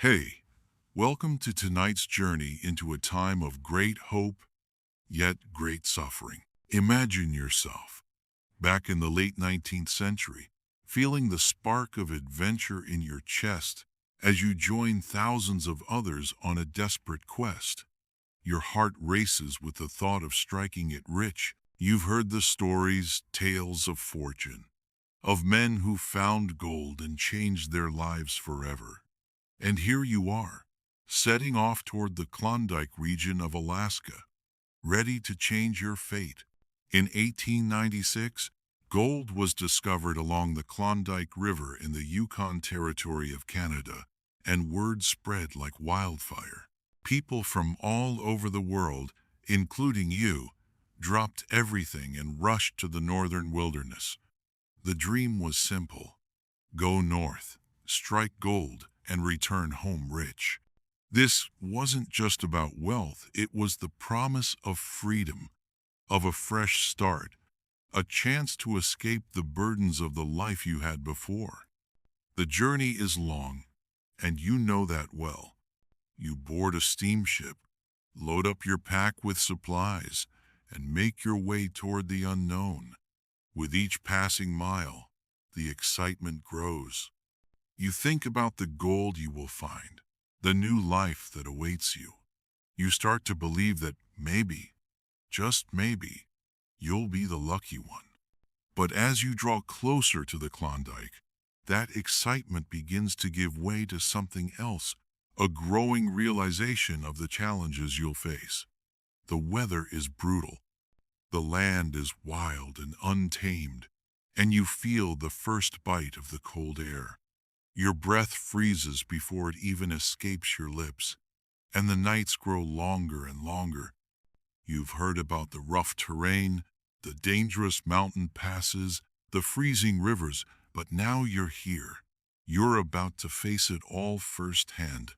Hey, welcome to tonight's journey into a time of great hope, yet great suffering. Imagine yourself, back in the late 19th century, feeling the spark of adventure in your chest as you join thousands of others on a desperate quest. Your heart races with the thought of striking it rich. You've heard the stories, tales of fortune, of men who found gold and changed their lives forever. And here you are, setting off toward the Klondike region of Alaska, ready to change your fate. In 1896, gold was discovered along the Klondike River in the Yukon Territory of Canada, and word spread like wildfire. People from all over the world, including you, dropped everything and rushed to the northern wilderness. The dream was simple: go north, strike gold, and return home rich. This wasn't just about wealth, it was the promise of freedom, of a fresh start, a chance to escape the burdens of the life you had before. The journey is long, and you know that well. You board a steamship, load up your pack with supplies, and make your way toward the unknown. With each passing mile, the excitement grows. You think about the gold you will find, the new life that awaits you. You start to believe that maybe, just maybe, you'll be the lucky one. But as you draw closer to the Klondike, that excitement begins to give way to something else, a growing realization of the challenges you'll face. The weather is brutal. The land is wild and untamed, and you feel the first bite of the cold air. Your breath freezes before it even escapes your lips, and the nights grow longer and longer. You've heard about the rough terrain, the dangerous mountain passes, the freezing rivers, but now you're here. You're about to face it all firsthand.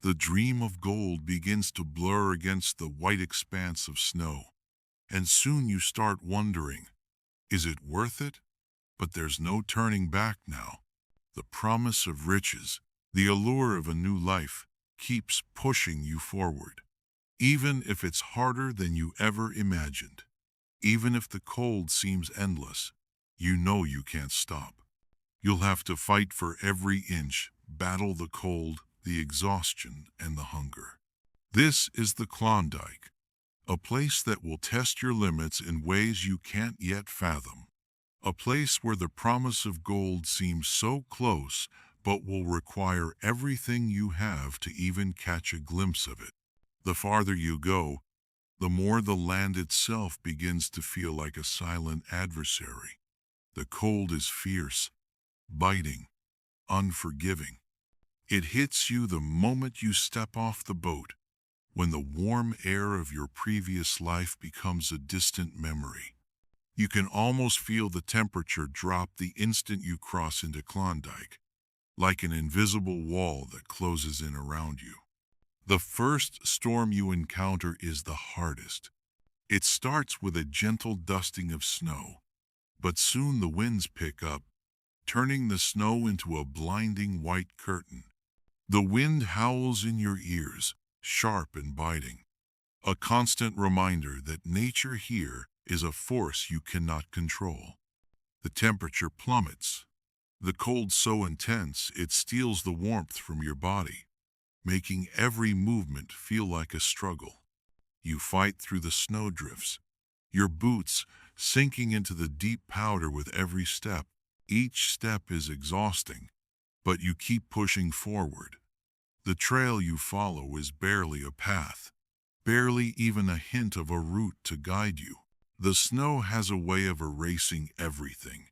The dream of gold begins to blur against the white expanse of snow, and soon you start wondering, is it worth it? But there's no turning back now. The promise of riches, the allure of a new life, keeps pushing you forward. Even if it's harder than you ever imagined, even if the cold seems endless, you know you can't stop. You'll have to fight for every inch, battle the cold, the exhaustion, and the hunger. This is the Klondike, a place that will test your limits in ways you can't yet fathom. A place where the promise of gold seems so close, but will require everything you have to even catch a glimpse of it. The farther you go, the more the land itself begins to feel like a silent adversary. The cold is fierce, biting, unforgiving. It hits you the moment you step off the boat, when the warm air of your previous life becomes a distant memory. You can almost feel the temperature drop the instant you cross into Klondike, like an invisible wall that closes in around you. The first storm you encounter is the hardest. It starts with a gentle dusting of snow, but soon the winds pick up, turning the snow into a blinding white curtain. The wind howls in your ears, sharp and biting, a constant reminder that nature here is a force you cannot control. The temperature plummets, the cold so intense it steals the warmth from your body, making every movement feel like a struggle. You fight through the snowdrifts, your boots sinking into the deep powder with every step. Each step is exhausting, but you keep pushing forward. The trail you follow is barely a path, barely even a hint of a route to guide you. The snow has a way of erasing everything,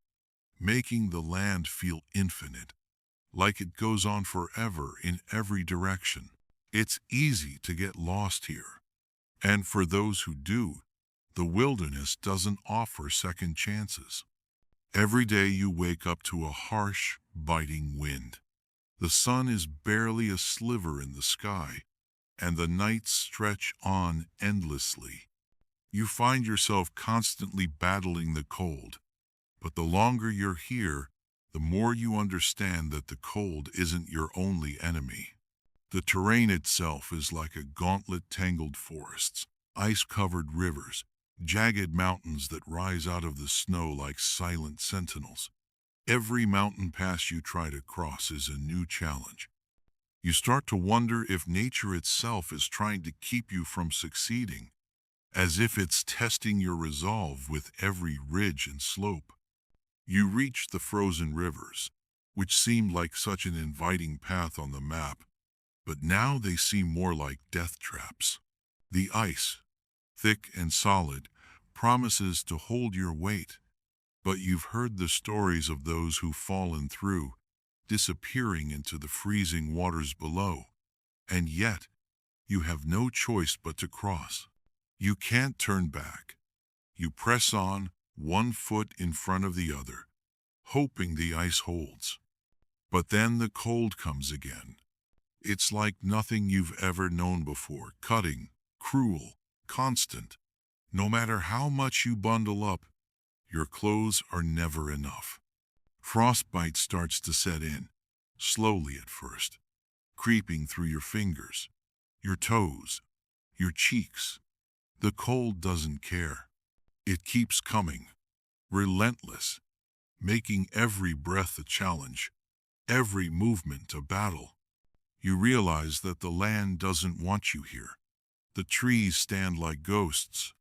making the land feel infinite, like it goes on forever in every direction. It's easy to get lost here, and for those who do, the wilderness doesn't offer second chances. Every day you wake up to a harsh, biting wind. The sun is barely a sliver in the sky, and the nights stretch on endlessly. You find yourself constantly battling the cold, but the longer you're here, the more you understand that the cold isn't your only enemy. The terrain itself is like a gauntlet tangled forests, ice-covered rivers, jagged mountains that rise out of the snow like silent sentinels. Every mountain pass you try to cross is a new challenge. You start to wonder if nature itself is trying to keep you from succeeding, as if it's testing your resolve with every ridge and slope. You reach the frozen rivers, which seemed like such an inviting path on the map, but now they seem more like death traps. The ice, thick and solid, promises to hold your weight, but you've heard the stories of those who've fallen through, disappearing into the freezing waters below, and yet you have no choice but to cross. You can't turn back. You press on, one foot in front of the other, hoping the ice holds. But then the cold comes again. It's like nothing you've ever known before, cutting, cruel, constant. No matter how much you bundle up, your clothes are never enough. Frostbite starts to set in, slowly at first, creeping through your fingers, your toes, your cheeks. The cold doesn't care. It keeps coming, relentless, making every breath a challenge, every movement a battle. You realize that the land doesn't want you here. The trees stand like ghosts,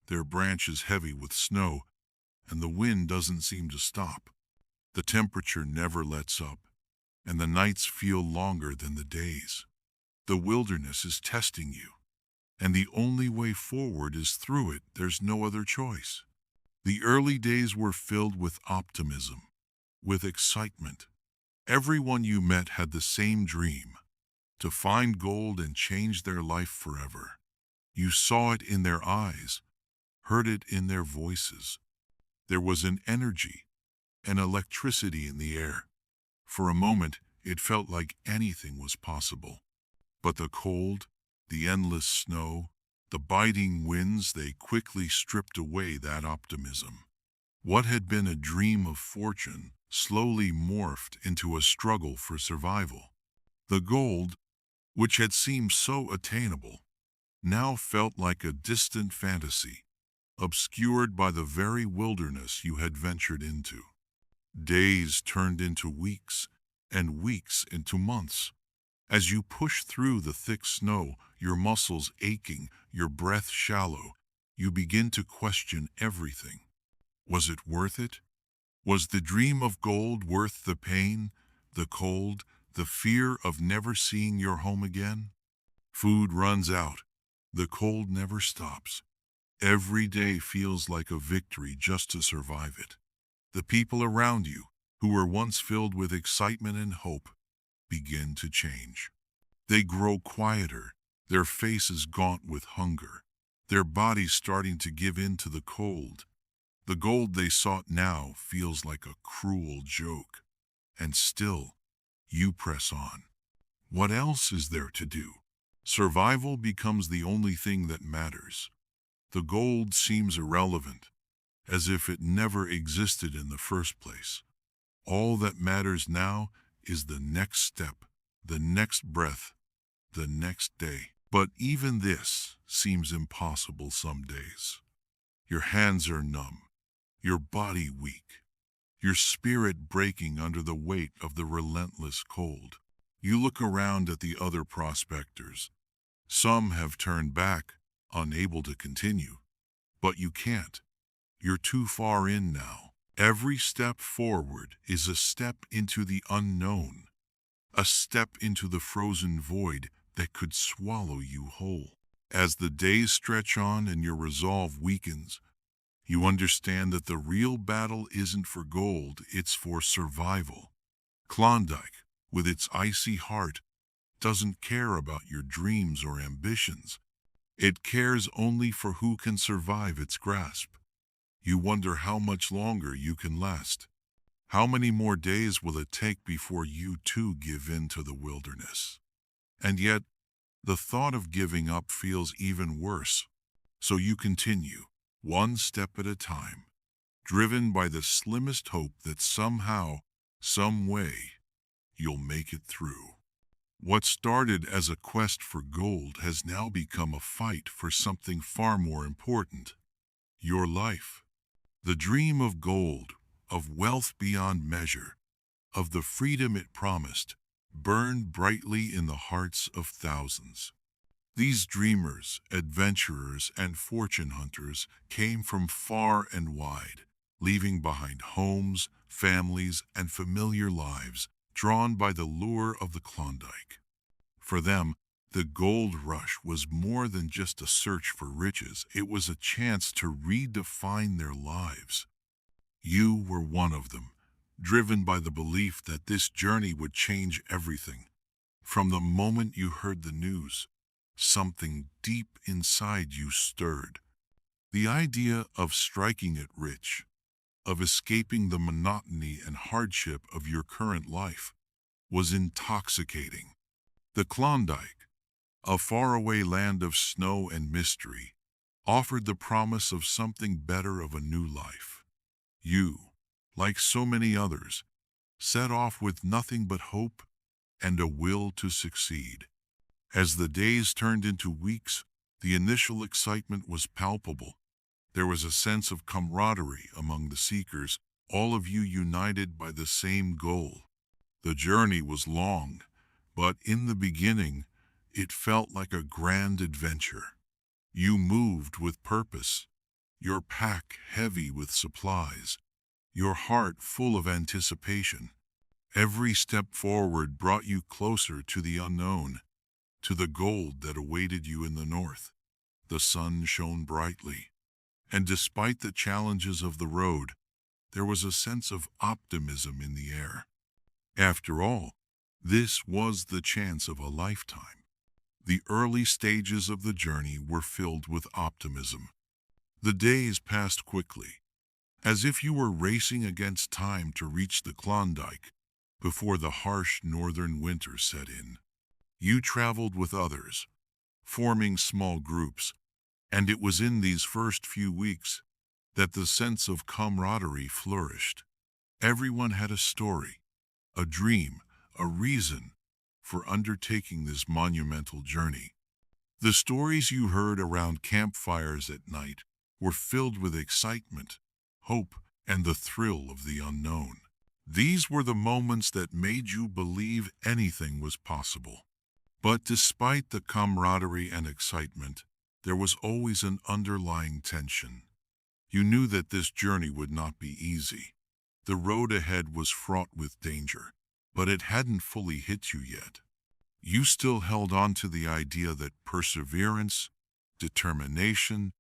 their branches heavy with snow, and the wind doesn't seem to stop. The temperature never lets up, and the nights feel longer than the days. The wilderness is testing you, and the only way forward is through it. There's no other choice. The early days were filled with optimism, with excitement. Everyone you met had the same dream, to find gold and change their life forever. You saw it in their eyes, heard it in their voices. There was an energy, an electricity in the air. For a moment, it felt like anything was possible. But the cold, the endless snow, the biting winds, they quickly stripped away that optimism. What had been a dream of fortune slowly morphed into a struggle for survival. The gold, which had seemed so attainable, now felt like a distant fantasy, obscured by the very wilderness you had ventured into. Days turned into weeks, and weeks into months. As you pushed through the thick snow, your muscles aching, your breath shallow, you begin to question everything. Was it worth it? Was the dream of gold worth the pain, the cold, the fear of never seeing your home again? Food runs out. The cold never stops. Every day feels like a victory just to survive it. The people around you, who were once filled with excitement and hope, begin to change. They grow quieter, their faces gaunt with hunger, their bodies starting to give in to the cold. The gold they sought now feels like a cruel joke. And still, you press on. What else is there to do? Survival becomes the only thing that matters. The gold seems irrelevant, as if it never existed in the first place. All that matters now is the next step, the next breath, the next day. But even this seems impossible some days. Your hands are numb, your body weak, your spirit breaking under the weight of the relentless cold. You look around at the other prospectors. Some have turned back, unable to continue. But you can't. You're too far in now. Every step forward is a step into the unknown, a step into the frozen void that could swallow you whole. As the days stretch on and your resolve weakens, you understand that the real battle isn't for gold, it's for survival. Klondike, with its icy heart, doesn't care about your dreams or ambitions. It cares only for who can survive its grasp. You wonder how much longer you can last. How many more days will it take before you too give in to the wilderness? And yet, the thought of giving up feels even worse. So you continue, one step at a time, driven by the slimmest hope that somehow, some way, you'll make it through. What started as a quest for gold has now become a fight for something far more important: your life. The dream of gold, of wealth beyond measure, of the freedom it promised, burned brightly in the hearts of thousands. These dreamers, adventurers, and fortune hunters came from far and wide, leaving behind homes, families, and familiar lives, drawn by the lure of the Klondike. For them, the gold rush was more than just a search for riches. It was a chance to redefine their lives. You were one of them, driven by the belief that this journey would change everything. From the moment you heard the news, something deep inside you stirred. The idea of striking it rich, of escaping the monotony and hardship of your current life, was intoxicating. The Klondike, a faraway land of snow and mystery, offered the promise of something better, of a new life. You, like so many others, set off with nothing but hope and a will to succeed. As the days turned into weeks, the initial excitement was palpable. There was a sense of camaraderie among the seekers, all of you united by the same goal. The journey was long, but in the beginning, it felt like a grand adventure. You moved with purpose, your pack heavy with supplies, your heart full of anticipation. Every step forward brought you closer to the unknown, to the gold that awaited you in the north. The sun shone brightly, and despite the challenges of the road, there was a sense of optimism in the air. After all, this was the chance of a lifetime. The early stages of the journey were filled with optimism. The days passed quickly, as if you were racing against time to reach the Klondike before the harsh northern winter set in. You traveled with others, forming small groups, and it was in these first few weeks that the sense of camaraderie flourished. Everyone had a story, a dream, a reason for undertaking this monumental journey. The stories you heard around campfires at night were filled with excitement, hope, and the thrill of the unknown. These were the moments that made you believe anything was possible. But despite the camaraderie and excitement, there was always an underlying tension. You knew that this journey would not be easy. The road ahead was fraught with danger, but it hadn't fully hit you yet. You still held on to the idea that perseverance, determination,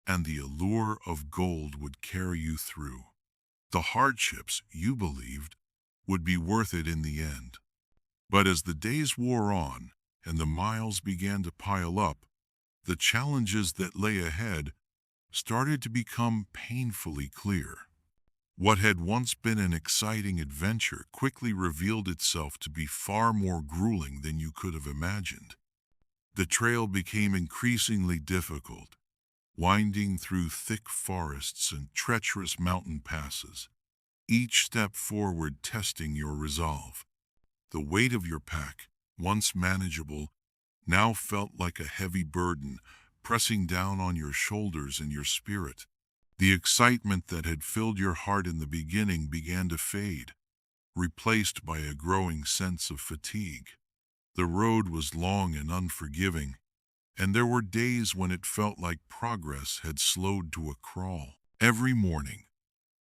and the allure of gold would carry you through. The hardships, you believed, would be worth it in the end. But as the days wore on and the miles began to pile up, the challenges that lay ahead started to become painfully clear. What had once been an exciting adventure quickly revealed itself to be far more grueling than you could have imagined. The trail became increasingly difficult, winding through thick forests and treacherous mountain passes, each step forward testing your resolve. The weight of your pack, once manageable, now felt like a heavy burden, pressing down on your shoulders and your spirit. The excitement that had filled your heart in the beginning began to fade, replaced by a growing sense of fatigue. The road was long and unforgiving, and there were days when it felt like progress had slowed to a crawl. Every morning,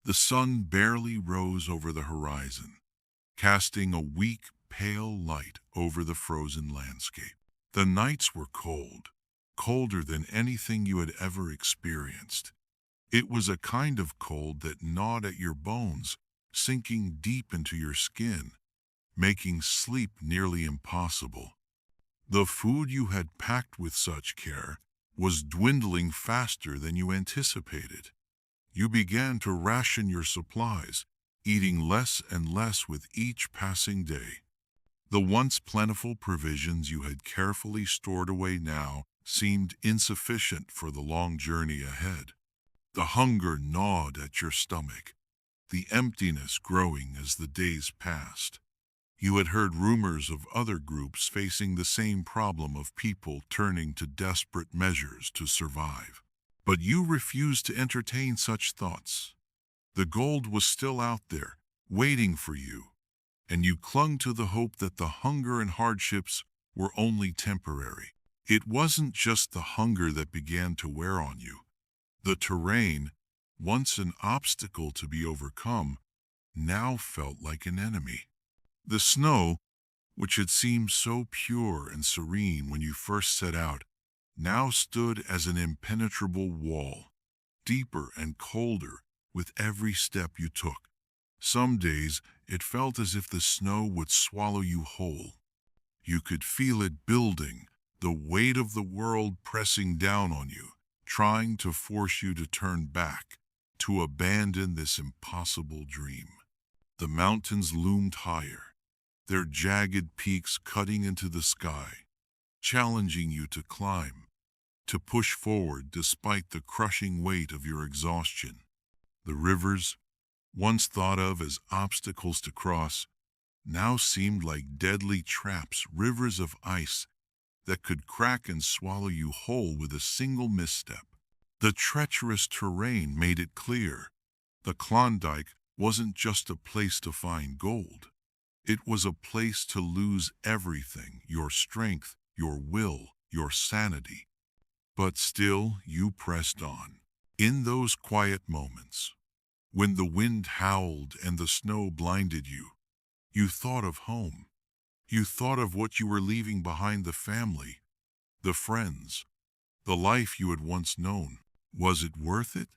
the sun barely rose over the horizon, casting a weak, pale light over the frozen landscape. The nights were cold, colder than anything you had ever experienced. It was a kind of cold that gnawed at your bones, sinking deep into your skin, making sleep nearly impossible. The food you had packed with such care was dwindling faster than you anticipated. You began to ration your supplies, eating less and less with each passing day. The once plentiful provisions you had carefully stored away now seemed insufficient for the long journey ahead. The hunger gnawed at your stomach, the emptiness growing as the days passed. You had heard rumors of other groups facing the same problem of people turning to desperate measures to survive. But you refused to entertain such thoughts. The gold was still out there, waiting for you, and you clung to the hope that the hunger and hardships were only temporary. It wasn't just the hunger that began to wear on you. The terrain, once an obstacle to be overcome, now felt like an enemy. The snow, which had seemed so pure and serene when you first set out, now stood as an impenetrable wall, deeper and colder with every step you took. Some days it felt as if the snow would swallow you whole. You could feel it building, the weight of the world pressing down on you, trying to force you to turn back, to abandon this impossible dream. The mountains loomed higher, their jagged peaks cutting into the sky, challenging you to climb, to push forward despite the crushing weight of your exhaustion. The rivers, once thought of as obstacles to cross, now seemed like deadly traps, rivers of ice that could crack and swallow you whole with a single misstep. The treacherous terrain made it clear. The Klondike wasn't just a place to find gold. It was a place to lose everything, your strength, your will, your sanity. But still, you pressed on. In those quiet moments, when the wind howled and the snow blinded you, you thought of home. You thought of what you were leaving behind, the family, the friends, the life you had once known. Was it worth it?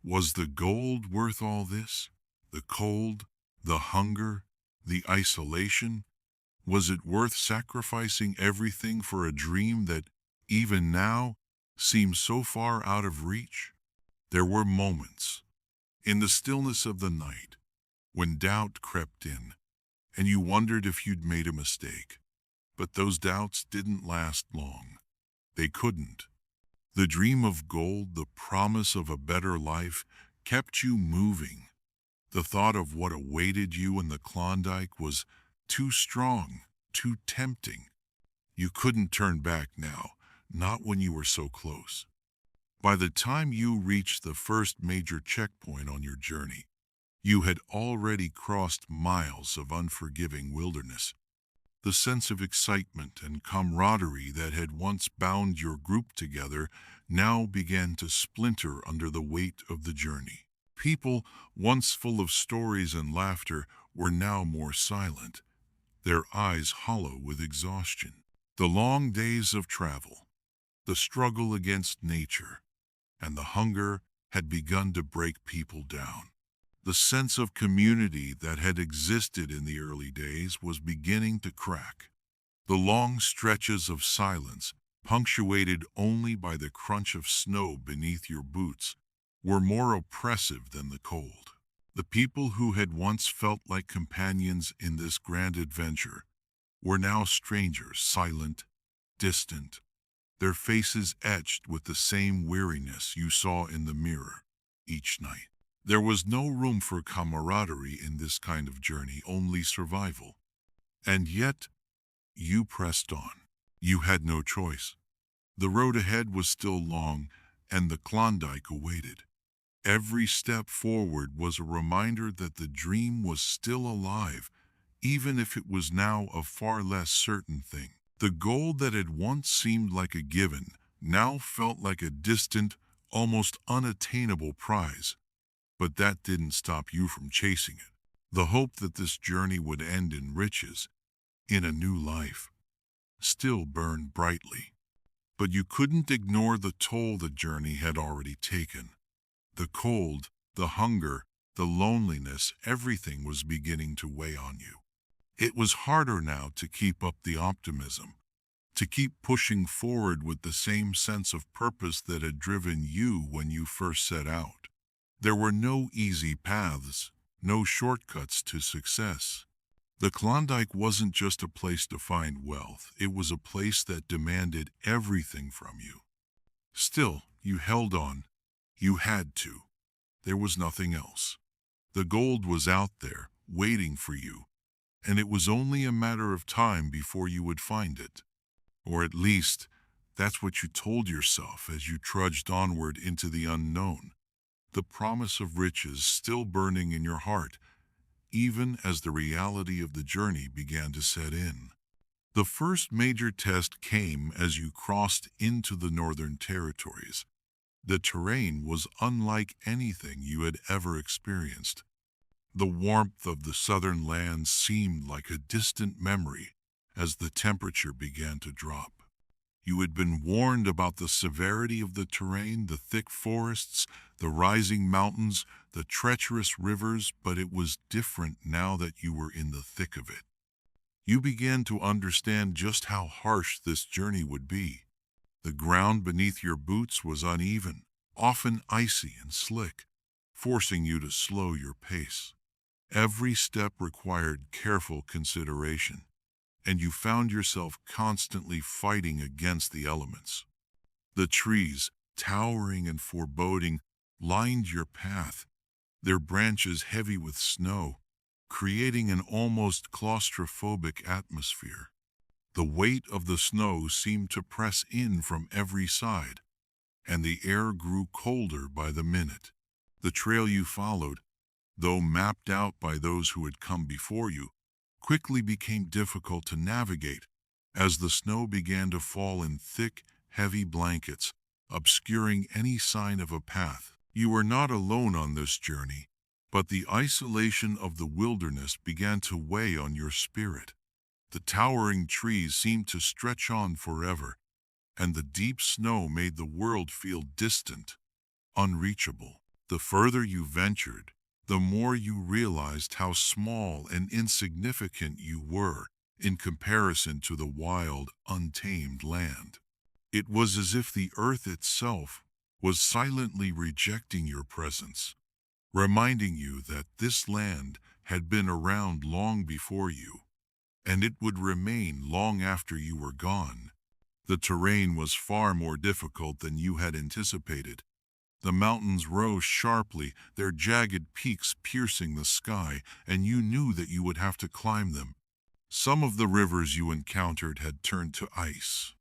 Was the gold worth all this? The cold, the hunger, the isolation? Was it worth sacrificing everything for a dream that, even now, seemed so far out of reach? There were moments, in the stillness of the night, when doubt crept in, and you wondered if you'd made a mistake. But those doubts didn't last long. They couldn't. The dream of gold, the promise of a better life, kept you moving. The thought of what awaited you in the Klondike was too strong, too tempting. You couldn't turn back now, not when you were so close. By the time you reached the first major checkpoint on your journey, you had already crossed miles of unforgiving wilderness. The sense of excitement and camaraderie that had once bound your group together now began to splinter under the weight of the journey. People, once full of stories and laughter, were now more silent, their eyes hollow with exhaustion. The long days of travel, the struggle against nature, and the hunger had begun to break people down. The sense of community that had existed in the early days was beginning to crack. The long stretches of silence, punctuated only by the crunch of snow beneath your boots, were more oppressive than the cold. The people who had once felt like companions in this grand adventure were now strangers, silent, distant, their faces etched with the same weariness you saw in the mirror each night. There was no room for camaraderie in this kind of journey, only survival. And yet, you pressed on. You had no choice. The road ahead was still long, and the Klondike awaited. Every step forward was a reminder that the dream was still alive, even if it was now a far less certain thing. The gold that had once seemed like a given now felt like a distant, almost unattainable prize. But that didn't stop you from chasing it. The hope that this journey would end in riches, in a new life, still burned brightly. But you couldn't ignore the toll the journey had already taken. The cold, the hunger, the loneliness, everything was beginning to weigh on you. It was harder now to keep up the optimism, to keep pushing forward with the same sense of purpose that had driven you when you first set out. There were no easy paths, no shortcuts to success. The Klondike wasn't just a place to find wealth, it was a place that demanded everything from you. Still, you held on. You had to. There was nothing else. The gold was out there, waiting for you, and it was only a matter of time before you would find it. Or at least, that's what you told yourself as you trudged onward into the unknown, the promise of riches still burning in your heart, even as the reality of the journey began to set in. The first major test came as you crossed into the Northern Territories. The terrain was unlike anything you had ever experienced. The warmth of the southern lands seemed like a distant memory as the temperature began to drop. You had been warned about the severity of the terrain, the thick forests, the rising mountains, the treacherous rivers, but it was different now that you were in the thick of it. You began to understand just how harsh this journey would be. The ground beneath your boots was uneven, often icy and slick, forcing you to slow your pace. Every step required careful consideration, and you found yourself constantly fighting against the elements. The trees, towering and foreboding, lined your path, their branches heavy with snow, creating an almost claustrophobic atmosphere. The weight of the snow seemed to press in from every side, and the air grew colder by the minute. The trail you followed, though mapped out by those who had come before you, quickly became difficult to navigate as the snow began to fall in thick, heavy blankets, obscuring any sign of a path. You were not alone on this journey, but the isolation of the wilderness began to weigh on your spirit. The towering trees seemed to stretch on forever, and the deep snow made the world feel distant, unreachable. The further you ventured, the more you realized how small and insignificant you were in comparison to the wild, untamed land. It was as if the earth itself was silently rejecting your presence, reminding you that this land had been around long before you, and it would remain long after you were gone. The terrain was far more difficult than you had anticipated. The mountains rose sharply, their jagged peaks piercing the sky, and you knew that you would have to climb them. Some of the rivers you encountered had turned to ice,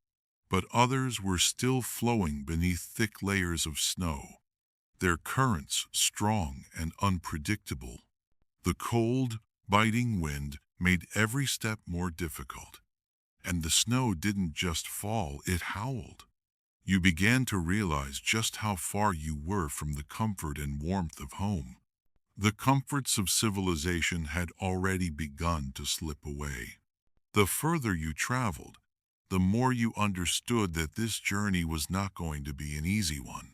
but others were still flowing beneath thick layers of snow, their currents strong and unpredictable. The cold, biting wind made every step more difficult, and the snow didn't just fall, it howled. You began to realize just how far you were from the comfort and warmth of home. The comforts of civilization had already begun to slip away. The further you traveled, the more you understood that this journey was not going to be an easy one.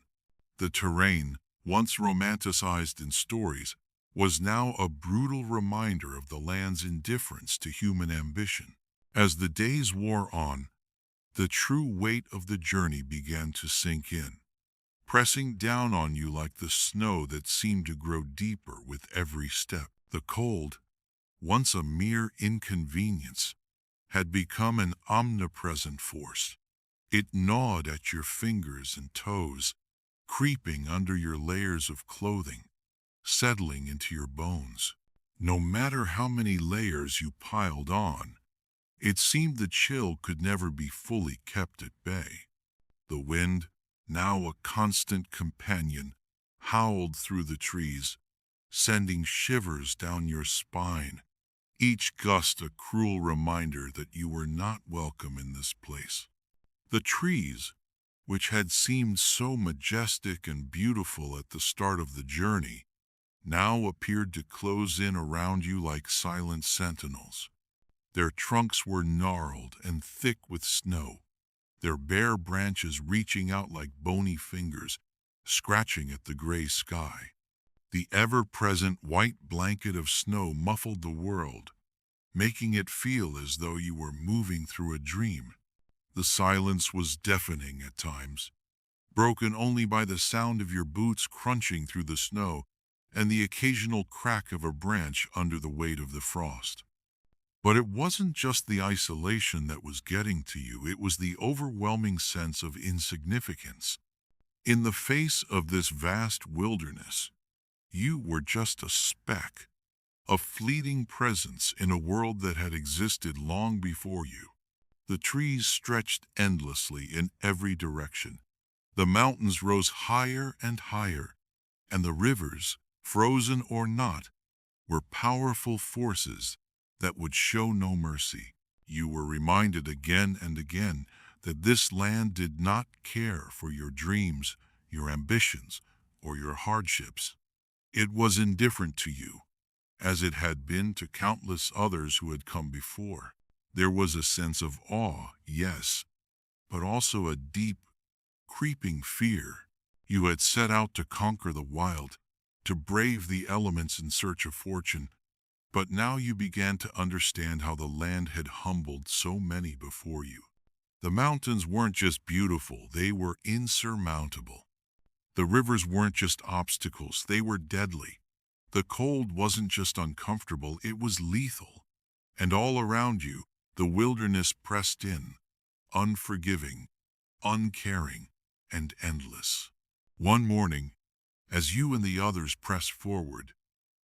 The terrain, once romanticized in stories, was now a brutal reminder of the land's indifference to human ambition. As the days wore on, the true weight of the journey began to sink in, pressing down on you like the snow that seemed to grow deeper with every step. The cold, once a mere inconvenience, had become an omnipresent force. It gnawed at your fingers and toes, creeping under your layers of clothing, settling into your bones. No matter how many layers you piled on, it seemed the chill could never be fully kept at bay. The wind, now a constant companion, howled through the trees, sending shivers down your spine, each gust a cruel reminder that you were not welcome in this place. The trees, which had seemed so majestic and beautiful at the start of the journey, now appeared to close in around you like silent sentinels. Their trunks were gnarled and thick with snow, their bare branches reaching out like bony fingers, scratching at the gray sky. The ever-present white blanket of snow muffled the world, making it feel as though you were moving through a dream. The silence was deafening at times, broken only by the sound of your boots crunching through the snow and the occasional crack of a branch under the weight of the frost. But it wasn't just the isolation that was getting to you, it was the overwhelming sense of insignificance. In the face of this vast wilderness, you were just a speck, a fleeting presence in a world that had existed long before you. The trees stretched endlessly in every direction. The mountains rose higher and higher, and the rivers, frozen or not, were powerful forces that would show no mercy. You were reminded again and again that this land did not care for your dreams, your ambitions, or your hardships. It was indifferent to you, as it had been to countless others who had come before. There was a sense of awe, yes, but also a deep, creeping fear. You had set out to conquer the wild, to brave the elements in search of fortune, but now you began to understand how the land had humbled so many before you. The mountains weren't just beautiful, they were insurmountable. The rivers weren't just obstacles, they were deadly. The cold wasn't just uncomfortable, it was lethal. And all around you, the wilderness pressed in, unforgiving, uncaring, and endless. One morning, as you and the others pressed forward,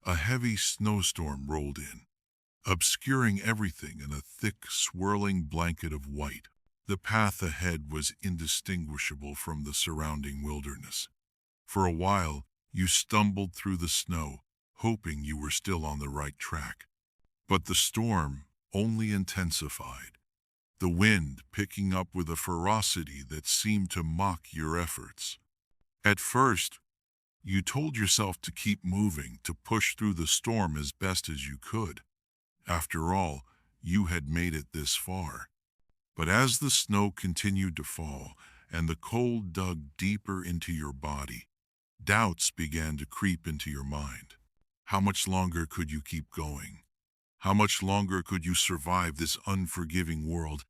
a heavy snowstorm rolled in, obscuring everything in a thick, swirling blanket of white. The path ahead was indistinguishable from the surrounding wilderness. For a while, you stumbled through the snow, hoping you were still on the right track. But the storm only intensified, the wind picking up with a ferocity that seemed to mock your efforts. At first, you told yourself to keep moving, to push through the storm as best as you could. After all, you had made it this far. But as the snow continued to fall and the cold dug deeper into your body, doubts began to creep into your mind. How much longer could you keep going? How much longer could you survive this unforgiving world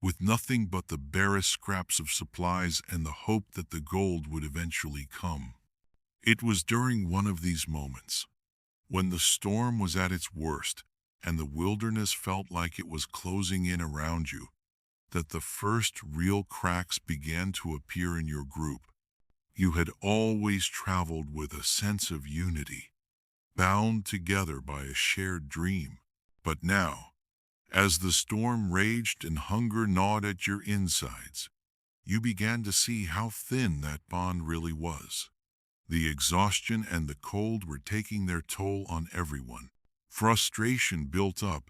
with nothing but the barest scraps of supplies and the hope that the gold would eventually come? It was during one of these moments, when the storm was at its worst and the wilderness felt like it was closing in around you, that the first real cracks began to appear in your group. You had always traveled with a sense of unity, bound together by a shared dream. But now, as the storm raged and hunger gnawed at your insides, you began to see how thin that bond really was. The exhaustion and the cold were taking their toll on everyone. Frustration built up,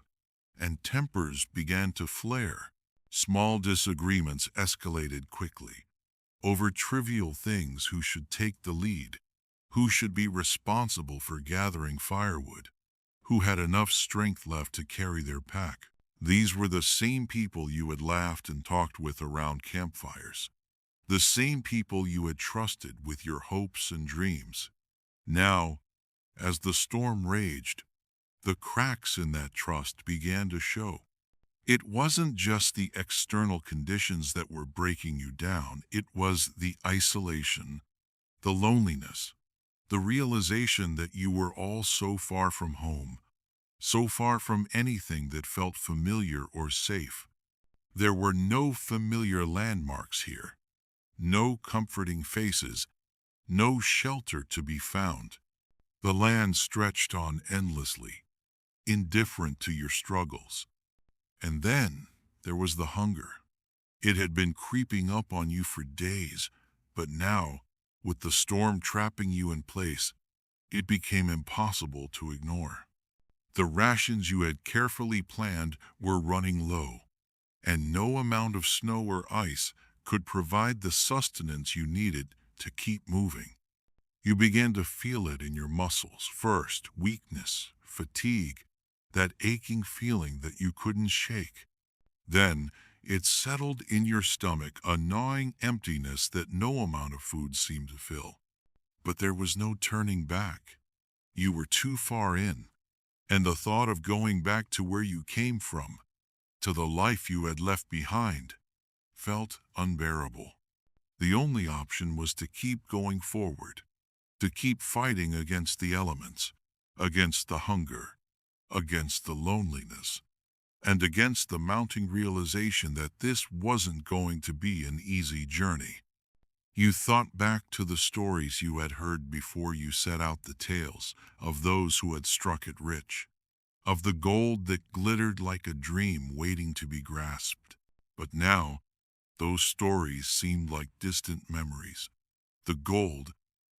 and tempers began to flare. Small disagreements escalated quickly. Over trivial things: who should take the lead, who should be responsible for gathering firewood, who had enough strength left to carry their pack. These were the same people you had laughed and talked with around campfires, the same people you had trusted with your hopes and dreams. Now, as the storm raged, the cracks in that trust began to show. It wasn't just the external conditions that were breaking you down, it was the isolation, the loneliness, the realization that you were all so far from home, so far from anything that felt familiar or safe. There were no familiar landmarks here, no comforting faces, no shelter to be found. The land stretched on endlessly, indifferent to your struggles. And then there was the hunger. It had been creeping up on you for days, but now, with the storm trapping you in place, it became impossible to ignore. The rations you had carefully planned were running low, and no amount of snow or ice could provide the sustenance you needed to keep moving. You began to feel it in your muscles. First, weakness, fatigue, that aching feeling that you couldn't shake. Then, it settled in your stomach, a gnawing emptiness that no amount of food seemed to fill. But there was no turning back. You were too far in, and the thought of going back to where you came from, to the life you had left behind, felt unbearable. The only option was to keep going forward, to keep fighting against the elements, against the hunger, against the loneliness, and against the mounting realization that this wasn't going to be an easy journey. You thought back to the stories you had heard before you set out, the tales of those who had struck it rich, of the gold that glittered like a dream waiting to be grasped. But now, those stories seemed like distant memories. The gold,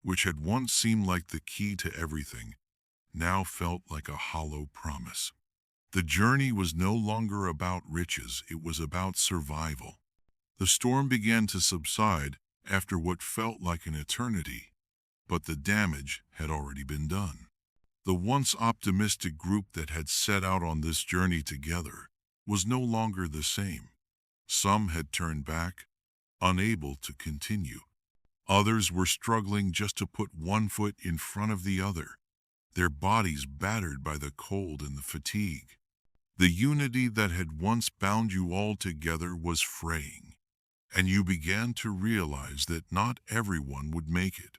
which had once seemed like the key to everything, now felt like a hollow promise. The journey was no longer about riches, it was about survival. The storm began to subside after what felt like an eternity, but the damage had already been done. The once optimistic group that had set out on this journey together was no longer the same. Some had turned back, unable to continue. Others were struggling just to put one foot in front of the other, their bodies battered by the cold and the fatigue. The unity that had once bound you all together was fraying, and you began to realize that not everyone would make it.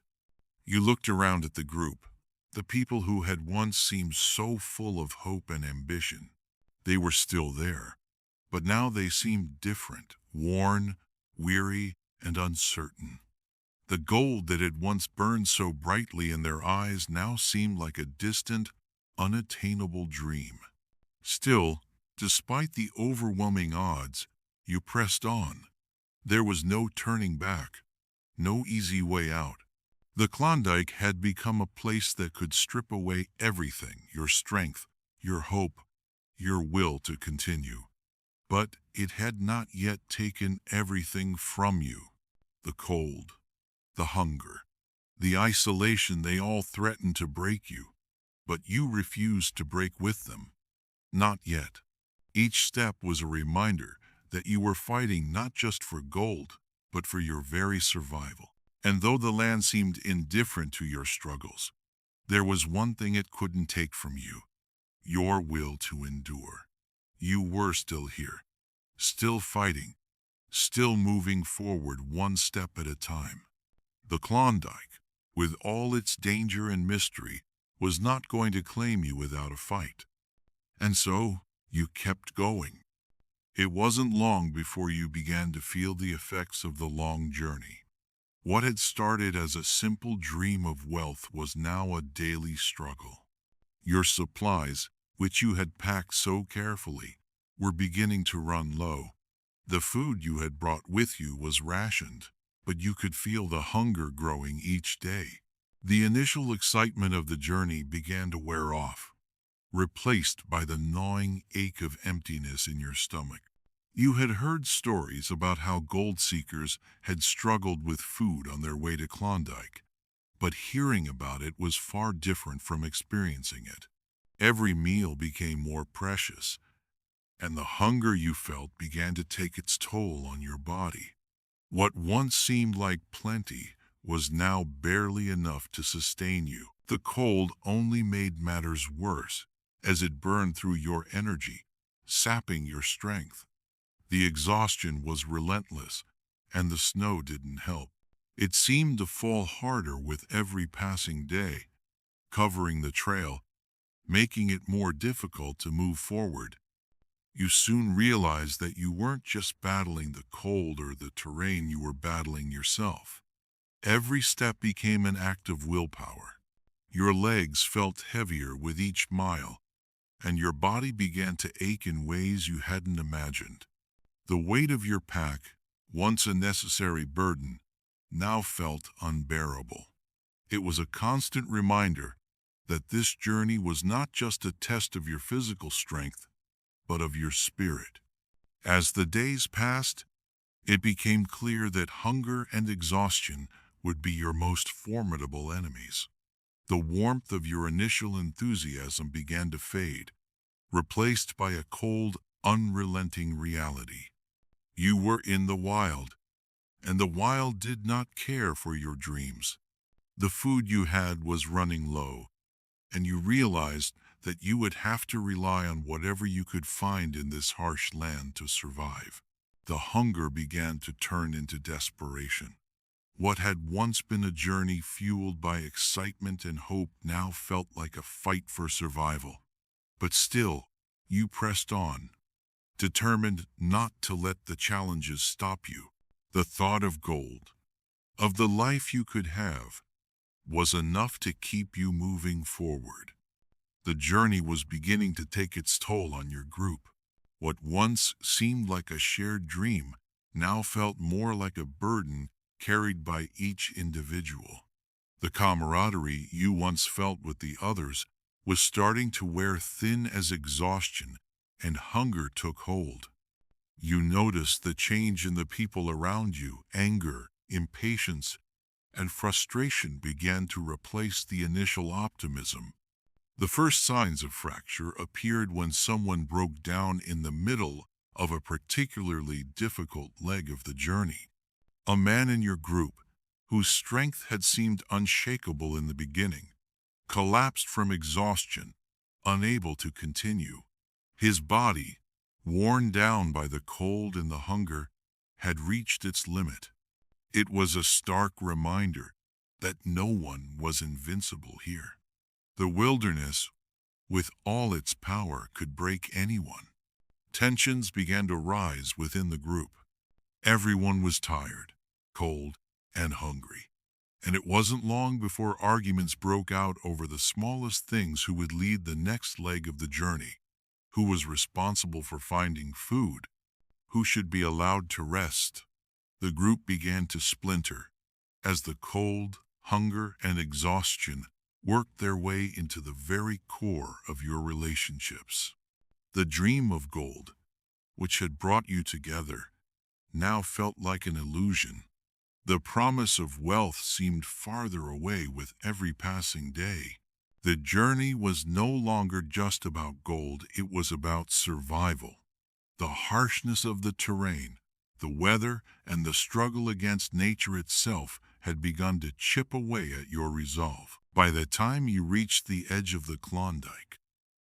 You looked around at the group, the people who had once seemed so full of hope and ambition. They were still there, but now they seemed different, worn, weary, and uncertain. The gold that had once burned so brightly in their eyes now seemed like a distant, unattainable dream. Still, despite the overwhelming odds, you pressed on. There was no turning back, no easy way out. The Klondike had become a place that could strip away everything, your strength, your hope, your will to continue. But it had not yet taken everything from you. The cold, the hunger, the isolation, they all threatened to break you. But you refused to break with them. Not yet. Each step was a reminder that you were fighting not just for gold, but for your very survival. And though the land seemed indifferent to your struggles, there was one thing it couldn't take from you: your will to endure. You were still here, still fighting, still moving forward one step at a time. The Klondike, with all its danger and mystery, was not going to claim you without a fight. And so, you kept going. It wasn't long before you began to feel the effects of the long journey. What had started as a simple dream of wealth was now a daily struggle. Your supplies, which you had packed so carefully, were beginning to run low. The food you had brought with you was rationed, but you could feel the hunger growing each day. The initial excitement of the journey began to wear off, replaced by the gnawing ache of emptiness in your stomach. You had heard stories about how gold seekers had struggled with food on their way to Klondike, but hearing about it was far different from experiencing it. Every meal became more precious, and the hunger you felt began to take its toll on your body. What once seemed like plenty was now barely enough to sustain you. The cold only made matters worse, as it burned through your energy, sapping your strength. The exhaustion was relentless, and the snow didn't help. It seemed to fall harder with every passing day, covering the trail, making it more difficult to move forward. You soon realized that you weren't just battling the cold or the terrain, you were battling yourself. Every step became an act of willpower. Your legs felt heavier with each mile, and your body began to ache in ways you hadn't imagined. The weight of your pack, once a necessary burden, now felt unbearable. It was a constant reminder that this journey was not just a test of your physical strength, but of your spirit. As the days passed, it became clear that hunger and exhaustion would be your most formidable enemies. The warmth of your initial enthusiasm began to fade, replaced by a cold, unrelenting reality. You were in the wild, and the wild did not care for your dreams. The food you had was running low, and you realized that you would have to rely on whatever you could find in this harsh land to survive. The hunger began to turn into desperation. What had once been a journey fueled by excitement and hope now felt like a fight for survival. But still, you pressed on, determined not to let the challenges stop you. The thought of gold, of the life you could have was enough to keep you moving forward. The journey was beginning to take its toll on your group. What once seemed like a shared dream now felt more like a burden carried by each individual. The camaraderie you once felt with the others was starting to wear thin as exhaustion and hunger took hold. You noticed the change in the people around you. Anger, impatience, and frustration began to replace the initial optimism. The first signs of fracture appeared when someone broke down in the middle of a particularly difficult leg of the journey. A man in your group, whose strength had seemed unshakable in the beginning, collapsed from exhaustion, unable to continue. His body, worn down by the cold and the hunger, had reached its limit. It was a stark reminder that no one was invincible here. The wilderness, with all its power, could break anyone. Tensions began to rise within the group. Everyone was tired, cold, and hungry. And it wasn't long before arguments broke out over the smallest things: who would lead the next leg of the journey, who was responsible for finding food, who should be allowed to rest. The group began to splinter as the cold, hunger, and exhaustion worked their way into the very core of your relationships. The dream of gold, which had brought you together, now felt like an illusion. The promise of wealth seemed farther away with every passing day. The journey was no longer just about gold, it was about survival. The harshness of the terrain, the weather, and the struggle against nature itself had begun to chip away at your resolve. By the time you reached the edge of the Klondike,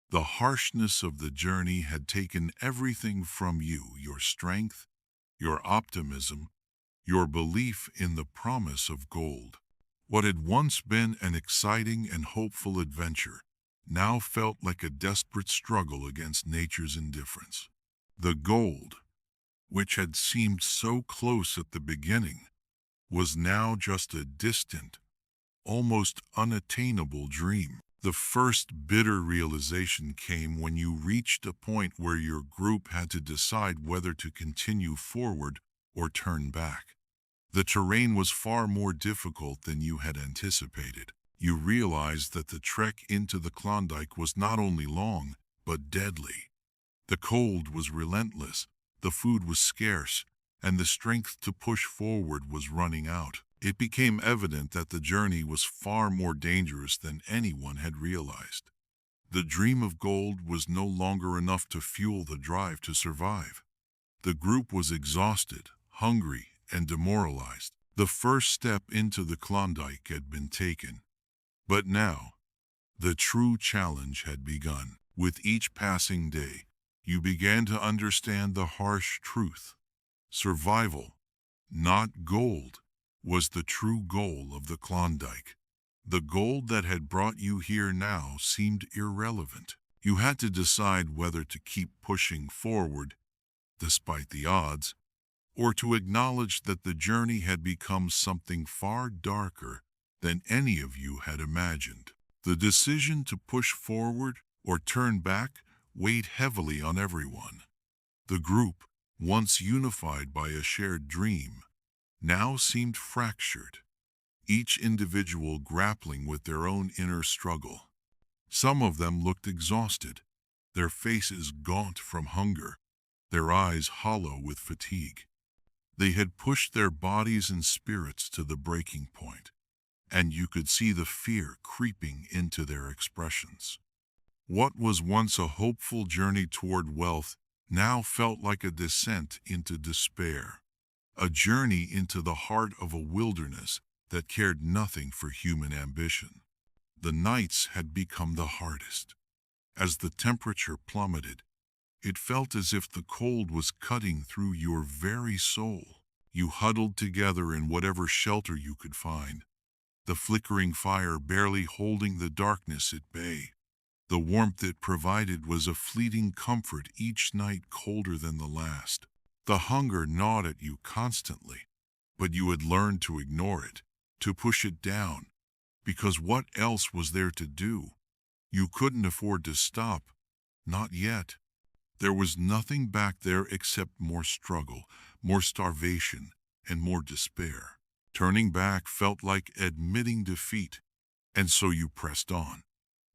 the harshness of the journey had taken everything from you: your strength, your optimism, your belief in the promise of gold. What had once been an exciting and hopeful adventure now felt like a desperate struggle against nature's indifference. The gold, which had seemed so close at the beginning, was now just a distant, almost unattainable dream. The first bitter realization came when you reached a point where your group had to decide whether to continue forward or turn back. The terrain was far more difficult than you had anticipated. You realized that the trek into the Klondike was not only long, but deadly. The cold was relentless, the food was scarce, and the strength to push forward was running out. It became evident that the journey was far more dangerous than anyone had realized. The dream of gold was no longer enough to fuel the drive to survive. The group was exhausted, hungry, and demoralized. The first step into the Klondike had been taken. But now, the true challenge had begun. With each passing day, you began to understand the harsh truth. Survival, not gold, was the true goal of the Klondike. The gold that had brought you here now seemed irrelevant. You had to decide whether to keep pushing forward, despite the odds, or to acknowledge that the journey had become something far darker than any of you had imagined. The decision to push forward or turn back weighed heavily on everyone. The group, once unified by a shared dream, now seemed fractured, each individual grappling with their own inner struggle. Some of them looked exhausted, their faces gaunt from hunger, their eyes hollow with fatigue. They had pushed their bodies and spirits to the breaking point, and you could see the fear creeping into their expressions. What was once a hopeful journey toward wealth now felt like a descent into despair, a journey into the heart of a wilderness that cared nothing for human ambition. The nights had become the hardest. As the temperature plummeted, it felt as if the cold was cutting through your very soul. You huddled together in whatever shelter you could find, the flickering fire barely holding the darkness at bay. The warmth it provided was a fleeting comfort, each night colder than the last. The hunger gnawed at you constantly, but you had learned to ignore it, to push it down, because what else was there to do? You couldn't afford to stop, not yet. There was nothing back there except more struggle, more starvation, and more despair. Turning back felt like admitting defeat, and so you pressed on,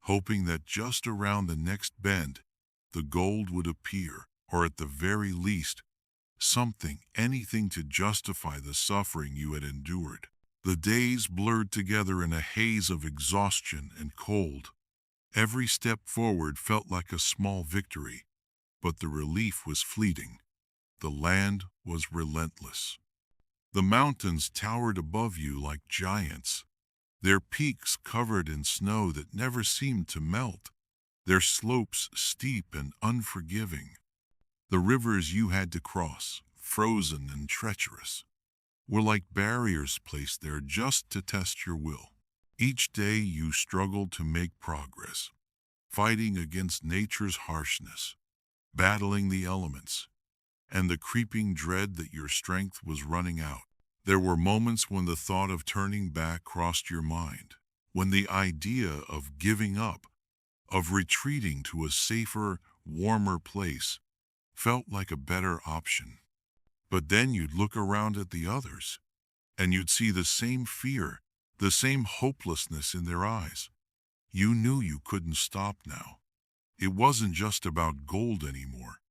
hoping that just around the next bend, the gold would appear, or at the very least, something, anything to justify the suffering you had endured. The days blurred together in a haze of exhaustion and cold. Every step forward felt like a small victory, but the relief was fleeting. The land was relentless. The mountains towered above you like giants, their peaks covered in snow that never seemed to melt, their slopes steep and unforgiving. The rivers you had to cross, frozen and treacherous, were like barriers placed there just to test your will. Each day you struggled to make progress, fighting against nature's harshness, battling the elements, and the creeping dread that your strength was running out. There were moments when the thought of turning back crossed your mind, when the idea of giving up, of retreating to a safer, warmer place, felt like a better option. But then you'd look around at the others, and you'd see the same fear, the same hopelessness in their eyes. You knew you couldn't stop now. It wasn't just about gold anymore.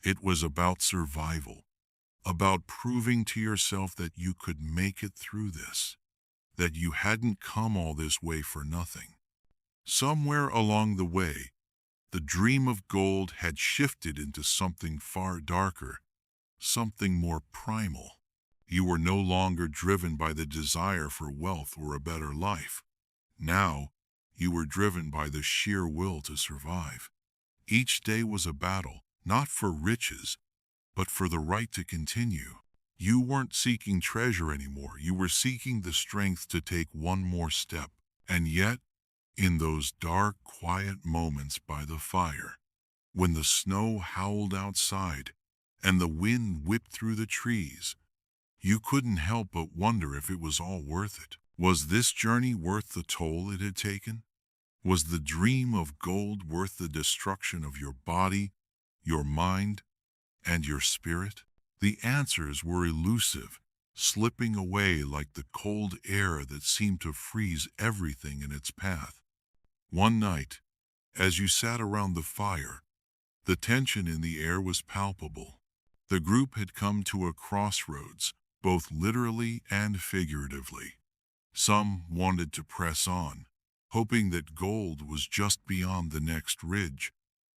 It was about survival, about proving to yourself that you could make it through this, that you hadn't come all this way for nothing. Somewhere along the way, the dream of gold had shifted into something far darker, something more primal. You were no longer driven by the desire for wealth or a better life. Now, you were driven by the sheer will to survive. Each day was a battle, not for riches, but for the right to continue. You weren't seeking treasure anymore. You were seeking the strength to take one more step. And yet, in those dark, quiet moments by the fire, when the snow howled outside and the wind whipped through the trees, you couldn't help but wonder if it was all worth it. Was this journey worth the toll it had taken? Was the dream of gold worth the destruction of your body, your mind, and your spirit? The answers were elusive, slipping away like the cold air that seemed to freeze everything in its path. One night, as you sat around the fire, the tension in the air was palpable. The group had come to a crossroads, both literally and figuratively. Some wanted to press on, hoping that gold was just beyond the next ridge,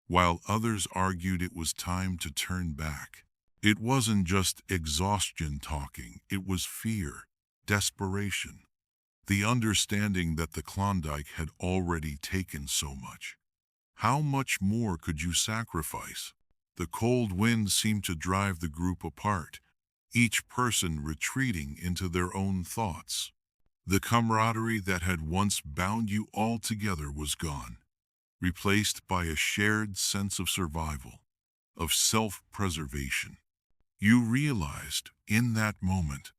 while others argued it was time to turn back. It wasn't just exhaustion talking, it was fear, desperation, the understanding that the Klondike had already taken so much. How much more could you sacrifice? The cold wind seemed to drive the group apart, each person retreating into their own thoughts. The camaraderie that had once bound you all together was gone, replaced by a shared sense of survival, of self-preservation. You realized, in that moment,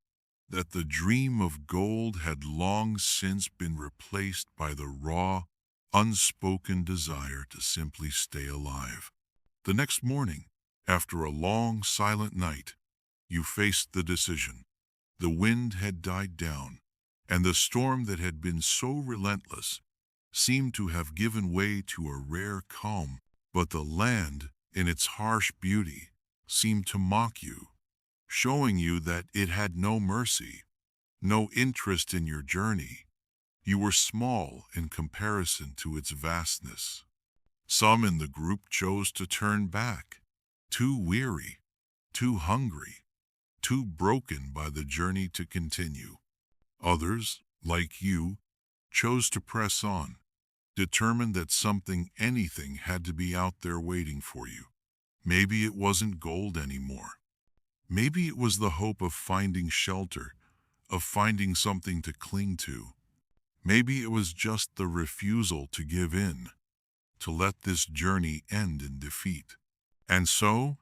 that the dream of gold had long since been replaced by the raw, unspoken desire to simply stay alive. The next morning, after a long, silent night, you faced the decision. The wind had died down, and the storm that had been so relentless seemed to have given way to a rare calm, but the land, in its harsh beauty, seemed to mock you, showing you that it had no mercy, no interest in your journey. You were small in comparison to its vastness. Some in the group chose to turn back, too weary, too hungry, too broken by the journey to continue. Others, like you, chose to press on, determined that something, anything, had to be out there waiting for you. Maybe it wasn't gold anymore. Maybe it was the hope of finding shelter, of finding something to cling to. Maybe it was just the refusal to give in, to let this journey end in defeat. And so,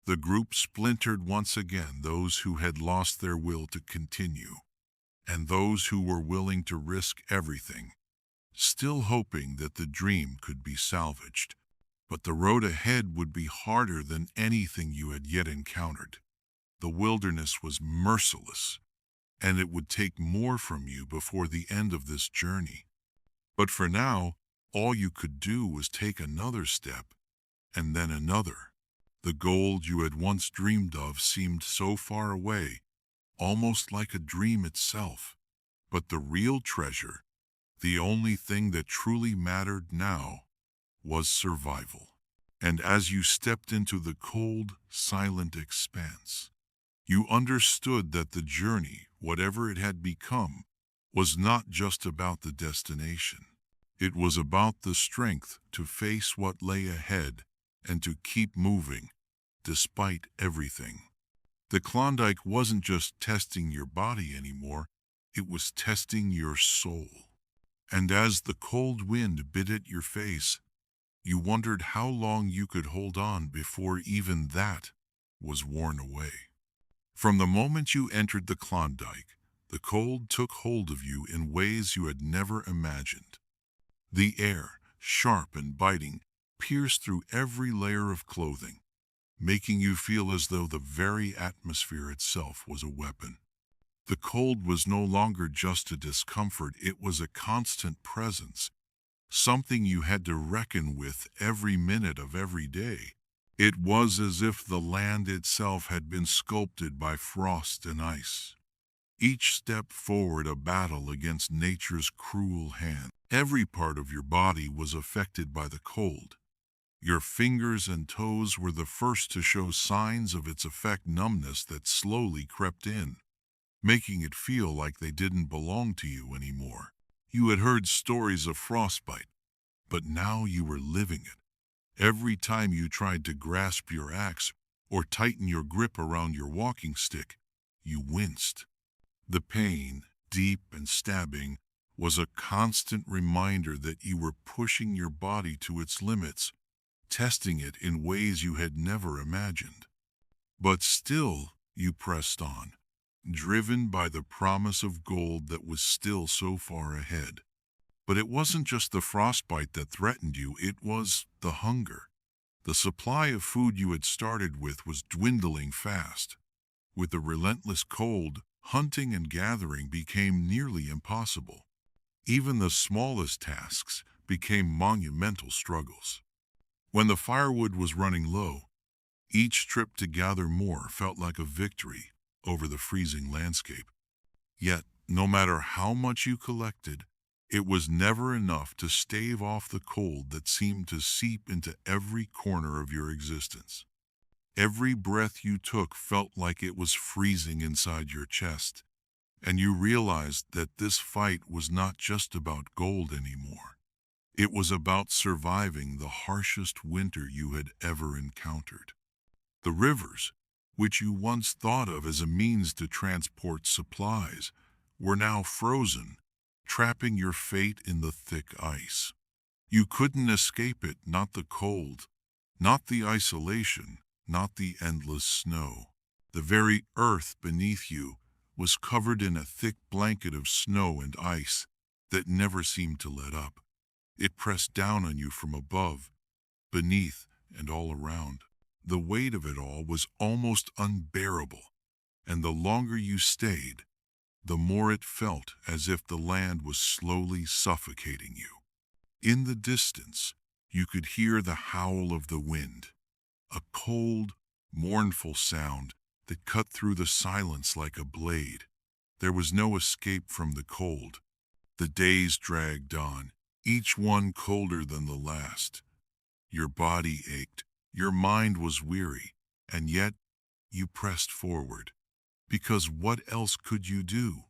The group splintered once again, those who had lost their will to continue, and those who were willing to risk everything, still hoping that the dream could be salvaged. But the road ahead would be harder than anything you had yet encountered. The wilderness was merciless, and it would take more from you before the end of this journey. But for now, all you could do was take another step, and then another. The gold you had once dreamed of seemed so far away, almost like a dream itself. But the real treasure, the only thing that truly mattered now, was survival. And as you stepped into the cold, silent expanse, you understood that the journey, whatever it had become, was not just about the destination. It was about the strength to face what lay ahead and to keep moving, despite everything. The Klondike wasn't just testing your body anymore, it was testing your soul. And as the cold wind bit at your face, you wondered how long you could hold on before even that was worn away. From the moment you entered the Klondike, the cold took hold of you in ways you had never imagined. The air, sharp and biting, pierced through every layer of clothing, making you feel as though the very atmosphere itself was a weapon. The cold was no longer just a discomfort, it was a constant presence, something you had to reckon with every minute of every day. It was as if the land itself had been sculpted by frost and ice. Each step forward a battle against nature's cruel hand. Every part of your body was affected by the cold. Your fingers and toes were the first to show signs of its effect, numbness that slowly crept in, making it feel like they didn't belong to you anymore. You had heard stories of frostbite, but now you were living it. Every time you tried to grasp your axe or tighten your grip around your walking stick, you winced. The pain, deep and stabbing, was a constant reminder that you were pushing your body to its limits, testing it in ways you had never imagined. But still, you pressed on, driven by the promise of gold that was still so far ahead. But it wasn't just the frostbite that threatened you, it was the hunger. The supply of food you had started with was dwindling fast. With the relentless cold, hunting and gathering became nearly impossible. Even the smallest tasks became monumental struggles. When the firewood was running low, each trip to gather more felt like a victory over the freezing landscape. Yet, no matter how much you collected, it was never enough to stave off the cold that seemed to seep into every corner of your existence. Every breath you took felt like it was freezing inside your chest, and you realized that this fight was not just about gold anymore. It was about surviving the harshest winter you had ever encountered. The rivers, which you once thought of as a means to transport supplies, were now frozen, trapping your fate in the thick ice. You couldn't escape it, not the cold, not the isolation, not the endless snow. The very earth beneath you was covered in a thick blanket of snow and ice that never seemed to let up. It pressed down on you from above, beneath, and all around. The weight of it all was almost unbearable, and the longer you stayed, the more it felt as if the land was slowly suffocating you. In the distance, you could hear the howl of the wind, a cold, mournful sound that cut through the silence like a blade. There was no escape from the cold. The days dragged on, each one colder than the last. Your body ached, your mind was weary, and yet you pressed forward. Because what else could you do?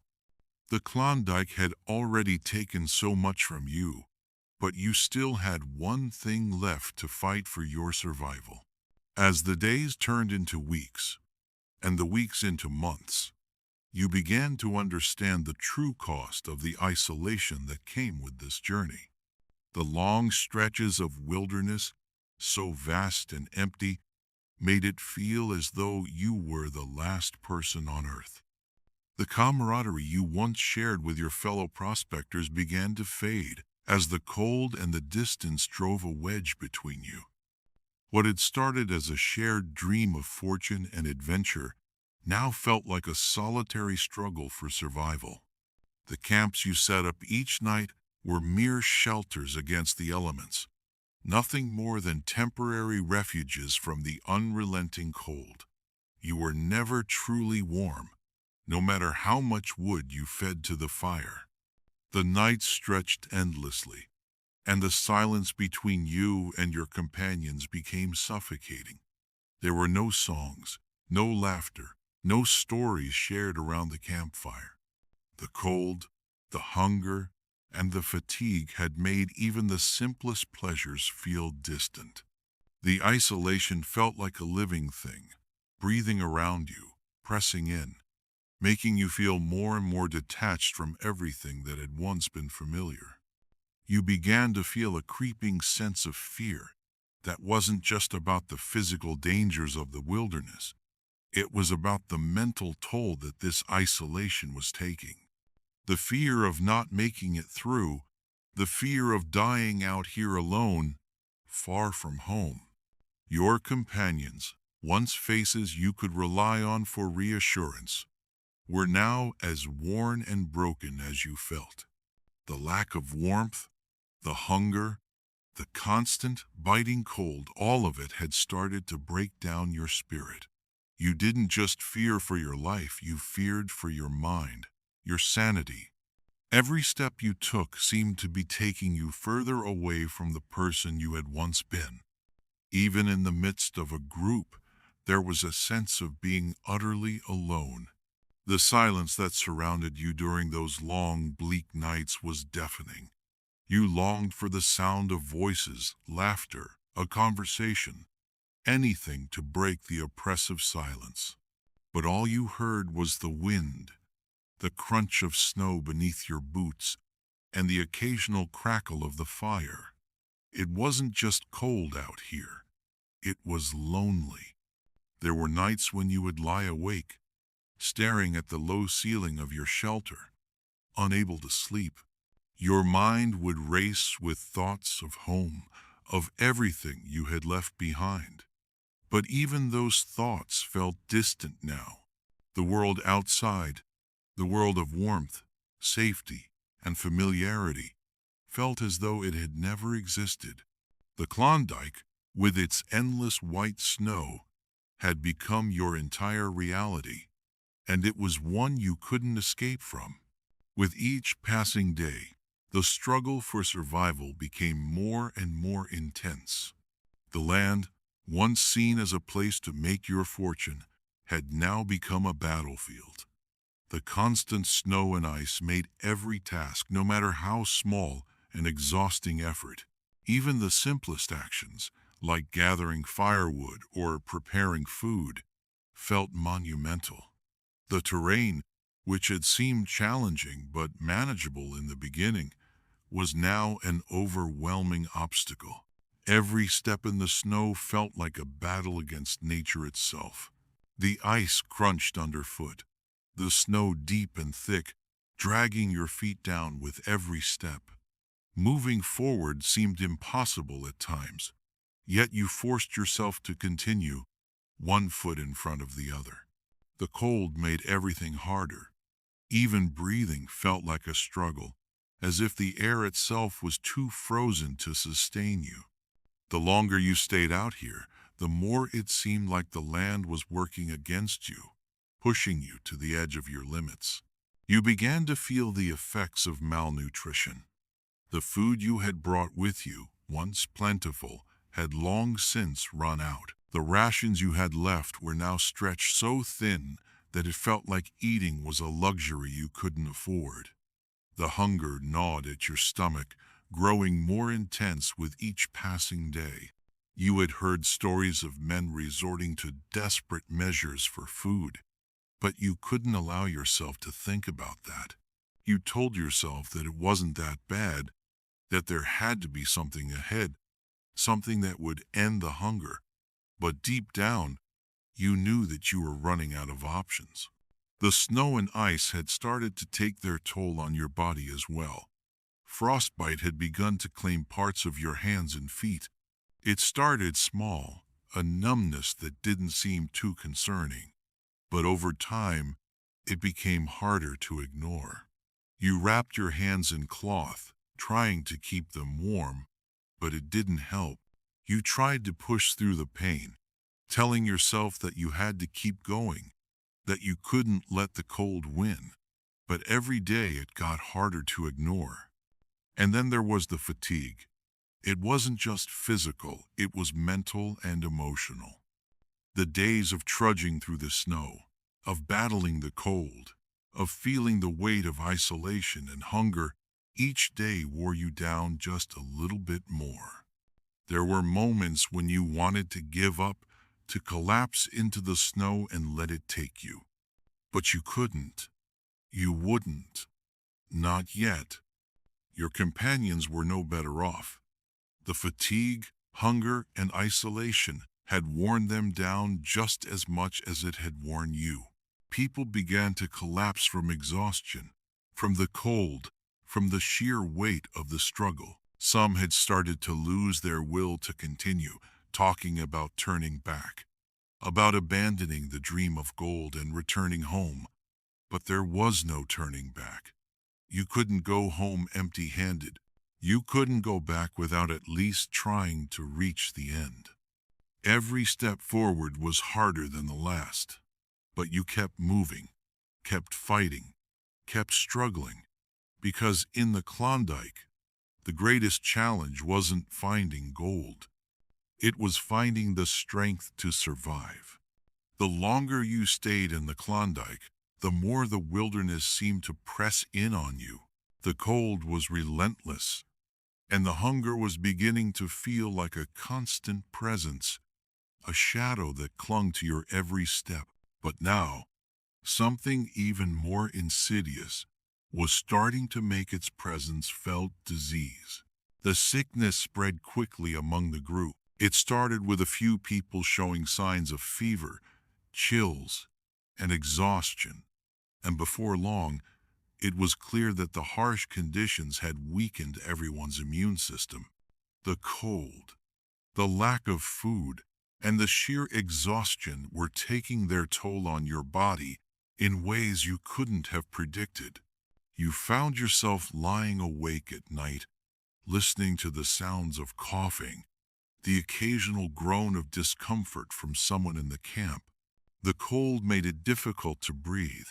The Klondike had already taken so much from you, but you still had one thing left to fight for your survival. As the days turned into weeks, and the weeks into months, you began to understand the true cost of the isolation that came with this journey. The long stretches of wilderness, so vast and empty, made it feel as though you were the last person on Earth. The camaraderie you once shared with your fellow prospectors began to fade as the cold and the distance drove a wedge between you. What had started as a shared dream of fortune and adventure now felt like a solitary struggle for survival. The camps you set up each night were mere shelters against the elements, nothing more than temporary refuges from the unrelenting cold. You were never truly warm, no matter how much wood you fed to the fire. The nights stretched endlessly, and the silence between you and your companions became suffocating. There were no songs, no laughter, no stories shared around the campfire. The cold, the hunger, and the fatigue had made even the simplest pleasures feel distant. The isolation felt like a living thing, breathing around you, pressing in, making you feel more and more detached from everything that had once been familiar. You began to feel a creeping sense of fear that wasn't just about the physical dangers of the wilderness. It was about the mental toll that this isolation was taking. The fear of not making it through, the fear of dying out here alone, far from home. Your companions, once faces you could rely on for reassurance, were now as worn and broken as you felt. The lack of warmth, the hunger, the constant, biting cold, all of it had started to break down your spirit. You didn't just fear for your life, you feared for your mind, your sanity. Every step you took seemed to be taking you further away from the person you had once been. Even in the midst of a group, there was a sense of being utterly alone. The silence that surrounded you during those long, bleak nights was deafening. You longed for the sound of voices, laughter, a conversation, anything to break the oppressive silence. But all you heard was the wind, the crunch of snow beneath your boots, and the occasional crackle of the fire. It wasn't just cold out here. It was lonely. There were nights when you would lie awake, staring at the low ceiling of your shelter, unable to sleep. Your mind would race with thoughts of home, of everything you had left behind. But even those thoughts felt distant now. The world outside, the world of warmth, safety, and familiarity, felt as though it had never existed. The Klondike, with its endless white snow, had become your entire reality, and it was one you couldn't escape from. With each passing day, the struggle for survival became more and more intense. The land, once seen as a place to make your fortune, had now become a battlefield. The constant snow and ice made every task, no matter how small, an exhausting effort. Even the simplest actions, like gathering firewood or preparing food, felt monumental. The terrain, which had seemed challenging but manageable in the beginning, was now an overwhelming obstacle. Every step in the snow felt like a battle against nature itself. The ice crunched underfoot, the snow deep and thick, dragging your feet down with every step. Moving forward seemed impossible at times, yet you forced yourself to continue, one foot in front of the other. The cold made everything harder. Even breathing felt like a struggle, as if the air itself was too frozen to sustain you. The longer you stayed out here, the more it seemed like the land was working against you, pushing you to the edge of your limits. You began to feel the effects of malnutrition. The food you had brought with you, once plentiful, had long since run out. The rations you had left were now stretched so thin that it felt like eating was a luxury you couldn't afford. The hunger gnawed at your stomach, growing more intense with each passing day. You had heard stories of men resorting to desperate measures for food, but you couldn't allow yourself to think about that. You told yourself that it wasn't that bad, that there had to be something ahead, something that would end the hunger. But deep down, you knew that you were running out of options. The snow and ice had started to take their toll on your body as well. Frostbite had begun to claim parts of your hands and feet. It started small, a numbness that didn't seem too concerning. But over time, it became harder to ignore. You wrapped your hands in cloth, trying to keep them warm, but it didn't help. You tried to push through the pain, telling yourself that you had to keep going, that you couldn't let the cold win. But every day it got harder to ignore. And then there was the fatigue. It wasn't just physical, it was mental and emotional. The days of trudging through the snow, of battling the cold, of feeling the weight of isolation and hunger, each day wore you down just a little bit more. There were moments when you wanted to give up, to collapse into the snow and let it take you. But you couldn't. You wouldn't. Not yet. Your companions were no better off. The fatigue, hunger, and isolation had worn them down just as much as it had worn you. People began to collapse from exhaustion, from the cold, from the sheer weight of the struggle. Some had started to lose their will to continue, talking about turning back, about abandoning the dream of gold and returning home. But there was no turning back. You couldn't go home empty-handed. You couldn't go back without at least trying to reach the end. Every step forward was harder than the last. But you kept moving, kept fighting, kept struggling, because in the Klondike, the greatest challenge wasn't finding gold. It was finding the strength to survive. The longer you stayed in the Klondike, the more the wilderness seemed to press in on you. The cold was relentless, and the hunger was beginning to feel like a constant presence, a shadow that clung to your every step. But now, something even more insidious was starting to make its presence felt: disease. The sickness spread quickly among the group. It started with a few people showing signs of fever, chills, and exhaustion. And before long, it was clear that the harsh conditions had weakened everyone's immune system. The cold, the lack of food, and the sheer exhaustion were taking their toll on your body in ways you couldn't have predicted. You found yourself lying awake at night, listening to the sounds of coughing, the occasional groan of discomfort from someone in the camp. The cold made it difficult to breathe,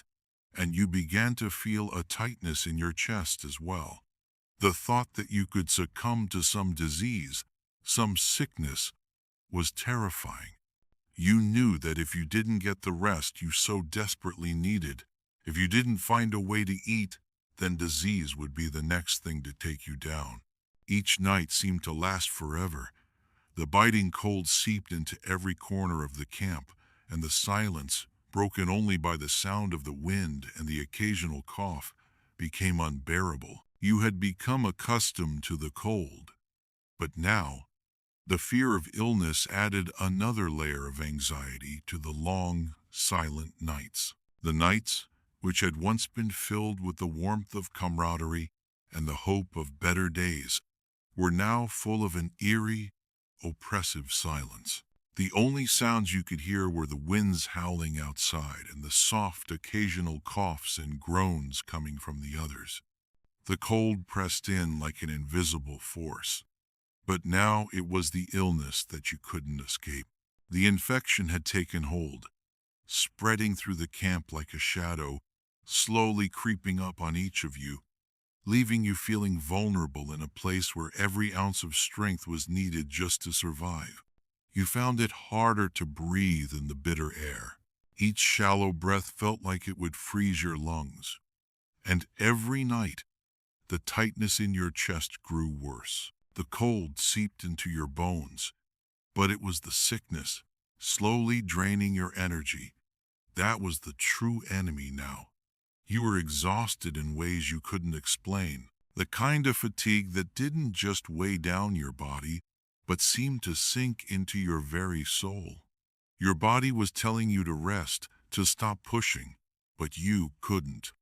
and you began to feel a tightness in your chest as well. The thought that you could succumb to some disease, some sickness, was terrifying. You knew that if you didn't get the rest you so desperately needed, if you didn't find a way to eat, then disease would be the next thing to take you down. Each night seemed to last forever. The biting cold seeped into every corner of the camp, and the silence, broken only by the sound of the wind and the occasional cough, became unbearable. You had become accustomed to the cold. But now, the fear of illness added another layer of anxiety to the long, silent nights. The nights, which had once been filled with the warmth of camaraderie and the hope of better days, were now full of an eerie, oppressive silence. The only sounds you could hear were the winds howling outside and the soft, occasional coughs and groans coming from the others. The cold pressed in like an invisible force. But now it was the illness that you couldn't escape. The infection had taken hold, spreading through the camp like a shadow, slowly creeping up on each of you, leaving you feeling vulnerable in a place where every ounce of strength was needed just to survive. You found it harder to breathe in the bitter air. Each shallow breath felt like it would freeze your lungs. And every night, the tightness in your chest grew worse. The cold seeped into your bones, but it was the sickness, slowly draining your energy. That was the true enemy now. You were exhausted in ways you couldn't explain, the kind of fatigue that didn't just weigh down your body, but seemed to sink into your very soul. Your body was telling you to rest, to stop pushing, but you couldn't.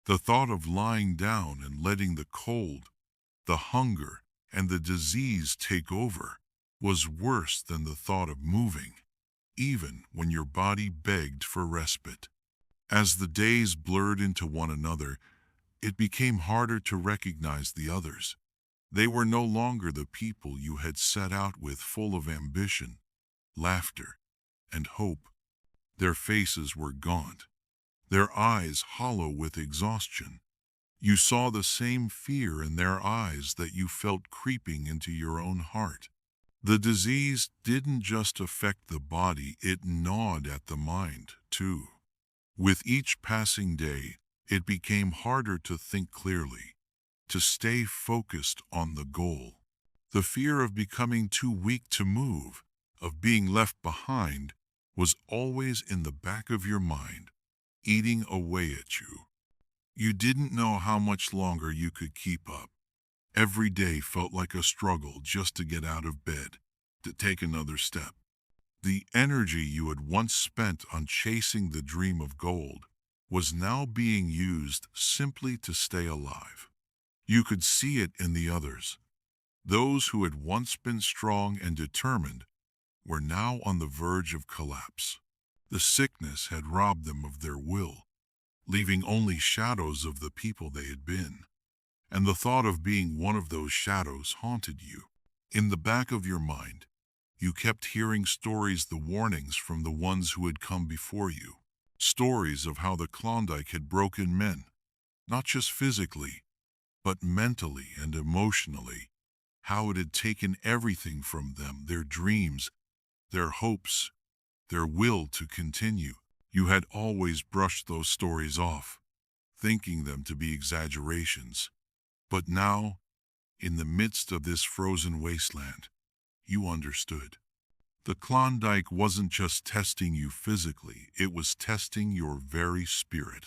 The thought of lying down and letting the cold, the hunger, and the disease take over was worse than the thought of moving, even when your body begged for respite. As the days blurred into one another, it became harder to recognize the others. They were no longer the people you had set out with, full of ambition, laughter, and hope. Their faces were gaunt, their eyes hollow with exhaustion. You saw the same fear in their eyes that you felt creeping into your own heart. The disease didn't just affect the body, it gnawed at the mind, too. With each passing day, it became harder to think clearly, to stay focused on the goal. The fear of becoming too weak to move, of being left behind, was always in the back of your mind, eating away at you. You didn't know how much longer you could keep up. Every day felt like a struggle just to get out of bed, to take another step. The energy you had once spent on chasing the dream of gold was now being used simply to stay alive. You could see it in the others. Those who had once been strong and determined were now on the verge of collapse. The sickness had robbed them of their will, leaving only shadows of the people they had been. And the thought of being one of those shadows haunted you. In the back of your mind, you kept hearing stories, the warnings from the ones who had come before you. Stories of how the Klondike had broken men, not just physically, but mentally and emotionally. How it had taken everything from them, their dreams, their hopes, their will to continue. You had always brushed those stories off, thinking them to be exaggerations. But now, in the midst of this frozen wasteland, you understood. The Klondike wasn't just testing you physically, it was testing your very spirit.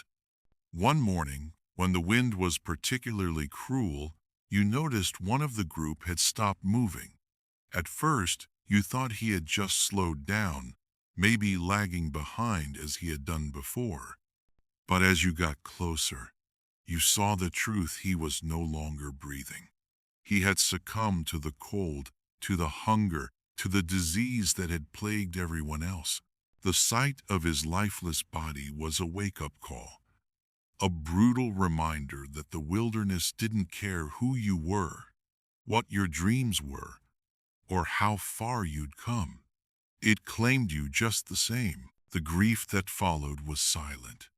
One morning, when the wind was particularly cruel, you noticed one of the group had stopped moving. At first, you thought he had just slowed down, maybe lagging behind as he had done before. But as you got closer, you saw the truth: he was no longer breathing. He had succumbed to the cold, to the hunger, to the disease that had plagued everyone else. The sight of his lifeless body was a wake-up call, a brutal reminder that the wilderness didn't care who you were, what your dreams were, or how far you'd come. It claimed you just the same. The grief that followed was silent.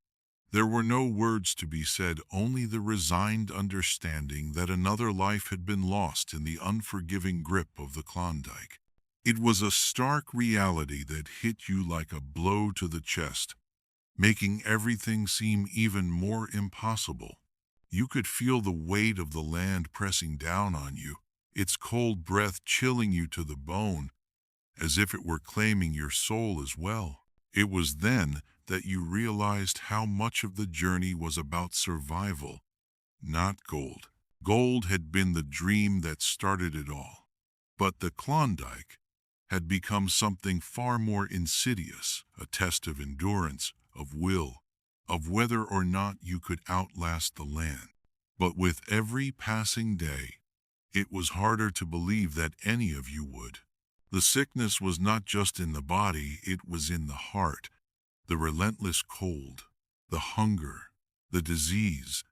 There were no words to be said, only the resigned understanding that another life had been lost in the unforgiving grip of the Klondike. It was a stark reality that hit you like a blow to the chest, making everything seem even more impossible. You could feel the weight of the land pressing down on you, its cold breath chilling you to the bone, as if it were claiming your soul as well. It was then that you realized how much of the journey was about survival, not gold. Gold had been the dream that started it all, but the Klondike had become something far more insidious, a test of endurance, of will, of whether or not you could outlast the land. But with every passing day, it was harder to believe that any of you would. The sickness was not just in the body, it was in the heart. The relentless cold, the hunger, the disease,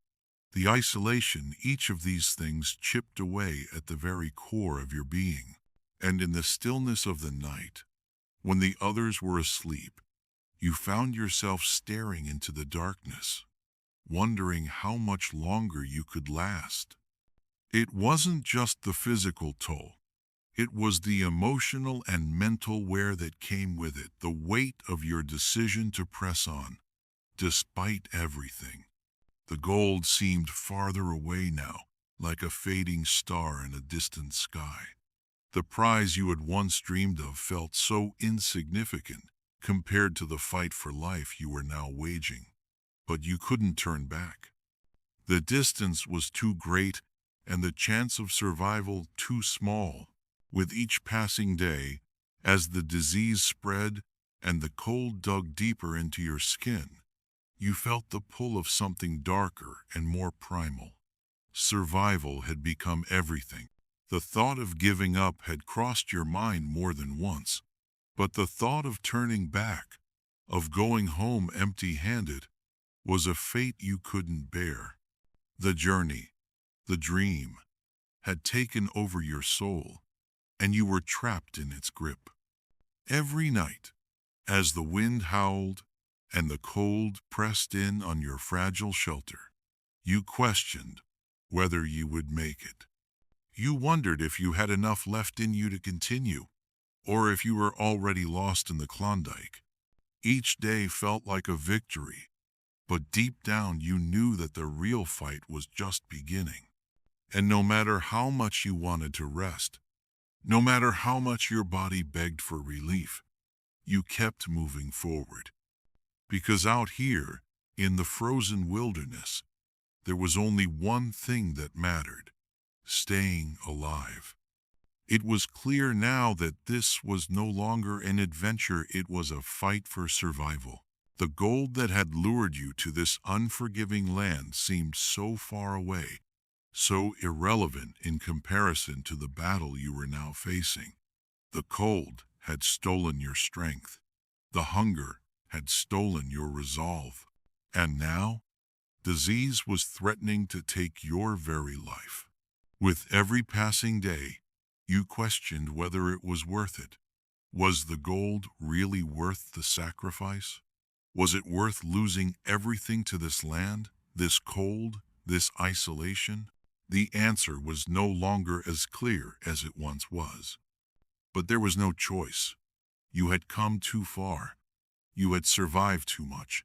the isolation, each of these things chipped away at the very core of your being. And in the stillness of the night, when the others were asleep, you found yourself staring into the darkness, wondering how much longer you could last. It wasn't just the physical toll. It was the emotional and mental wear that came with it, the weight of your decision to press on, despite everything. The gold seemed farther away now, like a fading star in a distant sky. The prize you had once dreamed of felt so insignificant compared to the fight for life you were now waging. But you couldn't turn back. The distance was too great and the chance of survival too small. With each passing day, as the disease spread and the cold dug deeper into your skin, you felt the pull of something darker and more primal. Survival had become everything. The thought of giving up had crossed your mind more than once, but the thought of turning back, of going home empty-handed, was a fate you couldn't bear. The journey, the dream, had taken over your soul, and you were trapped in its grip. Every night, as the wind howled and the cold pressed in on your fragile shelter, you questioned whether you would make it. You wondered if you had enough left in you to continue, or if you were already lost in the Klondike. Each day felt like a victory, but deep down you knew that the real fight was just beginning. And no matter how much you wanted to rest, no matter how much your body begged for relief, you kept moving forward. Because out here, in the frozen wilderness, there was only one thing that mattered: staying alive. It was clear now that this was no longer an adventure, it was a fight for survival. The gold that had lured you to this unforgiving land seemed so far away, so irrelevant in comparison to the battle you were now facing. The cold had stolen your strength. The hunger had stolen your resolve. And now, disease was threatening to take your very life. With every passing day, you questioned whether it was worth it. Was the gold really worth the sacrifice? Was it worth losing everything to this land, this cold, this isolation? The answer was no longer as clear as it once was. But there was no choice. You had come too far. You had survived too much.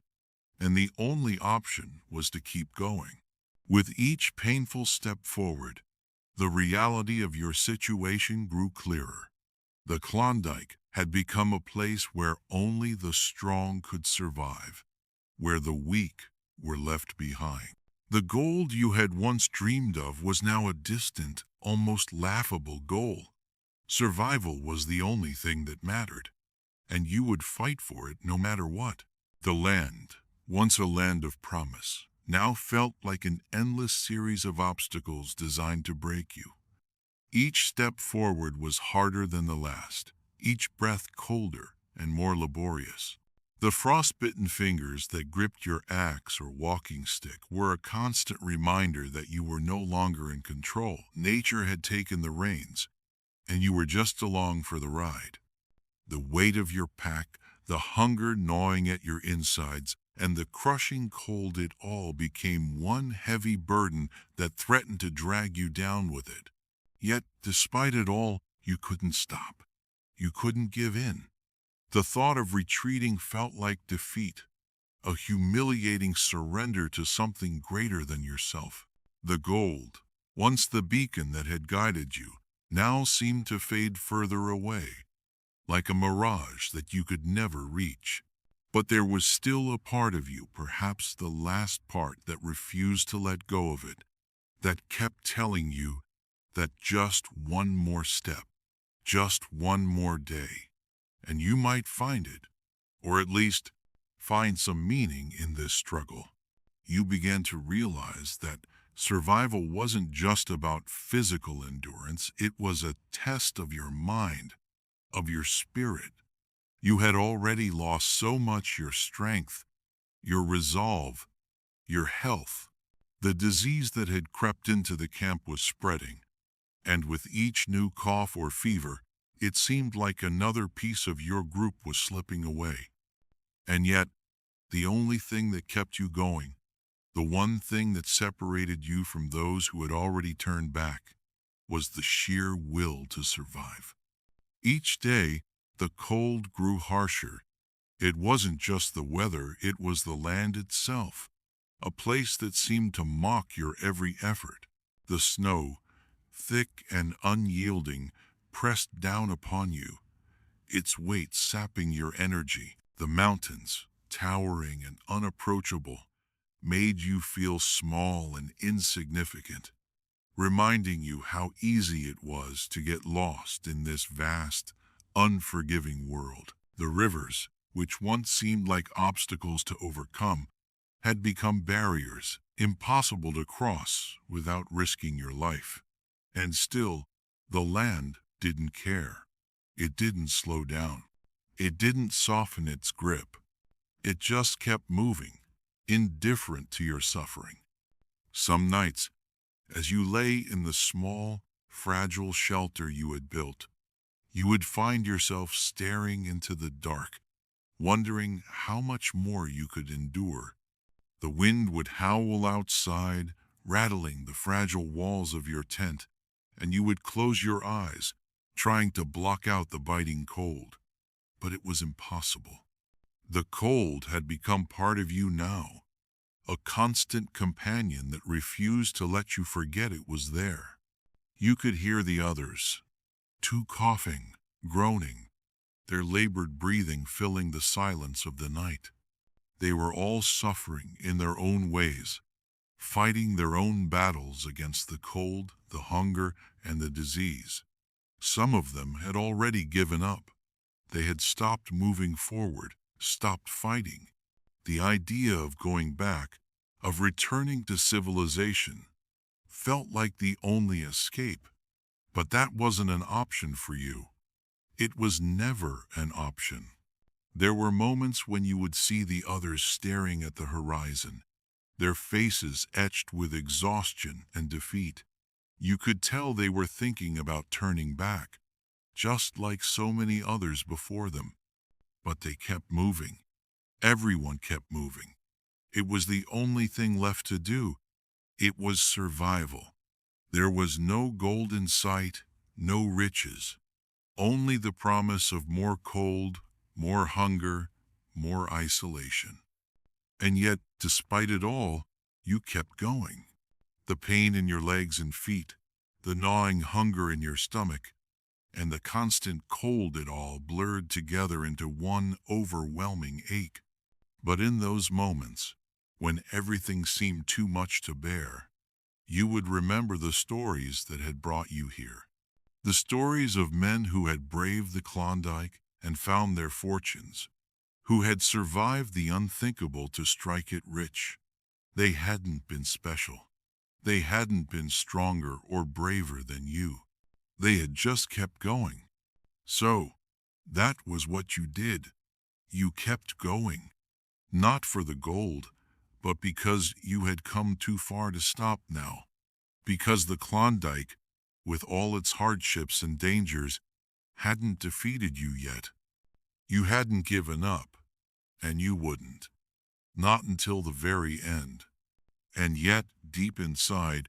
And the only option was to keep going. With each painful step forward, the reality of your situation grew clearer. The Klondike had become a place where only the strong could survive, where the weak were left behind. The gold you had once dreamed of was now a distant, almost laughable goal. Survival was the only thing that mattered, and you would fight for it no matter what. The land, once a land of promise, now felt like an endless series of obstacles designed to break you. Each step forward was harder than the last, each breath colder and more laborious. The frostbitten fingers that gripped your axe or walking stick were a constant reminder that you were no longer in control. Nature had taken the reins, and you were just along for the ride. The weight of your pack, the hunger gnawing at your insides, and the crushing cold, it all became one heavy burden that threatened to drag you down with it. Yet, despite it all, you couldn't stop. You couldn't give in. The thought of retreating felt like defeat, a humiliating surrender to something greater than yourself. The gold, once the beacon that had guided you, now seemed to fade further away, like a mirage that you could never reach. But there was still a part of you, perhaps the last part, that refused to let go of it, that kept telling you that just one more step, just one more day, and you might find it, or at least find some meaning in this struggle. You began to realize that survival wasn't just about physical endurance, it was a test of your mind, of your spirit. You had already lost so much: your strength, your resolve, your health. The disease that had crept into the camp was spreading, and with each new cough or fever, it seemed like another piece of your group was slipping away. And yet, the only thing that kept you going, the one thing that separated you from those who had already turned back, was the sheer will to survive. Each day, the cold grew harsher. It wasn't just the weather, it was the land itself, a place that seemed to mock your every effort. The snow, thick and unyielding, pressed down upon you, its weight sapping your energy. The mountains, towering and unapproachable, made you feel small and insignificant. reminding you how easy it was to get lost in this vast, unforgiving world. The rivers, which once seemed like obstacles to overcome, had become barriers impossible to cross without risking your life. And still, the land didn't care. It didn't slow down. It didn't soften its grip. It just kept moving, indifferent to your suffering. Some nights, as you lay in the small, fragile shelter you had built, you would find yourself staring into the dark, wondering how much more you could endure. The wind would howl outside, rattling the fragile walls of your tent, and you would close your eyes, trying to block out the biting cold. But it was impossible. The cold had become part of you now, a constant companion that refused to let you forget it was there. You could hear the others, two coughing, groaning, their labored breathing filling the silence of the night. They were all suffering in their own ways, fighting their own battles against the cold, the hunger, and the disease. Some of them had already given up. They had stopped moving forward, stopped fighting. The idea of going back, of returning to civilization, felt like the only escape. But that wasn't an option for you. It was never an option. There were moments when you would see the others staring at the horizon, their faces etched with exhaustion and defeat. You could tell they were thinking about turning back, just like so many others before them. But they kept moving. Everyone kept moving. It was the only thing left to do. It was survival. There was no gold in sight, no riches, only the promise of more cold, more hunger, more isolation. And yet, despite it all, you kept going. The pain in your legs and feet, the gnawing hunger in your stomach, and the constant cold it all blurred together into one overwhelming ache. But in those moments, when everything seemed too much to bear, you would remember the stories that had brought you here. The stories of men who had braved the Klondike and found their fortunes, who had survived the unthinkable to strike it rich. They hadn't been special. They hadn't been stronger or braver than you. They had just kept going. So, that was what you did. You kept going. Not for the gold, but because you had come too far to stop now. Because the Klondike, with all its hardships and dangers, hadn't defeated you yet. You hadn't given up, and you wouldn't. Not until the very end. And yet, deep inside,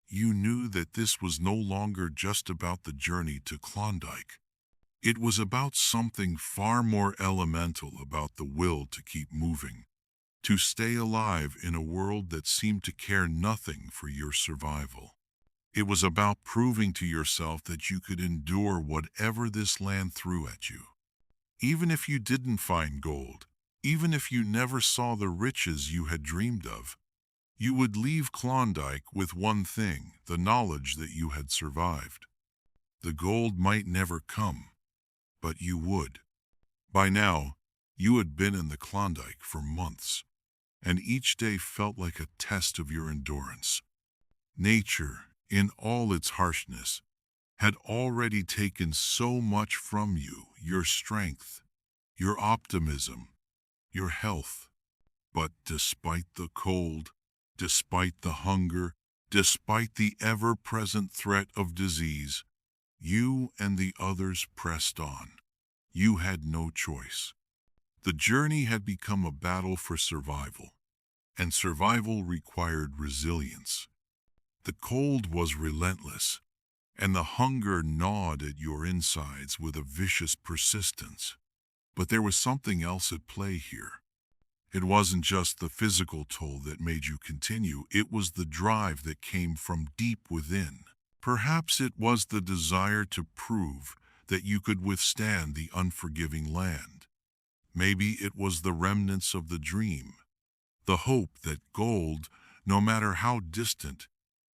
you knew that this was no longer just about the journey to Klondike. It was about something far more elemental, about the will to keep moving, to stay alive in a world that seemed to care nothing for your survival. It was about proving to yourself that you could endure whatever this land threw at you. Even if you didn't find gold, even if you never saw the riches you had dreamed of, you would leave Klondike with one thing, the knowledge that you had survived. The gold might never come, but you would. By now, you had been in the Klondike for months, and each day felt like a test of your endurance. Nature, in all its harshness, had already taken so much from you, your strength, your optimism, your health. But despite the cold, despite the hunger, despite the ever-present threat of disease, you and the others pressed on. You had no choice. The journey had become a battle for survival, and survival required resilience. The cold was relentless, and the hunger gnawed at your insides with a vicious persistence. But there was something else at play here. It wasn't just the physical toll that made you continue, it was the drive that came from deep within. Perhaps it was the desire to prove that you could withstand the unforgiving land. Maybe it was the remnants of the dream, the hope that gold, no matter how distant,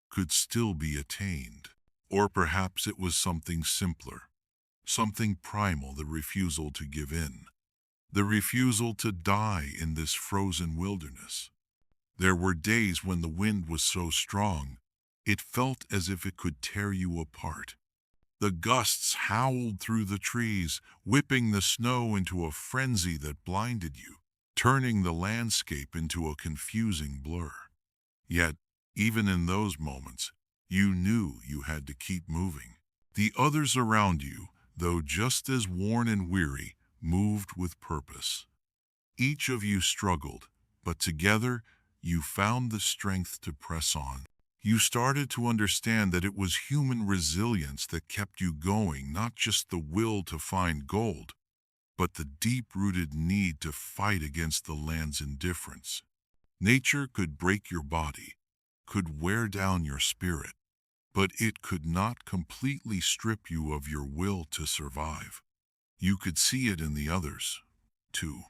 could still be attained. Or perhaps it was something simpler, something primal, the refusal to give in, the refusal to die in this frozen wilderness. There were days when the wind was so strong, it felt as if it could tear you apart. The gusts howled through the trees, whipping the snow into a frenzy that blinded you, turning the landscape into a confusing blur. Yet, even in those moments, you knew you had to keep moving. The others around you, though just as worn and weary, moved with purpose. Each of you struggled, but together you found the strength to press on. You started to understand that it was human resilience that kept you going, not just the will to find gold, but the deep-rooted need to fight against the land's indifference. Nature could break your body, could wear down your spirit, but it could not completely strip you of your will to survive. You could see it in the others, too.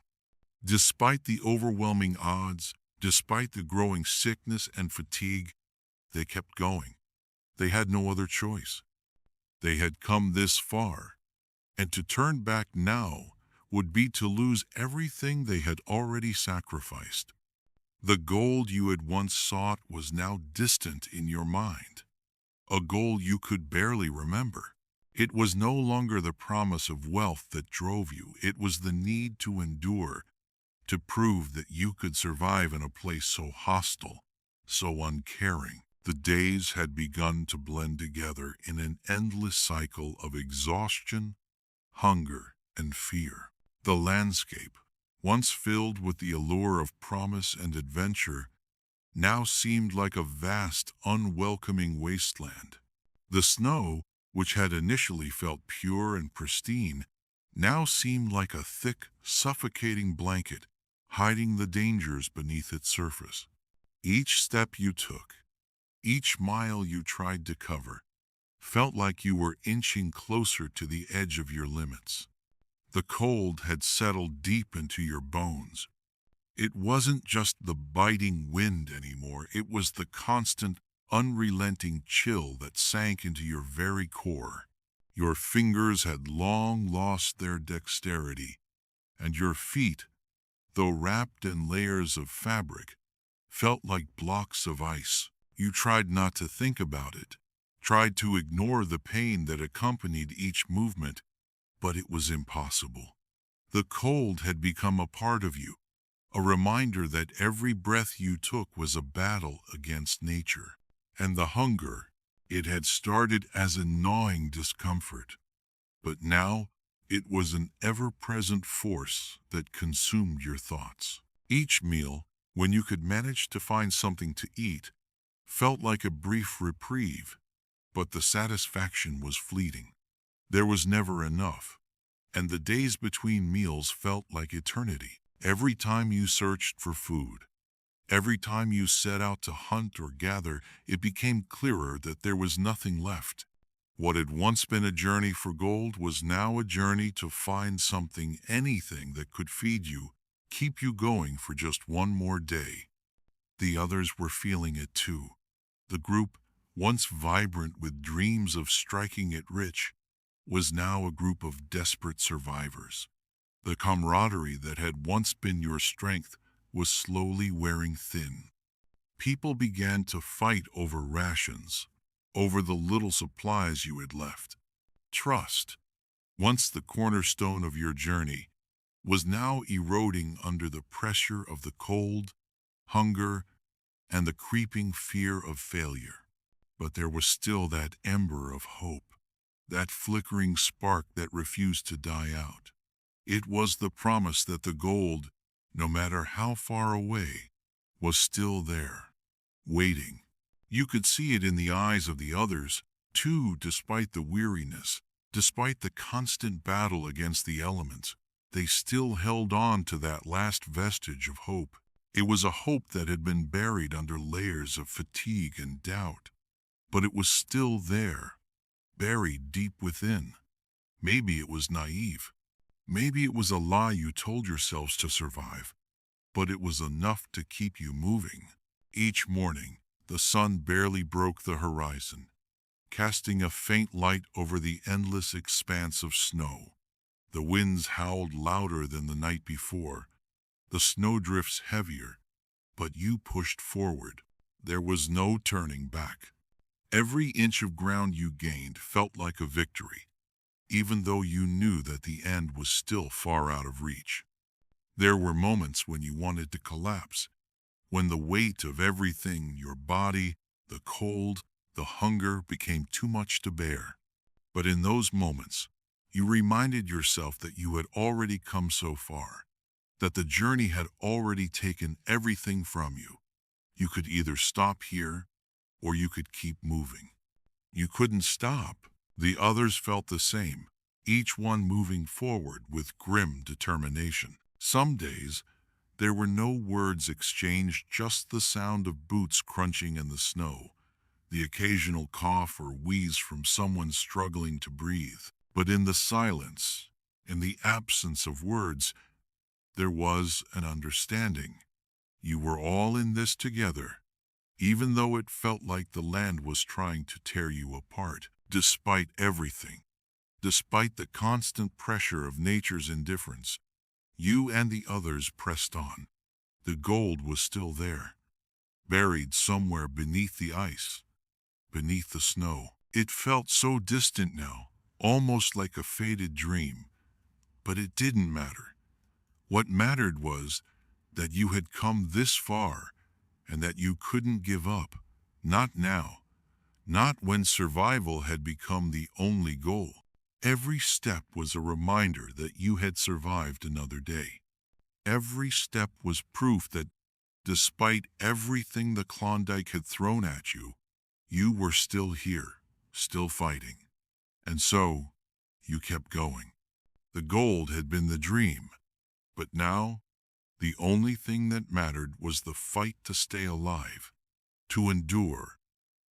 Despite the overwhelming odds, despite the growing sickness and fatigue, they kept going. They had no other choice. They had come this far, and to turn back now would be to lose everything they had already sacrificed. The gold you had once sought was now distant in your mind, a goal you could barely remember. It was no longer the promise of wealth that drove you. It was the need to endure, to prove that you could survive in a place so hostile, so uncaring. The days had begun to blend together in an endless cycle of exhaustion, hunger, and fear. The landscape, once filled with the allure of promise and adventure, now seemed like a vast, unwelcoming wasteland. The snow, which had initially felt pure and pristine, now seemed like a thick, suffocating blanket, hiding the dangers beneath its surface. Each step you took, each mile you tried to cover, felt like you were inching closer to the edge of your limits. The cold had settled deep into your bones. It wasn't just the biting wind anymore, it was the constant, unrelenting chill that sank into your very core. Your fingers had long lost their dexterity, and your feet, though wrapped in layers of fabric, felt like blocks of ice. You tried not to think about it, tried to ignore the pain that accompanied each movement, but it was impossible. The cold had become a part of you, a reminder that every breath you took was a battle against nature. And the hunger, it had started as a gnawing discomfort, but now it was an ever-present force that consumed your thoughts. Each meal, when you could manage to find something to eat, felt like a brief reprieve, but the satisfaction was fleeting. There was never enough, and the days between meals felt like eternity. Every time you searched for food, every time you set out to hunt or gather, it became clearer that there was nothing left. What had once been a journey for gold was now a journey to find something, anything that could feed you, keep you going for just one more day. The others were feeling it too. The group, once vibrant with dreams of striking it rich, was now a group of desperate survivors. The camaraderie that had once been your strength was slowly wearing thin. People began to fight over rations, over the little supplies you had left. Trust, once the cornerstone of your journey, was now eroding under the pressure of the cold, hunger, and the creeping fear of failure. But there was still that ember of hope, that flickering spark that refused to die out. It was the promise that the gold, no matter how far away, was still there, waiting. You could see it in the eyes of the others, too, despite the weariness, despite the constant battle against the elements. They still held on to that last vestige of hope. It was a hope that had been buried under layers of fatigue and doubt. But it was still there, buried deep within. Maybe it was naive. Maybe it was a lie you told yourselves to survive. But it was enough to keep you moving. Each morning, The sun barely broke the horizon, casting a faint light over the endless expanse of snow. The winds howled louder than the night before, the snowdrifts heavier, but you pushed forward. There was no turning back. Every inch of ground you gained felt like a victory, even though you knew that the end was still far out of reach. There were moments when you wanted to collapse, when the weight of everything, your body, the cold, the hunger, became too much to bear. But in those moments, you reminded yourself that you had already come so far, that the journey had already taken everything from you. You could either stop here, or you could keep moving. You couldn't stop. The others felt the same, each one moving forward with grim determination. Some days, there were no words exchanged, just the sound of boots crunching in the snow, the occasional cough or wheeze from someone struggling to breathe. But in the silence, in the absence of words, there was an understanding. You were all in this together, even though it felt like the land was trying to tear you apart. Despite everything, despite the constant pressure of nature's indifference, you and the others pressed on. The gold was still there, buried somewhere beneath the ice, beneath the snow. It felt so distant now, almost like a faded dream. But it didn't matter. What mattered was that you had come this far and that you couldn't give up. Not now. Not when survival had become the only goal. Every step was a reminder that you had survived another day. Every step was proof that, despite everything the Klondike had thrown at you, you were still here, still fighting. And so, you kept going. The gold had been the dream, but now, the only thing that mattered was the fight to stay alive, to endure,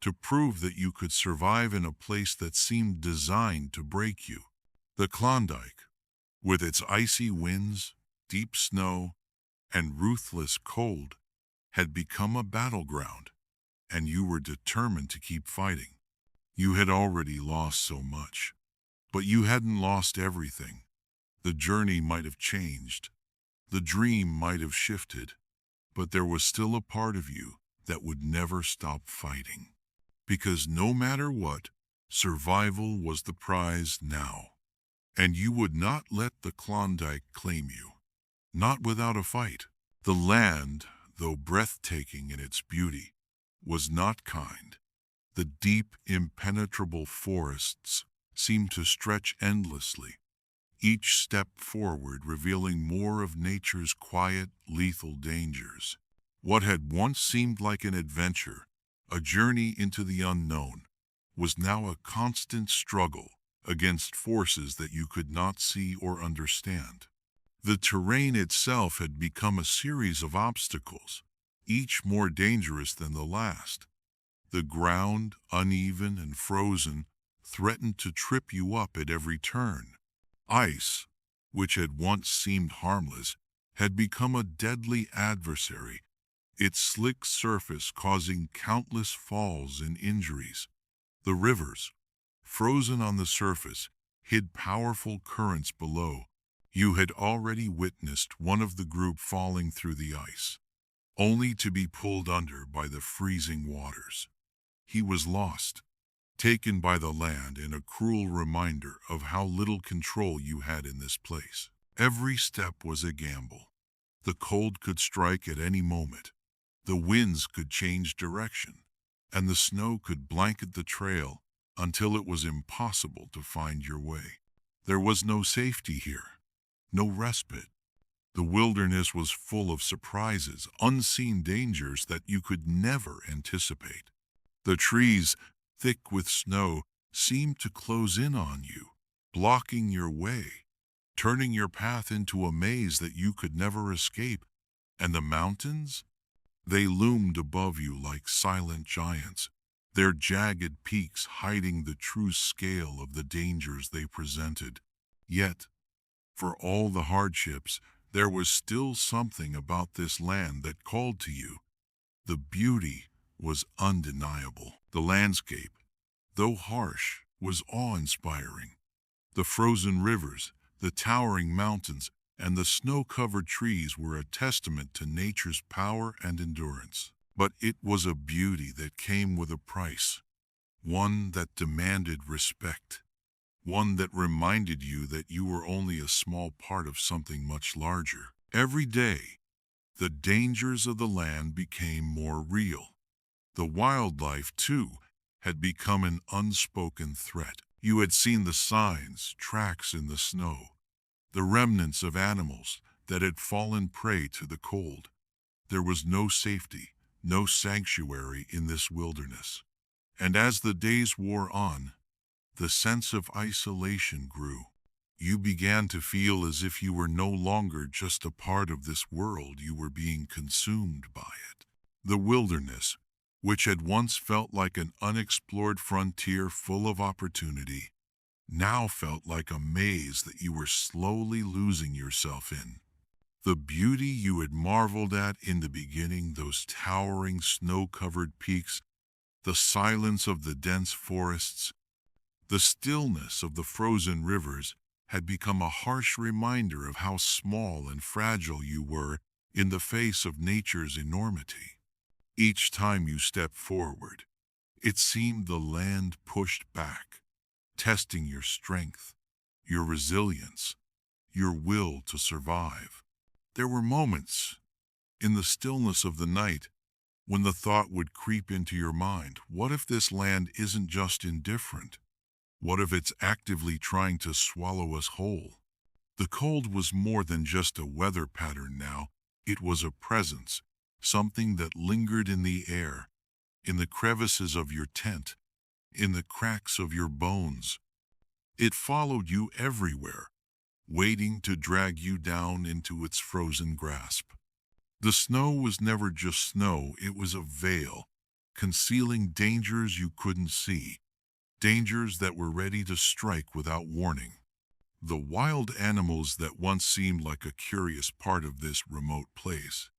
to prove that you could survive in a place that seemed designed to break you. The Klondike, with its icy winds, deep snow, and ruthless cold, had become a battleground, and you were determined to keep fighting. You had already lost so much, but you hadn't lost everything. The journey might have changed, the dream might have shifted, but there was still a part of you that would never stop fighting. Because no matter what, survival was the prize now. And you would not let the Klondike claim you. Not without a fight. The land, though breathtaking in its beauty, was not kind. The deep, impenetrable forests seemed to stretch endlessly, each step forward revealing more of nature's quiet, lethal dangers. What had once seemed like an adventure, a journey into the unknown, was now a constant struggle against forces that you could not see or understand. The terrain itself had become a series of obstacles, each more dangerous than the last. The ground, uneven and frozen, threatened to trip you up at every turn. Ice, which had once seemed harmless, had become a deadly adversary, its slick surface causing countless falls and injuries. The rivers, frozen on the surface, hid powerful currents below. You had already witnessed one of the group falling through the ice, only to be pulled under by the freezing waters. He was lost, taken by the land, in a cruel reminder of how little control you had in this place. Every step was a gamble. The cold could strike at any moment. The winds could change direction, and the snow could blanket the trail until it was impossible to find your way. There was no safety here, no respite. The wilderness was full of surprises, unseen dangers that you could never anticipate. The trees, thick with snow, seemed to close in on you, blocking your way, turning your path into a maze that you could never escape. And the mountains? They loomed above you like silent giants, their jagged peaks hiding the true scale of the dangers they presented. Yet, for all the hardships, there was still something about this land that called to you. The beauty, was undeniable. The landscape, though harsh, was awe-inspiring. The frozen rivers, the towering mountains, and the snow-covered trees were a testament to nature's power and endurance. But it was a beauty that came with a price, one that demanded respect, one that reminded you that you were only a small part of something much larger. Every day, the dangers of the land became more real. The wildlife, too, had become an unspoken threat. You had seen the signs, tracks in the snow, the remnants of animals that had fallen prey to the cold. There was no safety, no sanctuary in this wilderness. And as the days wore on, the sense of isolation grew. You began to feel as if you were no longer just a part of this world, you were being consumed by it. The wilderness, which had once felt like an unexplored frontier full of opportunity, now felt like a maze that you were slowly losing yourself in. The beauty you had marveled at in the beginning, those towering snow-covered peaks, the silence of the dense forests, the stillness of the frozen rivers, had become a harsh reminder of how small and fragile you were in the face of nature's enormity. Each time you stepped forward, it seemed the land pushed back, testing your strength, your resilience, your will to survive. There were moments, in the stillness of the night, when the thought would creep into your mind, what if this land isn't just indifferent? What if it's actively trying to swallow us whole? The cold was more than just a weather pattern now. It was a presence, something that lingered in the air, in the crevices of your tent, in the cracks of your bones. It followed you everywhere, waiting to drag you down into its frozen grasp. The snow was never just snow, it was a veil, concealing dangers you couldn't see, dangers that were ready to strike without warning. The wild animals that once seemed like a curious part of this remote place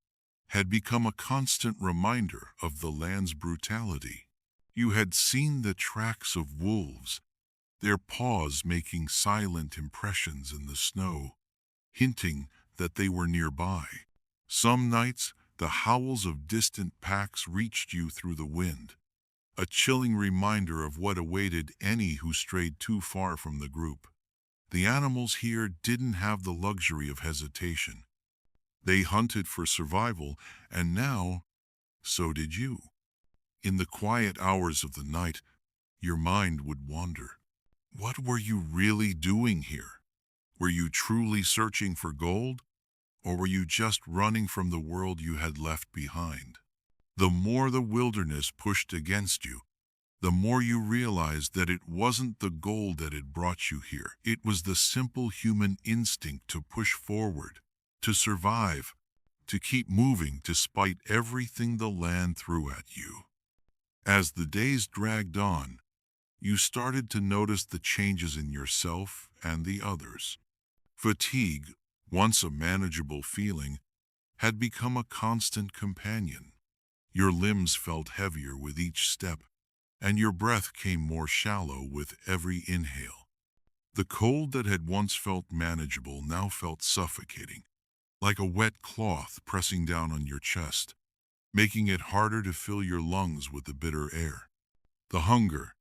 had become a constant reminder of the land's brutality. You had seen the tracks of wolves, their paws making silent impressions in the snow, hinting that they were nearby. Some nights, the howls of distant packs reached you through the wind, a chilling reminder of what awaited any who strayed too far from the group. The animals here didn't have the luxury of hesitation. They hunted for survival, and now, so did you. In the quiet hours of the night, your mind would wander. What were you really doing here? Were you truly searching for gold? Or were you just running from the world you had left behind? The more the wilderness pushed against you, the more you realized that it wasn't the gold that had brought you here. It was the simple human instinct to push forward, to survive, to keep moving despite everything the land threw at you. As the days dragged on, you started to notice the changes in yourself and the others. Fatigue, once a manageable feeling, had become a constant companion. Your limbs felt heavier with each step, and your breath came more shallow with every inhale. The cold that had once felt manageable now felt suffocating, like a wet cloth pressing down on your chest, making it harder to fill your lungs with the bitter air. The hunger,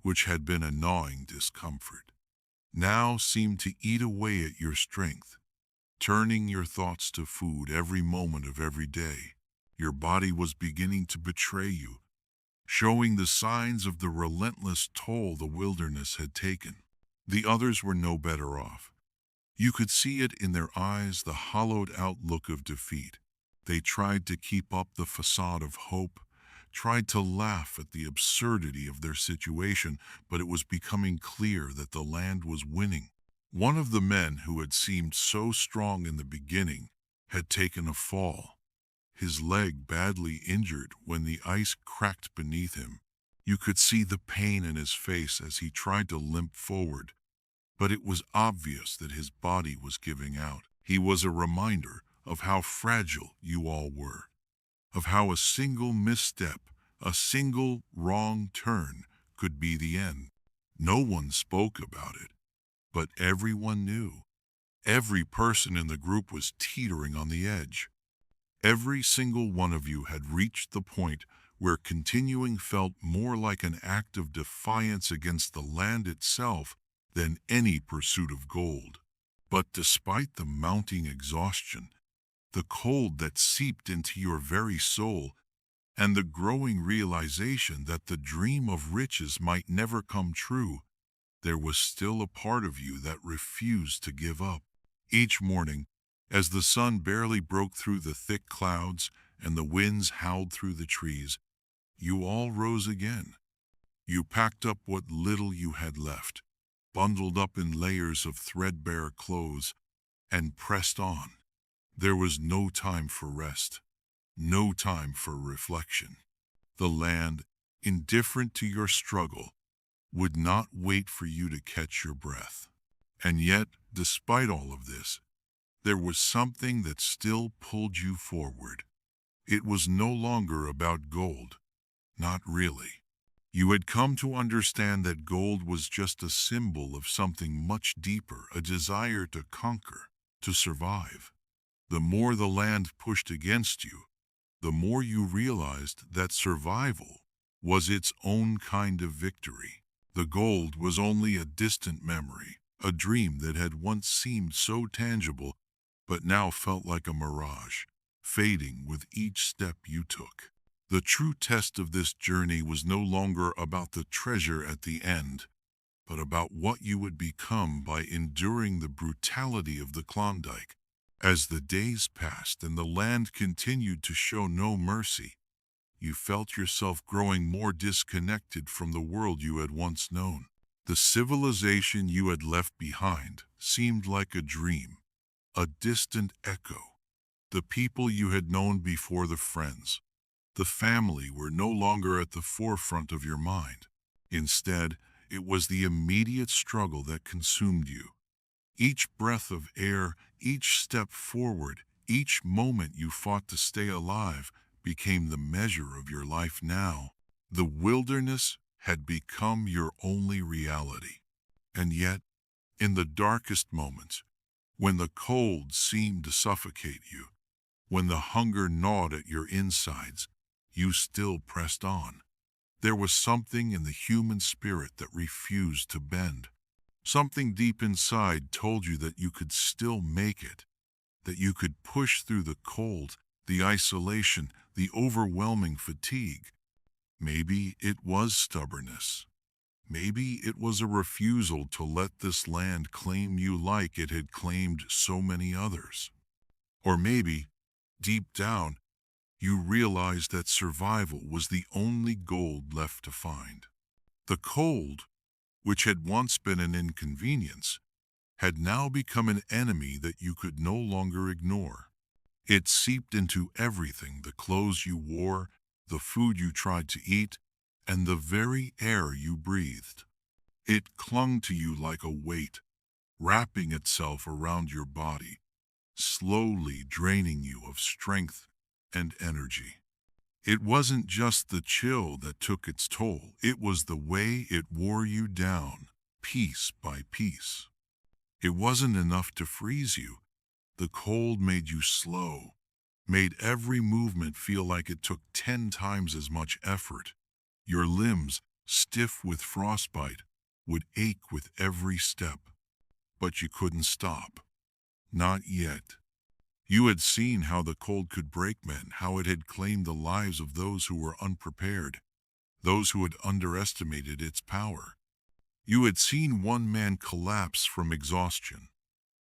which had been a gnawing discomfort, now seemed to eat away at your strength, turning your thoughts to food every moment of every day. Your body was beginning to betray you, showing the signs of the relentless toll the wilderness had taken. The others were no better off. You could see it in their eyes, the hollowed-out look of defeat. They tried to keep up the facade of hope, tried to laugh at the absurdity of their situation, but it was becoming clear that the land was winning. One of the men who had seemed so strong in the beginning had taken a fall, his leg badly injured when the ice cracked beneath him. You could see the pain in his face as he tried to limp forward, but it was obvious that his body was giving out. He was a reminder of how fragile you all were, of how a single misstep, A single wrong turn could be the end. No one spoke about it, but everyone knew. Every person in the group was teetering on the edge. Every single one of you had reached the point where continuing felt more like an act of defiance against the land itself than any pursuit of gold. But despite the mounting exhaustion, the cold that seeped into your very soul, and the growing realization that the dream of riches might never come true, there was still a part of you that refused to give up. Each morning, as the sun barely broke through the thick clouds and the winds howled through the trees, you all rose again. You packed up what little you had left, bundled up in layers of threadbare clothes, and pressed on. There was no time for rest, no time for reflection. The land, indifferent to your struggle, would not wait for you to catch your breath. And yet, despite all of this, there was something that still pulled you forward. It was no longer about gold. Not really. You had come to understand that gold was just a symbol of something much deeper, a desire to conquer, to survive. The more the land pushed against you, the more you realized that survival was its own kind of victory. The gold was only a distant memory, a dream that had once seemed so tangible, but now felt like a mirage, fading with each step you took. The true test of this journey was no longer about the treasure at the end, but about what you would become by enduring the brutality of the Klondike. As the days passed and the land continued to show no mercy, you felt yourself growing more disconnected from the world you had once known. The civilization you had left behind seemed like a dream, a distant echo. The people you had known before, the friends, the family, were no longer at the forefront of your mind. Instead, it was the immediate struggle that consumed you. Each breath of air, each step forward, each moment you fought to stay alive became the measure of your life now. The wilderness had become your only reality. And yet, in the darkest moments, when the cold seemed to suffocate you, when the hunger gnawed at your insides, you still pressed on. There was something in the human spirit that refused to bend. Something deep inside told you that you could still make it, that you could push through the cold, the isolation, the overwhelming fatigue. Maybe it was stubbornness. Maybe it was a refusal to let this land claim you like it had claimed so many others. Or maybe, deep down, you realized that survival was the only gold left to find. The cold, which had once been an inconvenience, had now become an enemy that you could no longer ignore. It seeped into everything: the clothes you wore, the food you tried to eat, and the very air you breathed. It clung to you like a weight, wrapping itself around your body, slowly draining you of strength and energy. It wasn't just the chill that took its toll, it was the way it wore you down, piece by piece. It wasn't enough to freeze you. The cold made you slow, made every movement feel like it took 10 times as much effort. Your limbs, stiff with frostbite, would ache with every step. But you couldn't stop. Not yet. You had seen how the cold could break men, how it had claimed the lives of those who were unprepared, those who had underestimated its power. You had seen one man collapse from exhaustion,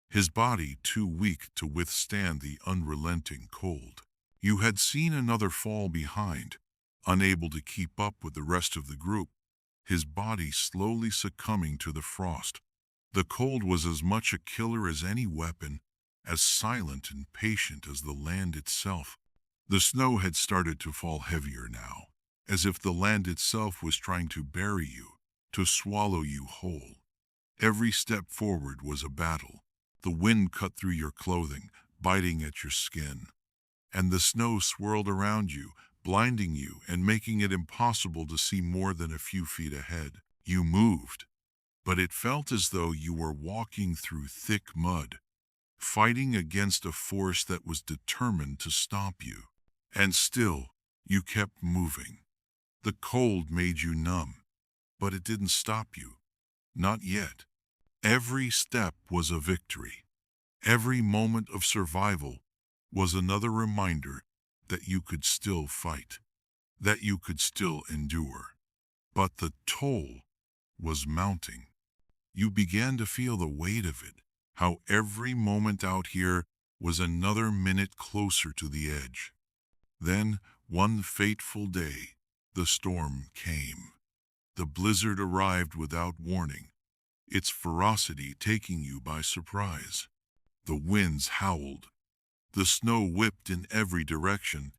his body too weak to withstand the unrelenting cold. You had seen another fall behind, unable to keep up with the rest of the group, his body slowly succumbing to the frost. The cold was as much a killer as any weapon, as silent and patient as the land itself. The snow had started to fall heavier now, as if the land itself was trying to bury you, to swallow you whole. Every step forward was a battle. The wind cut through your clothing, biting at your skin, and the snow swirled around you, blinding you and making it impossible to see more than a few feet ahead. You moved, but it felt as though you were walking through thick mud, fighting against a force that was determined to stop you. And still, you kept moving. The cold made you numb, but it didn't stop you. Not yet. Every step was a victory. Every moment of survival was another reminder that you could still fight, that you could still endure. But the toll was mounting. You began to feel the weight of it, how every moment out here was another minute closer to the edge. Then, one fateful day, the storm came. The blizzard arrived without warning, its ferocity taking you by surprise. The winds howled, the snow whipped in every direction,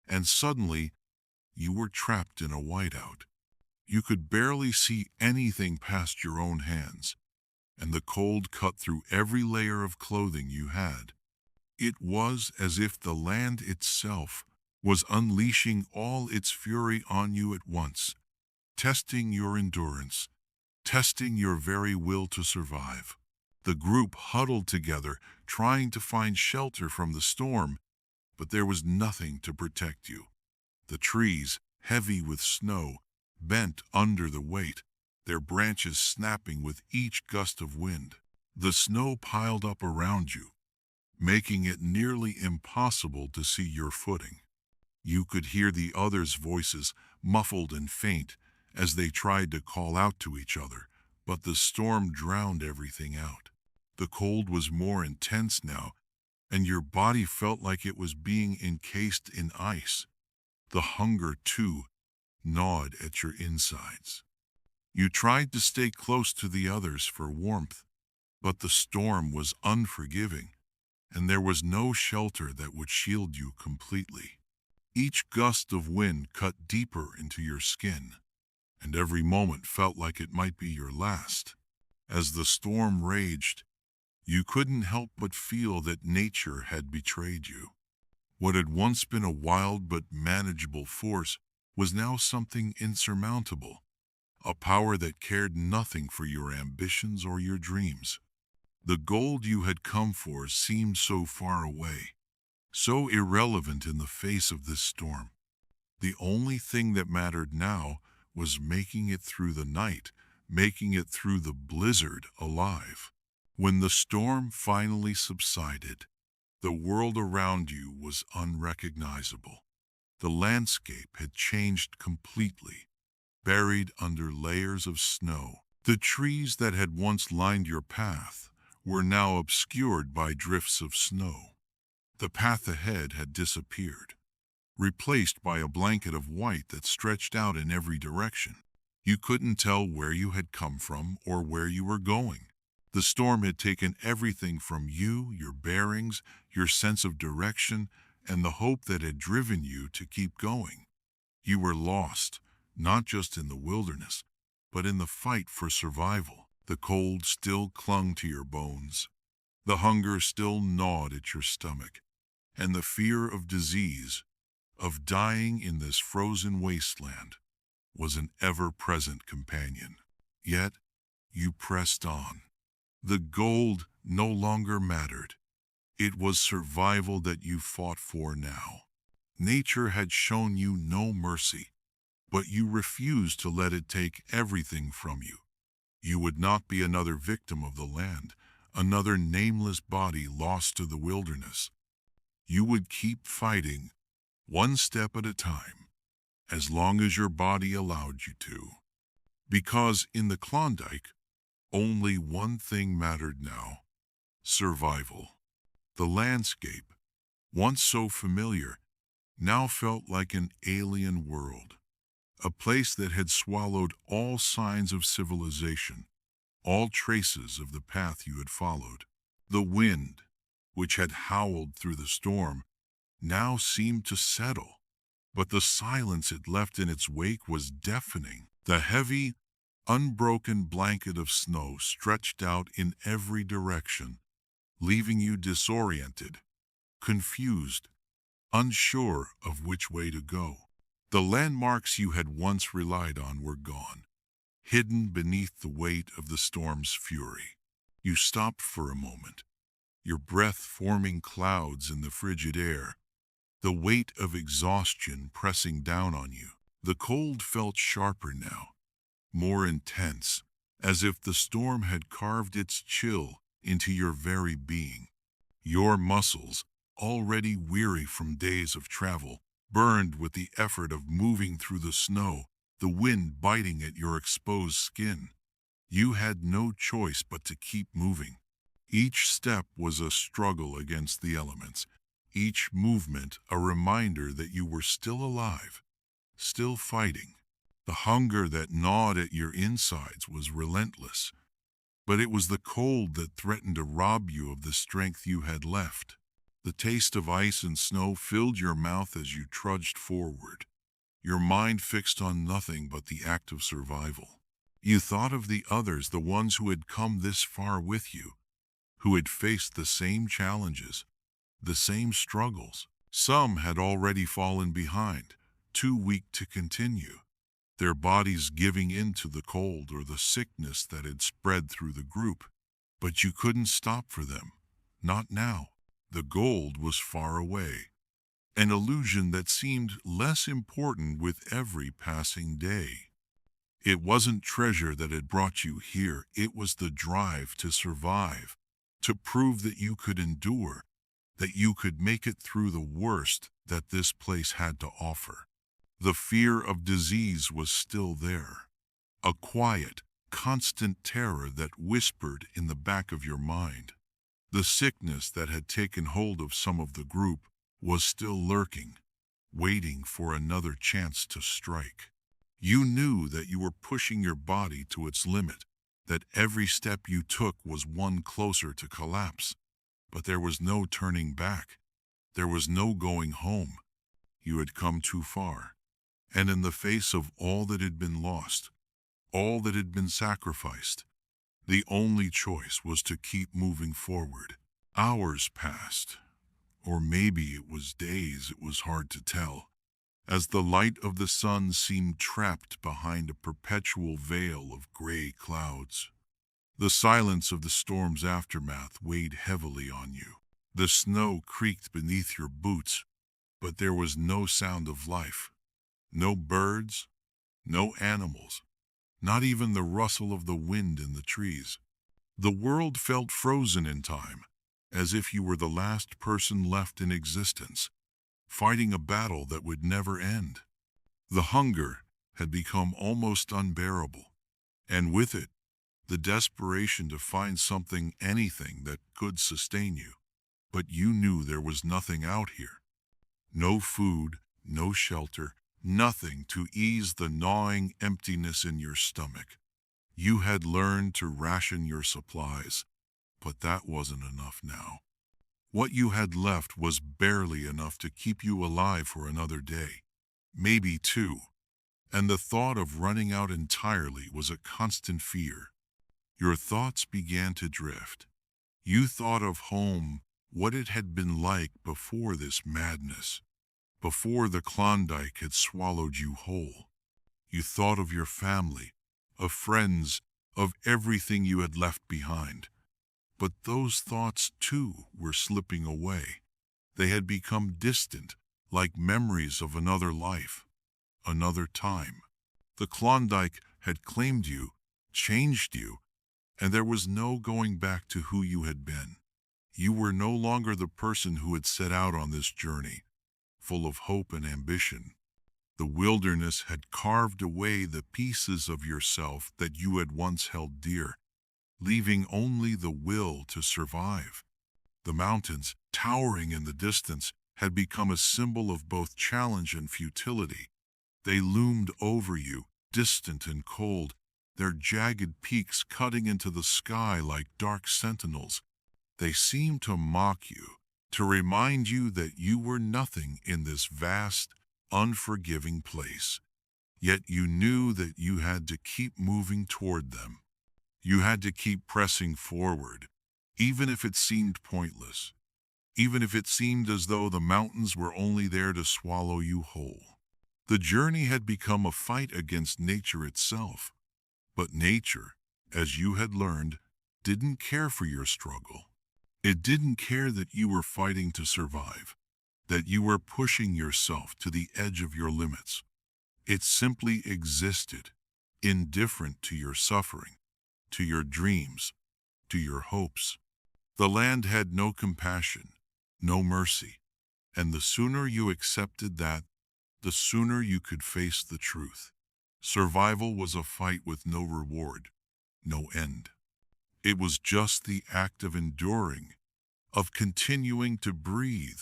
and suddenly you were trapped in a whiteout. You could barely see anything past your own hands, and the cold cut through every layer of clothing you had. It was as if the land itself was unleashing all its fury on you at once, testing your endurance, testing your very will to survive. The group huddled together, trying to find shelter from the storm, but there was nothing to protect you. The trees, heavy with snow, bent under the weight, their branches snapping with each gust of wind. The snow piled up around you, making it nearly impossible to see your footing. You could hear the others' voices, muffled and faint, as they tried to call out to each other, but the storm drowned everything out. The cold was more intense now, and your body felt like it was being encased in ice. The hunger, too, gnawed at your insides. You tried to stay close to the others for warmth, but the storm was unforgiving, and there was no shelter that would shield you completely. Each gust of wind cut deeper into your skin, and every moment felt like it might be your last. As the storm raged, you couldn't help but feel that nature had betrayed you. What had once been a wild but manageable force was now something insurmountable, a power that cared nothing for your ambitions or your dreams. The gold you had come for seemed so far away, so irrelevant in the face of this storm. The only thing that mattered now was making it through the night, making it through the blizzard alive. When the storm finally subsided, the world around you was unrecognizable. The landscape had changed completely, buried under layers of snow. The trees that had once lined your path were now obscured by drifts of snow. The path ahead had disappeared, replaced by a blanket of white that stretched out in every direction. You couldn't tell where you had come from or where you were going. The storm had taken everything from you, your bearings, your sense of direction, and the hope that had driven you to keep going. You were lost, not just in the wilderness, but in the fight for survival. The cold still clung to your bones. The hunger still gnawed at your stomach, and the fear of disease, of dying in this frozen wasteland, was an ever-present companion. Yet, you pressed on. The gold no longer mattered. It was survival that you fought for now. Nature had shown you no mercy, but you refused to let it take everything from you. You would not be another victim of the land, another nameless body lost to the wilderness. You would keep fighting, one step at a time, as long as your body allowed you to. Because in the Klondike, only one thing mattered now: survival. The landscape, once so familiar, now felt like an alien world, a place that had swallowed all signs of civilization, all traces of the path you had followed. The wind, which had howled through the storm, now seemed to settle, but the silence it left in its wake was deafening. The heavy, unbroken blanket of snow stretched out in every direction, leaving you disoriented, confused, unsure of which way to go. The landmarks you had once relied on were gone, hidden beneath the weight of the storm's fury. You stopped for a moment, your breath forming clouds in the frigid air, the weight of exhaustion pressing down on you. The cold felt sharper now, more intense, as if the storm had carved its chill into your very being. Your muscles, already weary from days of travel, burned with the effort of moving through the snow, the wind biting at your exposed skin. You had no choice but to keep moving. Each step was a struggle against the elements, each movement a reminder that you were still alive, still fighting. The hunger that gnawed at your insides was relentless, but it was the cold that threatened to rob you of the strength you had left. The taste of ice and snow filled your mouth as you trudged forward, your mind fixed on nothing but the act of survival. You thought of the others, the ones who had come this far with you, who had faced the same challenges, the same struggles. Some had already fallen behind, too weak to continue, their bodies giving in to the cold or the sickness that had spread through the group. But you couldn't stop for them, not now. The gold was far away, an illusion that seemed less important with every passing day. It wasn't treasure that had brought you here, it was the drive to survive, to prove that you could endure, that you could make it through the worst that this place had to offer. The fear of disease was still there, a quiet, constant terror that whispered in the back of your mind. The sickness that had taken hold of some of the group was still lurking, waiting for another chance to strike. You knew that you were pushing your body to its limit, that every step you took was one closer to collapse. But there was no turning back. There was no going home. You had come too far. And in the face of all that had been lost, all that had been sacrificed, the only choice was to keep moving forward. Hours passed, or maybe it was days, it was hard to tell, as the light of the sun seemed trapped behind a perpetual veil of gray clouds. The silence of the storm's aftermath weighed heavily on you. The snow creaked beneath your boots, but there was no sound of life. No birds, no animals, not even the rustle of the wind in the trees. The world felt frozen in time, as if you were the last person left in existence, fighting a battle that would never end. The hunger had become almost unbearable, and with it, the desperation to find something, anything that could sustain you. But you knew there was nothing out here. No food, no shelter, nothing to ease the gnawing emptiness in your stomach. You had learned to ration your supplies, but that wasn't enough now. What you had left was barely enough to keep you alive for another day, maybe two, and the thought of running out entirely was a constant fear. Your thoughts began to drift. You thought of home, what it had been like before this madness, before the Klondike had swallowed you whole. You thought of your family, of friends, of everything you had left behind. But those thoughts, too, were slipping away. They had become distant, like memories of another life, another time. The Klondike had claimed you, changed you, and there was no going back to who you had been. You were no longer the person who had set out on this journey, full of hope and ambition. The wilderness had carved away the pieces of yourself that you had once held dear, leaving only the will to survive. The mountains, towering in the distance, had become a symbol of both challenge and futility. They loomed over you, distant and cold, their jagged peaks cutting into the sky like dark sentinels. They seemed to mock you, to remind you that you were nothing in this vast, unforgiving place. Yet you knew that you had to keep moving toward them. You had to keep pressing forward, even if it seemed pointless, even if it seemed as though the mountains were only there to swallow you whole. The journey had become a fight against nature itself. But nature, as you had learned, didn't care for your struggle. It didn't care that you were fighting to survive, that you were pushing yourself to the edge of your limits. It simply existed, indifferent to your suffering, to your dreams, to your hopes. The land had no compassion, no mercy, and the sooner you accepted that, the sooner you could face the truth. Survival was a fight with no reward, no end. It was just the act of enduring, of continuing to breathe,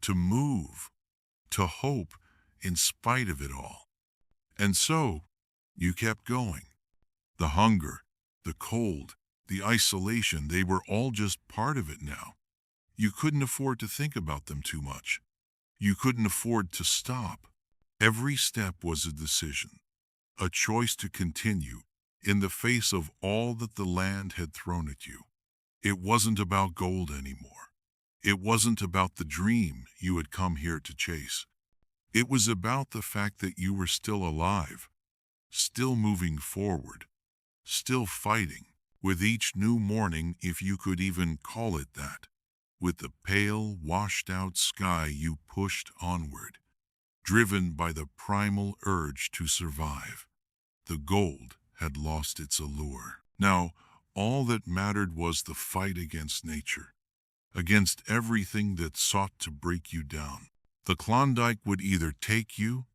to move, to hope in spite of it all. And so, you kept going. The hunger, the cold, the isolation, they were all just part of it now. You couldn't afford to think about them too much. You couldn't afford to stop. Every step was a decision, a choice to continue in the face of all that the land had thrown at you. It wasn't about gold anymore. It wasn't about the dream you had come here to chase. It was about the fact that you were still alive, still moving forward, still fighting, with each new morning, if you could even call it that. With the pale, washed-out sky, you pushed onward, driven by the primal urge to survive. The gold had lost its allure. Now, all that mattered was the fight against nature, against everything that sought to break you down. The Klondike would either take you,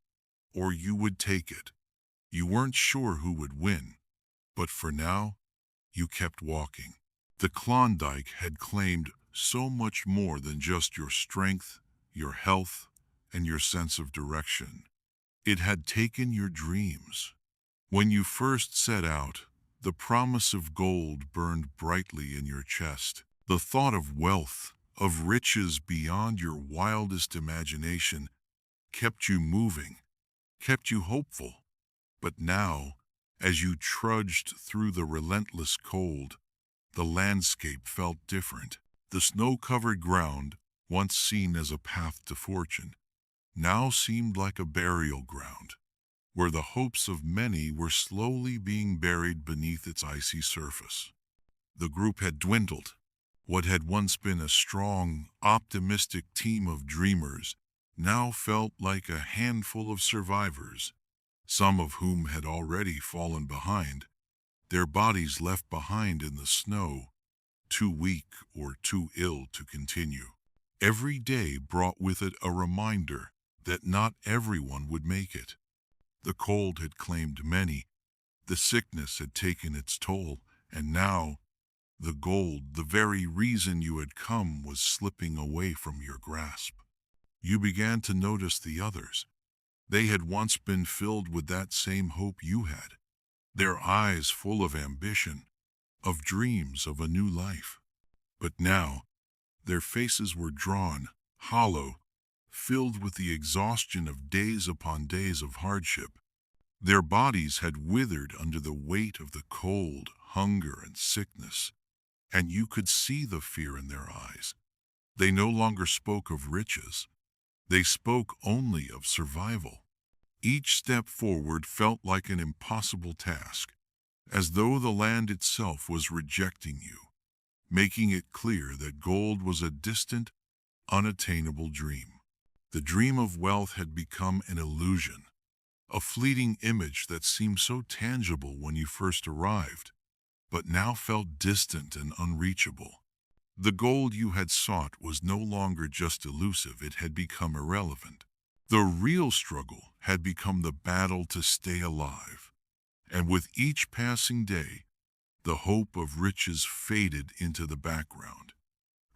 or you would take it. You weren't sure who would win, but for now, you kept walking. The Klondike had claimed so much more than just your strength, your health, and your sense of direction. It had taken your dreams. When you first set out, the promise of gold burned brightly in your chest. The thought of wealth, of riches beyond your wildest imagination, kept you moving, kept you hopeful. But now, as you trudged through the relentless cold, the landscape felt different. The snow-covered ground, once seen as a path to fortune, now seemed like a burial ground, where the hopes of many were slowly being buried beneath its icy surface. The group had dwindled. What had once been a strong, optimistic team of dreamers now felt like a handful of survivors, some of whom had already fallen behind, their bodies left behind in the snow, too weak or too ill to continue. Every day brought with it a reminder that not everyone would make it. The cold had claimed many, the sickness had taken its toll, and now the gold, the very reason you had come, was slipping away from your grasp. You began to notice the others. They had once been filled with that same hope you had, their eyes full of ambition, of dreams of a new life. But now, their faces were drawn, hollow, filled with the exhaustion of days upon days of hardship. Their bodies had withered under the weight of the cold, hunger, and sickness, and you could see the fear in their eyes. They no longer spoke of riches. They spoke only of survival. Each step forward felt like an impossible task, as though the land itself was rejecting you, making it clear that gold was a distant, unattainable dream. The dream of wealth had become an illusion, a fleeting image that seemed so tangible when you first arrived, but now felt distant and unreachable. The gold you had sought was no longer just elusive, it had become irrelevant. The real struggle had become the battle to stay alive, and with each passing day, the hope of riches faded into the background,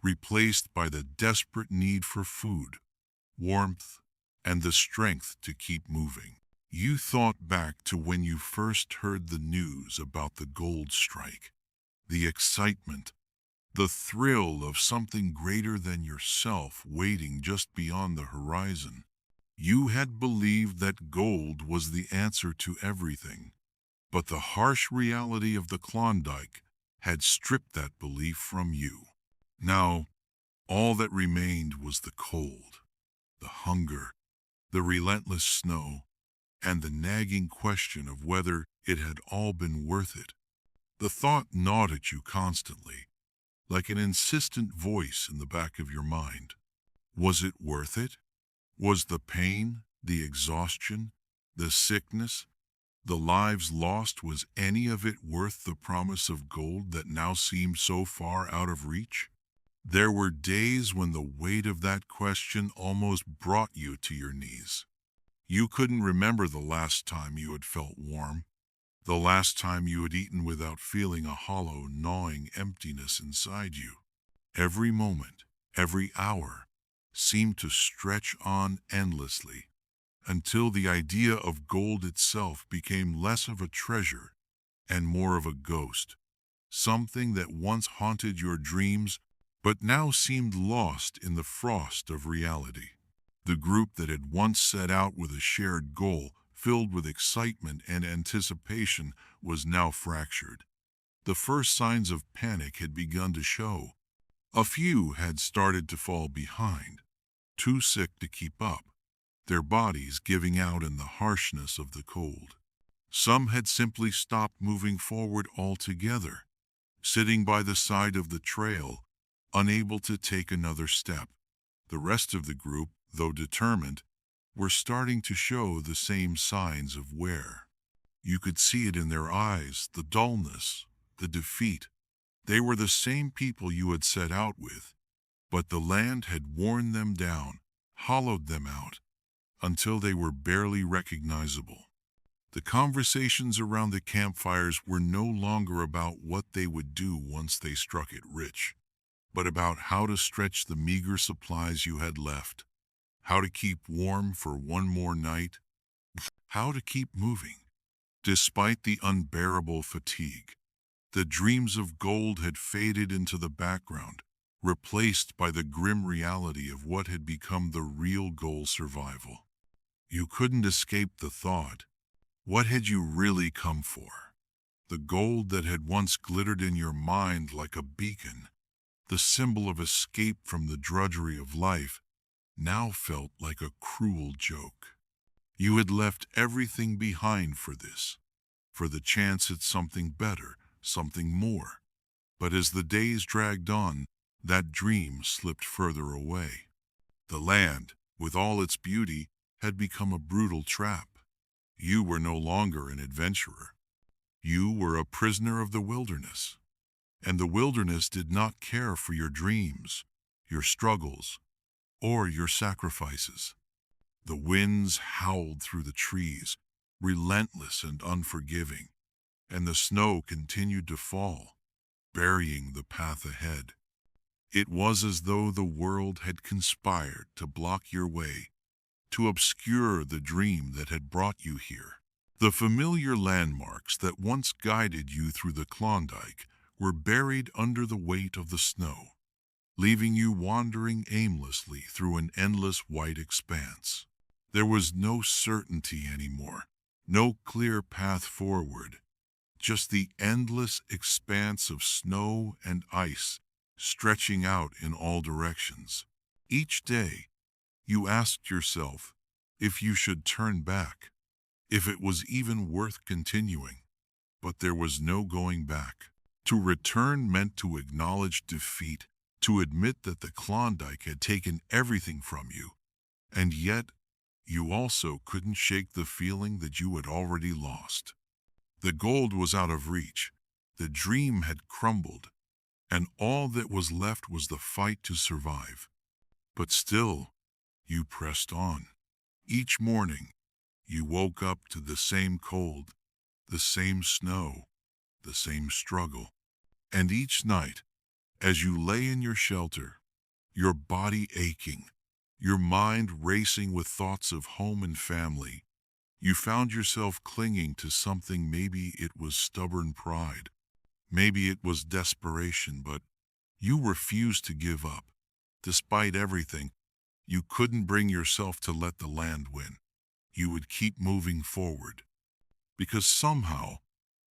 replaced by the desperate need for food, warmth, and the strength to keep moving. You thought back to when you first heard the news about the gold strike, the excitement, the thrill of something greater than yourself waiting just beyond the horizon. You had believed that gold was the answer to everything, but the harsh reality of the Klondike had stripped that belief from you. Now, all that remained was the cold, the hunger, the relentless snow, and the nagging question of whether it had all been worth it. The thought gnawed at you constantly, like an insistent voice in the back of your mind. Was it worth it? Was the pain, the exhaustion, the sickness, the lives lost, was any of it worth the promise of gold that now seemed so far out of reach? There were days when the weight of that question almost brought you to your knees. You couldn't remember the last time you had felt warm, the last time you had eaten without feeling a hollow, gnawing emptiness inside you. Every moment, every hour, seemed to stretch on endlessly, until the idea of gold itself became less of a treasure and more of a ghost, something that once haunted your dreams but now seemed lost in the frost of reality. The group that had once set out with a shared goal, filled with excitement and anticipation, was now fractured. The first signs of panic had begun to show. A few had started to fall behind, too sick to keep up, their bodies giving out in the harshness of the cold. Some had simply stopped moving forward altogether, sitting by the side of the trail, unable to take another step. The rest of the group, though determined, were starting to show the same signs of wear. You could see it in their eyes, the dullness, the defeat. They were the same people you had set out with, but the land had worn them down, hollowed them out, until they were barely recognizable. The conversations around the campfires were no longer about what they would do once they struck it rich, but about how to stretch the meager supplies you had left, how to keep warm for one more night, how to keep moving. Despite the unbearable fatigue, the dreams of gold had faded into the background, replaced by the grim reality of what had become the real goal: survival. You couldn't escape the thought, what had you really come for? The gold that had once glittered in your mind like a beacon, the symbol of escape from the drudgery of life, now felt like a cruel joke. You had left everything behind for this, for the chance at something better, something more. But as the days dragged on, that dream slipped further away. The land, with all its beauty, had become a brutal trap. You were no longer an adventurer. You were a prisoner of the wilderness. And the wilderness did not care for your dreams, your struggles, or your sacrifices. The winds howled through the trees, relentless and unforgiving, and the snow continued to fall, burying the path ahead. It was as though the world had conspired to block your way, to obscure the dream that had brought you here. The familiar landmarks that once guided you through the Klondike were buried under the weight of the snow, leaving you wandering aimlessly through an endless white expanse. There was no certainty anymore, no clear path forward, just the endless expanse of snow and ice stretching out in all directions. Each day, you asked yourself if you should turn back, if it was even worth continuing. But there was no going back. To return meant to acknowledge defeat, to admit that the Klondike had taken everything from you, and yet you also couldn't shake the feeling that you had already lost. The gold was out of reach, the dream had crumbled, and all that was left was the fight to survive. But still, you pressed on. Each morning, you woke up to the same cold, the same snow, the same struggle. And each night, as you lay in your shelter, your body aching, your mind racing with thoughts of home and family, you found yourself clinging to something. Maybe it was stubborn pride, maybe it was desperation, but you refused to give up. Despite everything, you couldn't bring yourself to let the land win. You would keep moving forward, because somehow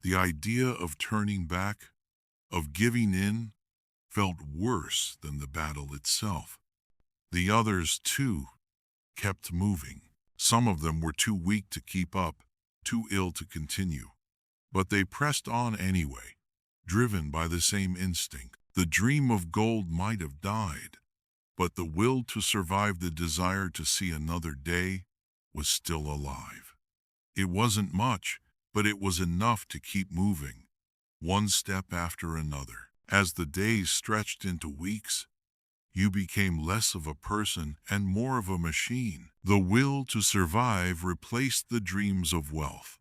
the idea of turning back, of giving in, felt worse than the battle itself. The others, too, kept moving, Some of them were too weak to keep up, too ill to continue. But they pressed on anyway, driven by the same instinct. The dream of gold might have died, but the will to survive, the desire to see another day, was still alive. It wasn't much, but it was enough to keep moving, one step after another. As the days stretched into weeks, you became less of a person and more of a machine. The will to survive replaced the dreams of wealth.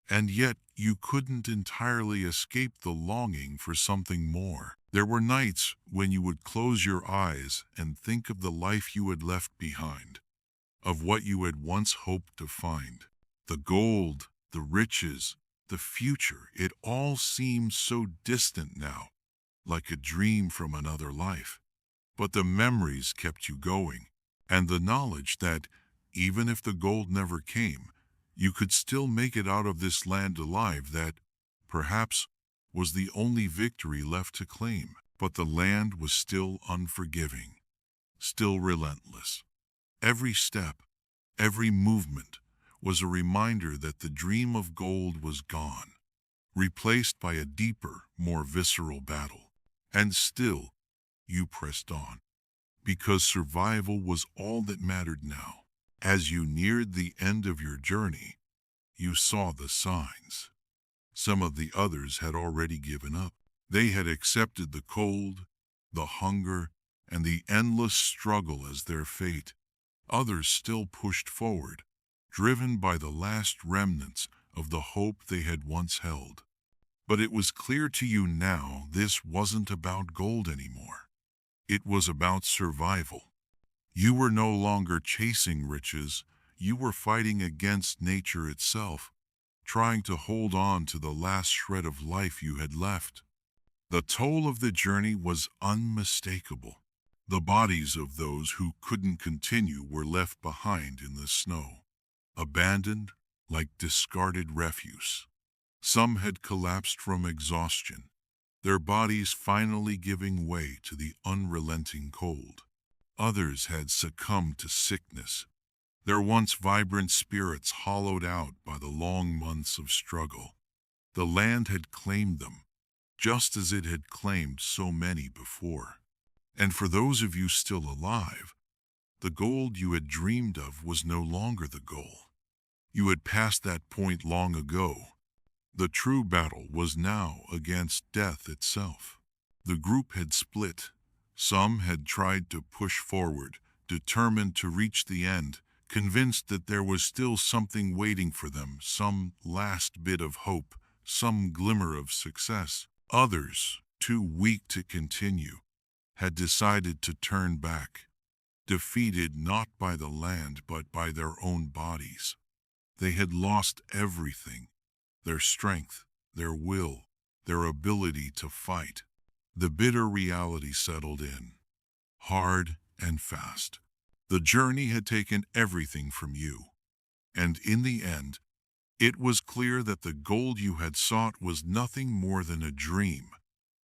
And yet you couldn't entirely escape the longing for something more. There were nights when you would close your eyes and think of the life you had left behind, of what you had once hoped to find. The gold, the riches, the future, it all seemed so distant now, like a dream from another life. But the memories kept you going, and the knowledge that, even if the gold never came, you could still make it out of this land alive, that, perhaps, was the only victory left to claim. But the land was still unforgiving, still relentless. Every step, every movement, was a reminder that the dream of gold was gone, replaced by a deeper, more visceral battle. And still, you pressed on, because survival was all that mattered now. As you neared the end of your journey, you saw the signs. Some of the others had already given up. They had accepted the cold, the hunger, and the endless struggle as their fate. Others still pushed forward, driven by the last remnants of the hope they had once held. But it was clear to you now this wasn't about gold anymore. It was about survival. You were no longer chasing riches, you were fighting against nature itself, trying to hold on to the last shred of life you had left. The toll of the journey was unmistakable. The bodies of those who couldn't continue were left behind in the snow, abandoned like discarded refuse. Some had collapsed from exhaustion, their bodies finally giving way to the unrelenting cold. Others had succumbed to sickness, their once vibrant spirits hollowed out by the long months of struggle. The land had claimed them, just as it had claimed so many before. And for those of you still alive, the gold you had dreamed of was no longer the goal. You had passed that point long ago. The true battle was now against death itself. The group had split. Some had tried to push forward, determined to reach the end, convinced that there was still something waiting for them, some last bit of hope, some glimmer of success. Others, too weak to continue, had decided to turn back, defeated not by the land but by their own bodies. They had lost everything, their strength, their will, their ability to fight. The bitter reality settled in, hard and fast. The journey had taken everything from you, and in the end, it was clear that the gold you had sought was nothing more than a dream,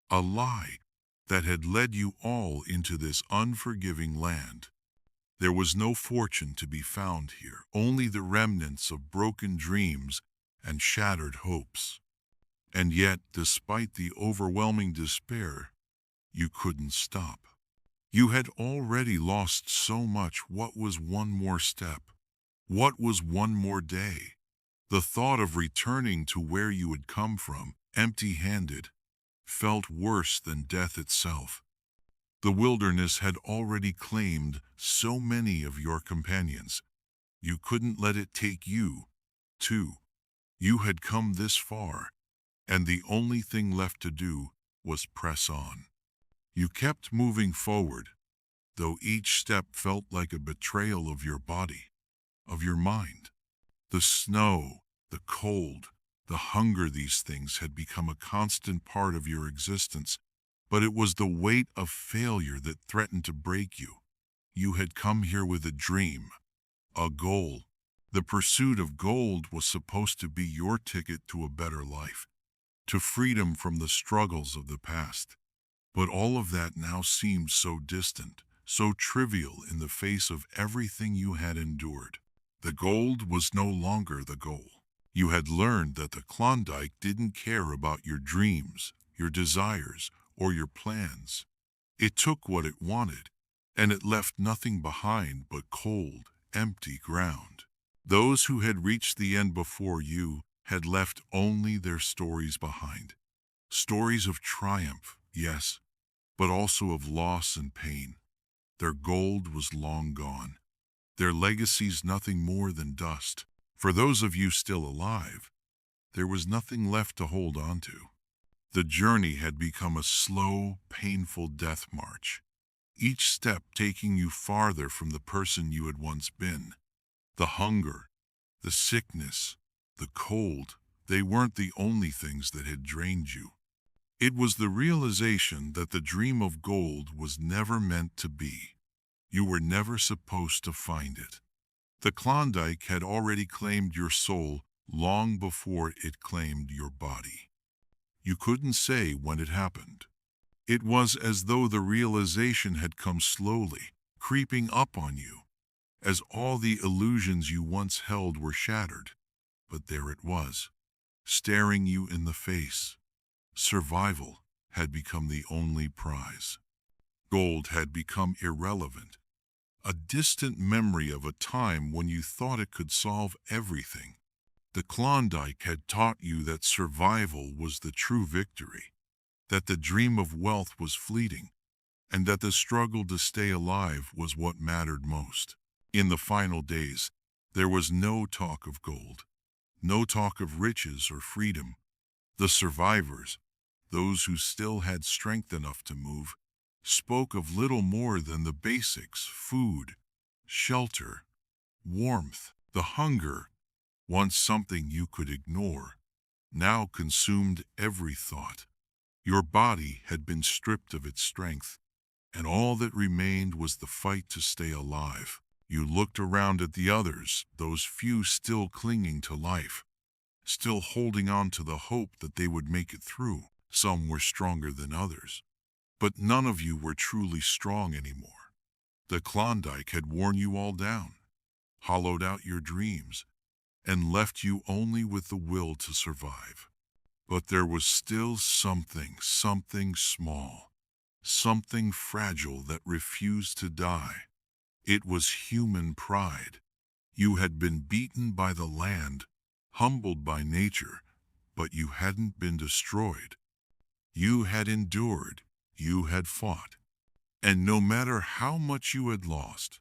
a lie that had led you all into this unforgiving land. There was no fortune to be found here, only the remnants of broken dreams and shattered hopes. And yet, despite the overwhelming despair, you couldn't stop. You had already lost so much. What was one more step? What was one more day? The thought of returning to where you had come from, empty-handed, felt worse than death itself. The wilderness had already claimed so many of your companions. You couldn't let it take you, too. You had come this far, and the only thing left to do was press on. You kept moving forward, though each step felt like a betrayal of your body, of your mind. The snow, the cold, the hunger, these things had become a constant part of your existence, but it was the weight of failure that threatened to break you. You had come here with a dream, a goal. The pursuit of gold was supposed to be your ticket to a better life, to freedom from the struggles of the past. But all of that now seemed so distant, so trivial in the face of everything you had endured. The gold was no longer the goal. You had learned that the Klondike didn't care about your dreams, your desires, or your plans. It took what it wanted, and it left nothing behind but cold, empty ground. Those who had reached the end before you had left only their stories behind. Stories of triumph, yes, but also of loss and pain. Their gold was long gone. Their legacies nothing more than dust. For those of you still alive, there was nothing left to hold on to. The journey had become a slow, painful death march, each step taking you farther from the person you had once been. The hunger, the sickness, the cold, they weren't the only things that had drained you. It was the realization that the dream of gold was never meant to be. You were never supposed to find it. The Klondike had already claimed your soul long before it claimed your body. You couldn't say when it happened. It was as though the realization had come slowly, creeping up on you, as all the illusions you once held were shattered. But there it was, staring you in the face. Survival had become the only prize. Gold had become irrelevant, a distant memory of a time when you thought it could solve everything. The Klondike had taught you that survival was the true victory, that the dream of wealth was fleeting, and that the struggle to stay alive was what mattered most. In the final days, there was no talk of gold, no talk of riches or freedom. The survivors, those who still had strength enough to move, spoke of little more than the basics: food, shelter, warmth. The hunger, once something you could ignore, now consumed every thought. Your body had been stripped of its strength, and all that remained was the fight to stay alive. You looked around at the others, those few still clinging to life, still holding on to the hope that they would make it through. Some were stronger than others, but none of you were truly strong anymore. The Klondike had worn you all down, hollowed out your dreams, and left you only with the will to survive. But there was still something small, something fragile that refused to die. It was human pride. You had been beaten by the land, humbled by nature, but you hadn't been destroyed. You had endured, you had fought. And no matter how much you had lost,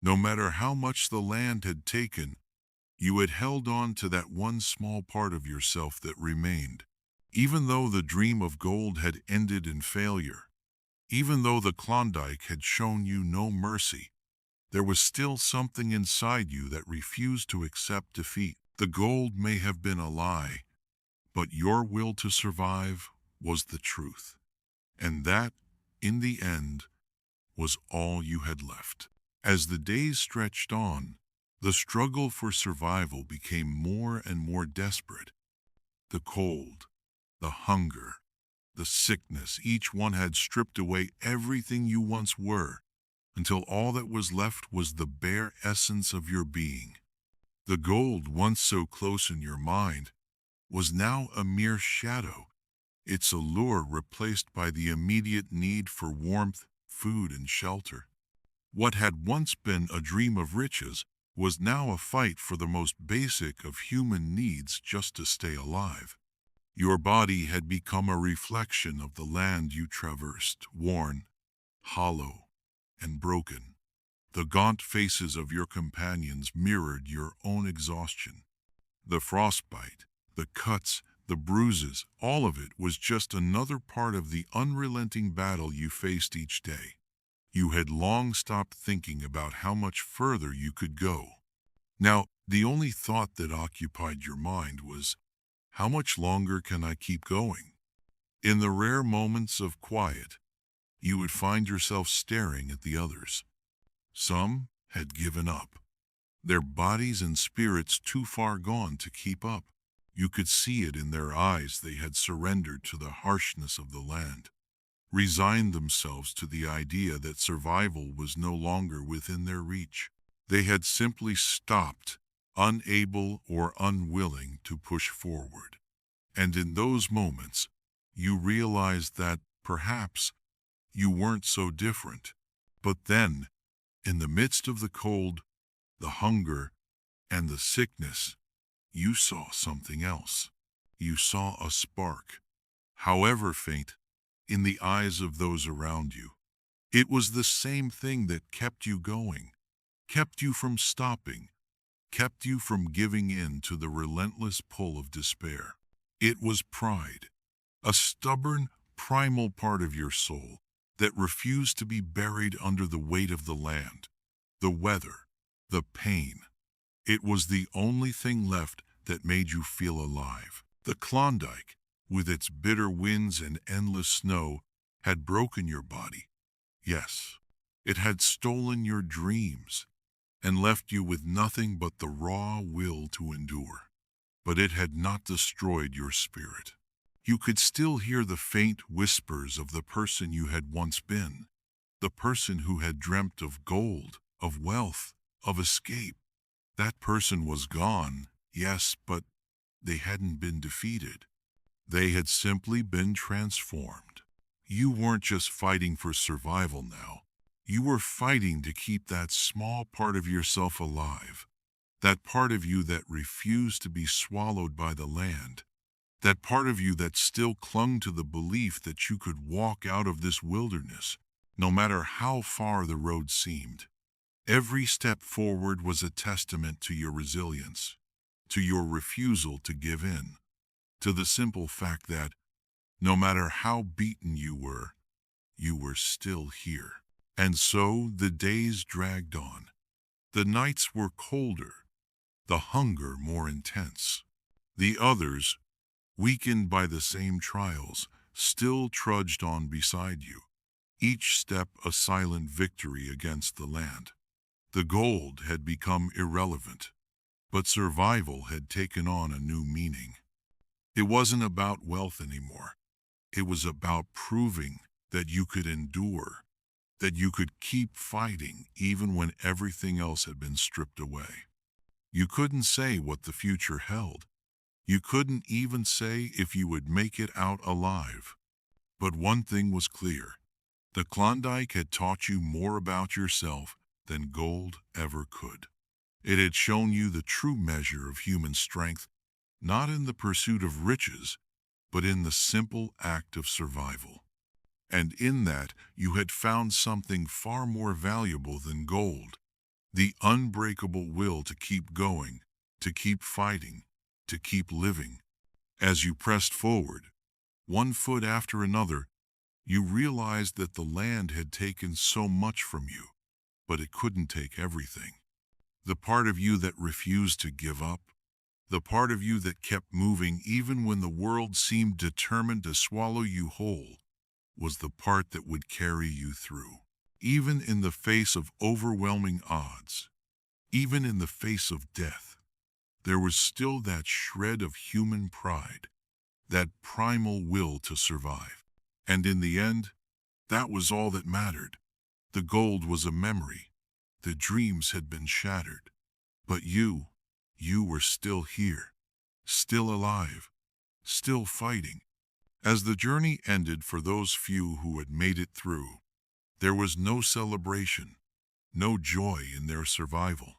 no matter how much the land had taken, you had held on to that one small part of yourself that remained. Even though the dream of gold had ended in failure, even though the Klondike had shown you no mercy, there was still something inside you that refused to accept defeat. The gold may have been a lie, but your will to survive was the truth. And that, in the end, was all you had left. As the days stretched on, the struggle for survival became more and more desperate. The cold, the hunger, the sickness, each one had stripped away everything you once were, until all that was left was the bare essence of your being. The gold, once so close in your mind, was now a mere shadow, its allure replaced by the immediate need for warmth, food, and shelter. What had once been a dream of riches was now a fight for the most basic of human needs, just to stay alive. Your body had become a reflection of the land you traversed, worn, hollow, and broken. The gaunt faces of your companions mirrored your own exhaustion. The frostbite, the cuts, the bruises, all of it was just another part of the unrelenting battle you faced each day. You had long stopped thinking about how much further you could go. Now, the only thought that occupied your mind was, how much longer can I keep going? In the rare moments of quiet, you would find yourself staring at the others. Some had given up, their bodies and spirits too far gone to keep up. You could see it in their eyes. They had surrendered to the harshness of the land, resigned themselves to the idea that survival was no longer within their reach. They had simply stopped, unable or unwilling to push forward. And in those moments, you realized that, perhaps, you weren't so different. But then, in the midst of the cold, the hunger, and the sickness, you saw something else. You saw a spark, however faint, in the eyes of those around you. It was the same thing that kept you going, kept you from stopping, kept you from giving in to the relentless pull of despair. It was pride, a stubborn, primal part of your soul that refused to be buried under the weight of the land, the weather, the pain. It was the only thing left that made you feel alive. The Klondike, with its bitter winds and endless snow, had broken your body. Yes, it had stolen your dreams and left you with nothing but the raw will to endure. But it had not destroyed your spirit. You could still hear the faint whispers of the person you had once been, the person who had dreamt of gold, of wealth, of escape. That person was gone, yes, but they hadn't been defeated. They had simply been transformed. You weren't just fighting for survival now. You were fighting to keep that small part of yourself alive, that part of you that refused to be swallowed by the land, that part of you that still clung to the belief that you could walk out of this wilderness, no matter how far the road seemed. Every step forward was a testament to your resilience, to your refusal to give in, to the simple fact that, no matter how beaten you were still here. And so the days dragged on. The nights were colder, the hunger more intense. The others, weakened by the same trials, still trudged on beside you, each step a silent victory against the land. The gold had become irrelevant, but survival had taken on a new meaning. It wasn't about wealth anymore. It was about proving that you could endure, that you could keep fighting even when everything else had been stripped away. You couldn't say what the future held. You couldn't even say if you would make it out alive. But one thing was clear. The Klondike had taught you more about yourself than gold ever could. It had shown you the true measure of human strength, not in the pursuit of riches, but in the simple act of survival. And in that, you had found something far more valuable than gold, the unbreakable will to keep going, to keep fighting, to keep living. As you pressed forward, one foot after another, you realized that the land had taken so much from you, but it couldn't take everything. The part of you that refused to give up, the part of you that kept moving even when the world seemed determined to swallow you whole, was the part that would carry you through. Even in the face of overwhelming odds, even in the face of death, there was still that shred of human pride, that primal will to survive. And in the end, that was all that mattered. The gold was a memory. The dreams had been shattered. But you were still here, still alive, still fighting. As the journey ended for those few who had made it through, there was no celebration, no joy in their survival.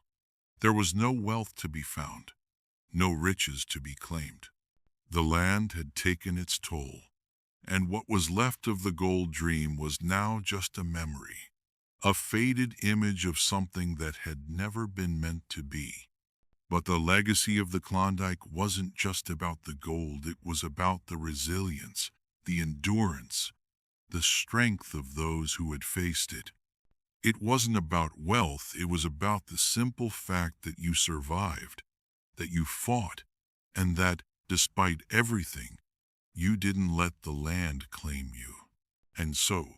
There was no wealth to be found, no riches to be claimed. The land had taken its toll, and what was left of the gold dream was now just a memory, a faded image of something that had never been meant to be. But the legacy of the Klondike wasn't just about the gold, it was about the resilience, the endurance, the strength of those who had faced it. It wasn't about wealth, it was about the simple fact that you survived, that you fought, and that, despite everything, you didn't let the land claim you. And so,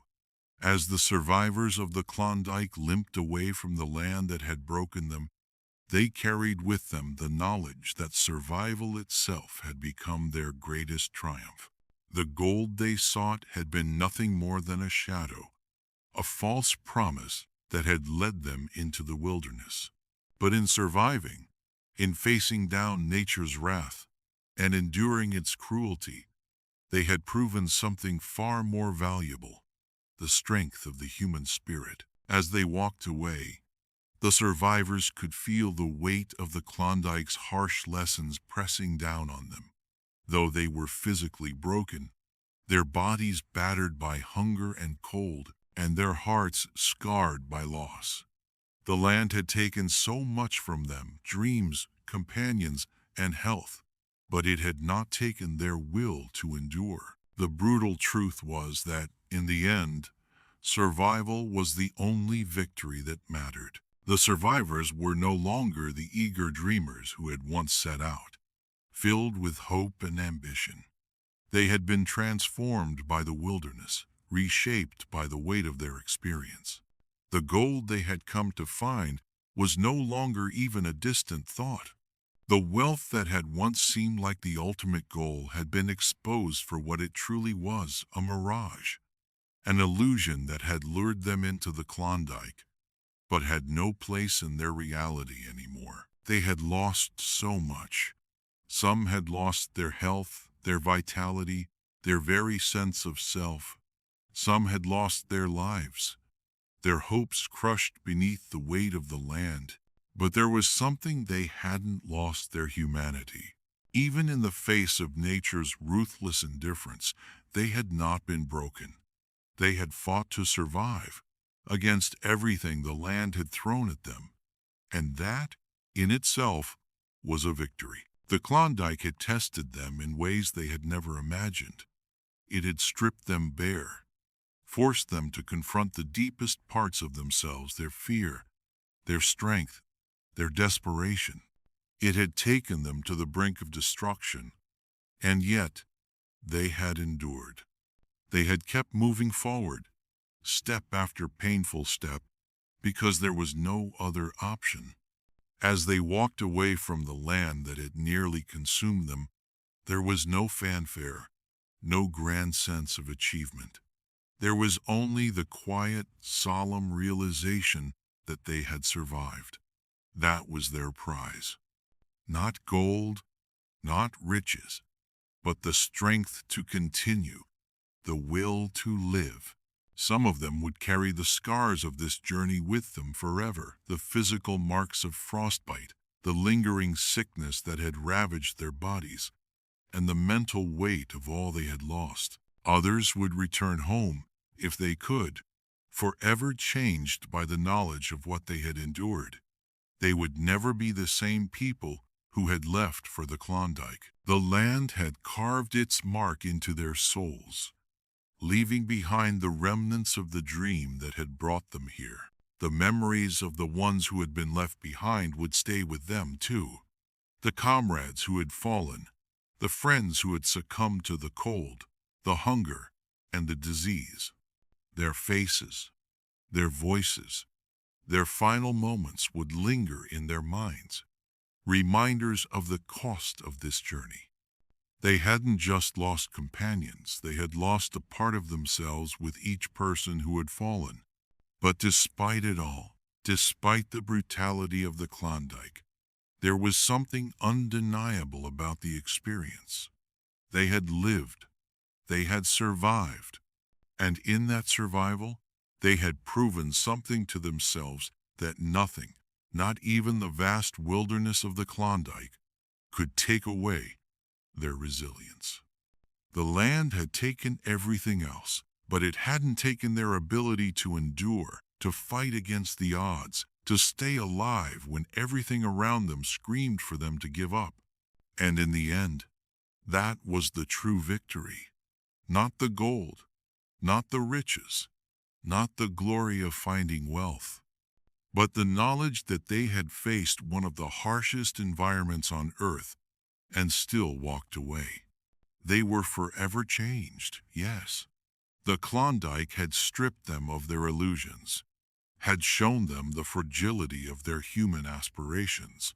as the survivors of the Klondike limped away from the land that had broken them, they carried with them the knowledge that survival itself had become their greatest triumph. The gold they sought had been nothing more than a shadow, a false promise that had led them into the wilderness. But in surviving, in facing down nature's wrath, and enduring its cruelty, they had proven something far more valuable: the strength of the human spirit. As they walked away, the survivors could feel the weight of the Klondike's harsh lessons pressing down on them. Though they were physically broken, their bodies battered by hunger and cold, and their hearts scarred by loss. The land had taken so much from them: dreams, companions, and health, but it had not taken their will to endure. The brutal truth was that, in the end, survival was the only victory that mattered. The survivors were no longer the eager dreamers who had once set out, filled with hope and ambition. They had been transformed by the wilderness, reshaped by the weight of their experience. The gold they had come to find was no longer even a distant thought. The wealth that had once seemed like the ultimate goal had been exposed for what it truly was: a mirage, an illusion that had lured them into the Klondike, but had no place in their reality anymore. They had lost so much. Some had lost their health, their vitality, their very sense of self. Some had lost their lives, their hopes crushed beneath the weight of the land. But there was something they hadn't lost: their humanity. Even in the face of nature's ruthless indifference, they had not been broken. They had fought to survive against everything the land had thrown at them, and that, in itself, was a victory. The Klondike had tested them in ways they had never imagined. It had stripped them bare, forced them to confront the deepest parts of themselves: their fear, their strength, their desperation. It had taken them to the brink of destruction, and yet they had endured. They had kept moving forward, step after painful step, because there was no other option. As they walked away from the land that had nearly consumed them, there was no fanfare, no grand sense of achievement. There was only the quiet, solemn realization that they had survived. That was their prize. Not gold, not riches, but the strength to continue, the will to live. Some of them would carry the scars of this journey with them forever: the physical marks of frostbite, the lingering sickness that had ravaged their bodies, and the mental weight of all they had lost. Others would return home, if they could, forever changed by the knowledge of what they had endured. They would never be the same people who had left for the Klondike. The land had carved its mark into their souls, leaving behind the remnants of the dream that had brought them here. The memories of the ones who had been left behind would stay with them too. The comrades who had fallen, the friends who had succumbed to the cold, the hunger, and the disease. Their faces, their voices, their final moments would linger in their minds, reminders of the cost of this journey. They hadn't just lost companions, they had lost a part of themselves with each person who had fallen. But despite it all, despite the brutality of the Klondike, there was something undeniable about the experience. They had lived, they had survived, and in that survival, they had proven something to themselves that nothing, not even the vast wilderness of the Klondike, could take away: their resilience. The land had taken everything else, but it hadn't taken their ability to endure, to fight against the odds, to stay alive when everything around them screamed for them to give up. And in the end, that was the true victory. Not the gold, not the riches, not the glory of finding wealth, but the knowledge that they had faced one of the harshest environments on earth and still walked away. They were forever changed, yes. The Klondike had stripped them of their illusions, had shown them the fragility of their human aspirations,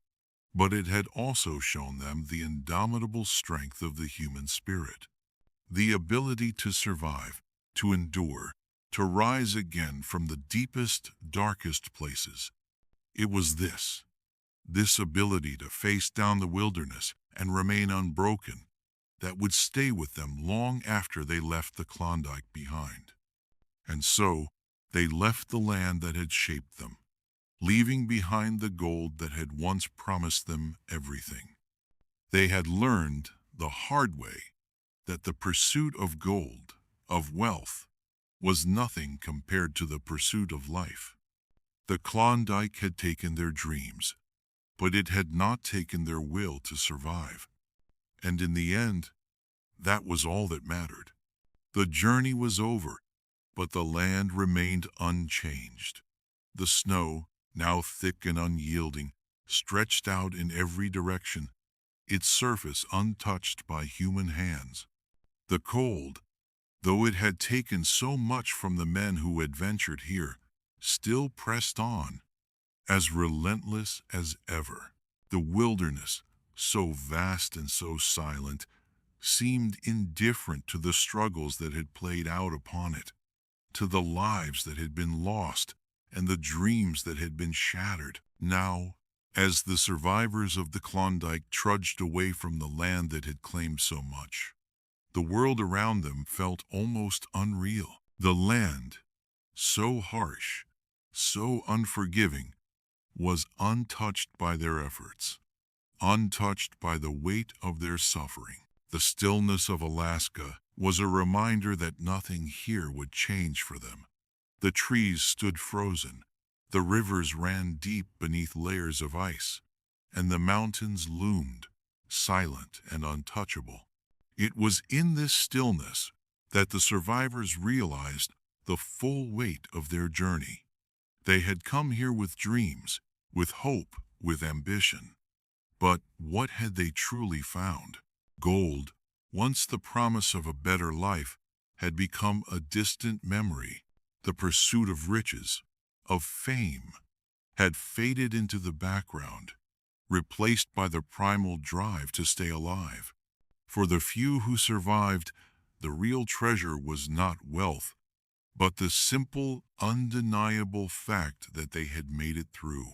but it had also shown them the indomitable strength of the human spirit, the ability to survive, to endure, to rise again from the deepest, darkest places. It was this, This ability to face down the wilderness and remain unbroken, that would stay with them long after they left the Klondike behind. And so, they left the land that had shaped them, leaving behind the gold that had once promised them everything. They had learned the hard way that the pursuit of gold, of wealth, was nothing compared to the pursuit of life. The Klondike had taken their dreams, but it had not taken their will to survive. And in the end, that was all that mattered. The journey was over, but the land remained unchanged. The snow, now thick and unyielding, stretched out in every direction, its surface untouched by human hands. The cold, though it had taken so much from the men who had ventured here, still pressed on, as relentless as ever. The wilderness, so vast and so silent, seemed indifferent to the struggles that had played out upon it, to the lives that had been lost and the dreams that had been shattered. Now, as the survivors of the Klondike trudged away from the land that had claimed so much, the world around them felt almost unreal. The land, so harsh, so unforgiving, was untouched by their efforts, untouched by the weight of their suffering. The stillness of Alaska was a reminder that nothing here would change for them. The trees stood frozen, the rivers ran deep beneath layers of ice, and the mountains loomed, silent and untouchable. It was in this stillness that the survivors realized the full weight of their journey. They had come here with dreams, with hope, with ambition. But what had they truly found? Gold, once the promise of a better life, had become a distant memory. The pursuit of riches, of fame, had faded into the background, replaced by the primal drive to stay alive. For the few who survived, the real treasure was not wealth, but the simple, undeniable fact that they had made it through.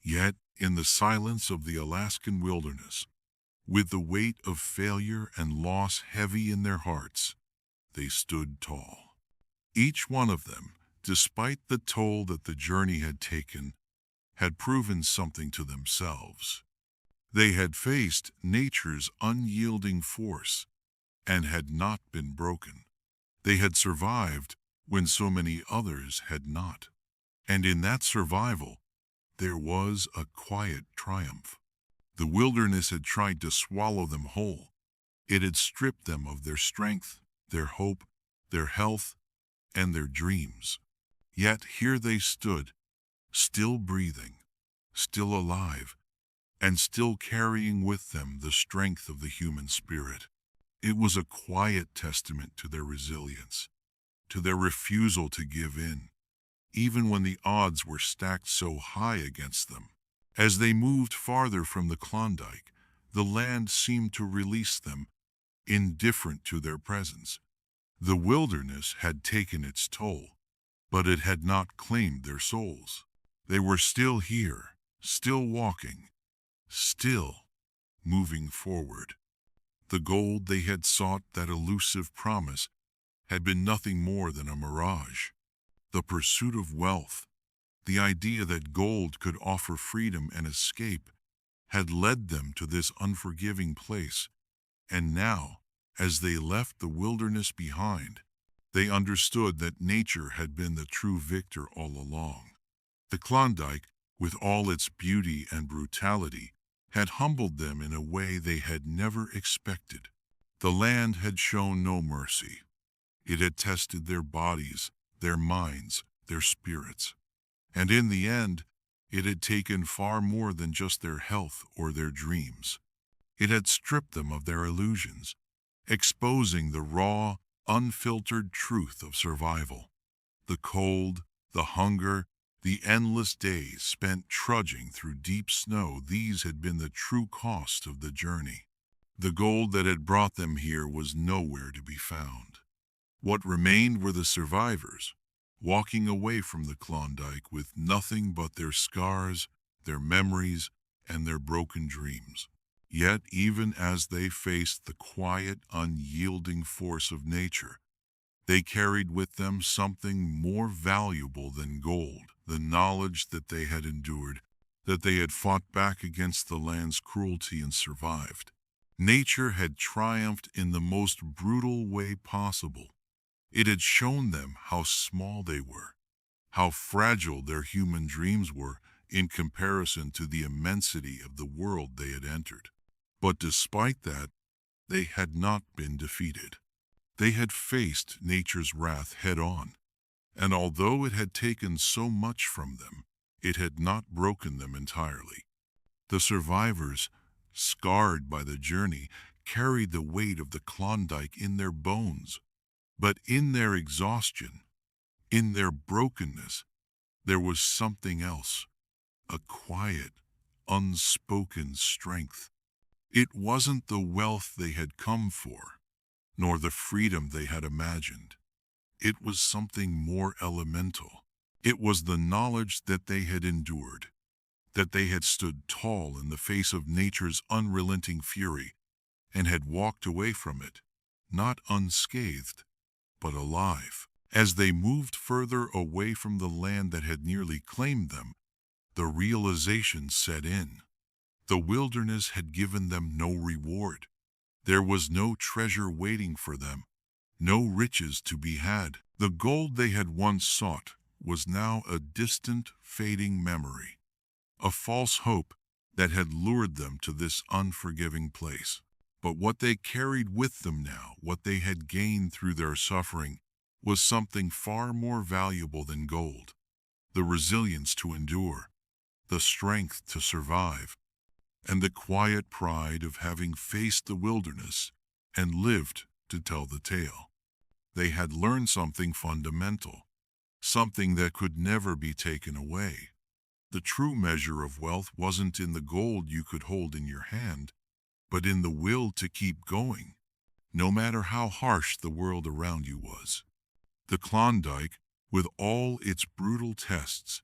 Yet, in the silence of the Alaskan wilderness, with the weight of failure and loss heavy in their hearts, they stood tall. Each one of them, despite the toll that the journey had taken, had proven something to themselves. They had faced nature's unyielding force and had not been broken. They had survived when so many others had not. And in that survival, there was a quiet triumph. The wilderness had tried to swallow them whole. It had stripped them of their strength, their hope, their health, and their dreams. Yet here they stood, still breathing, still alive, and still carrying with them the strength of the human spirit. It was a quiet testament to their resilience, to their refusal to give in, even when the odds were stacked so high against them. As they moved farther from the Klondike, the land seemed to release them, indifferent to their presence. The wilderness had taken its toll, but it had not claimed their souls. They were still here, still walking, still moving forward. The gold they had sought, that elusive promise, had been nothing more than a mirage. The pursuit of wealth, the idea that gold could offer freedom and escape, had led them to this unforgiving place, and now, as they left the wilderness behind, they understood that nature had been the true victor all along. The Klondike, with all its beauty and brutality, had humbled them in a way they had never expected. The land had shown no mercy. It had tested their bodies, their minds, their spirits. And in the end, it had taken far more than just their health or their dreams. It had stripped them of their illusions, exposing the raw, unfiltered truth of survival. The cold, the hunger, the endless days spent trudging through deep snow, these had been the true cost of the journey. The gold that had brought them here was nowhere to be found. What remained were the survivors, walking away from the Klondike with nothing but their scars, their memories, and their broken dreams. Yet, even as they faced the quiet, unyielding force of nature, they carried with them something more valuable than gold, the knowledge that they had endured, that they had fought back against the land's cruelty and survived. Nature had triumphed in the most brutal way possible. It had shown them how small they were, how fragile their human dreams were in comparison to the immensity of the world they had entered. But despite that, they had not been defeated. They had faced nature's wrath head-on, and although it had taken so much from them, it had not broken them entirely. The survivors, scarred by the journey, carried the weight of the Klondike in their bones. But in their exhaustion, in their brokenness, there was something else, a quiet, unspoken strength. It wasn't the wealth they had come for, nor the freedom they had imagined. It was something more elemental. It was the knowledge that they had endured, that they had stood tall in the face of nature's unrelenting fury and had walked away from it, not unscathed, but alive. As they moved further away from the land that had nearly claimed them, the realization set in. The wilderness had given them no reward. There was no treasure waiting for them, no riches to be had. The gold they had once sought was now a distant, fading memory, a false hope that had lured them to this unforgiving place. But what they carried with them now, what they had gained through their suffering, was something far more valuable than gold: the resilience to endure, the strength to survive, and the quiet pride of having faced the wilderness and lived to tell the tale. They had learned something fundamental, something that could never be taken away. The true measure of wealth wasn't in the gold you could hold in your hand, but in the will to keep going, no matter how harsh the world around you was. The Klondike, with all its brutal tests,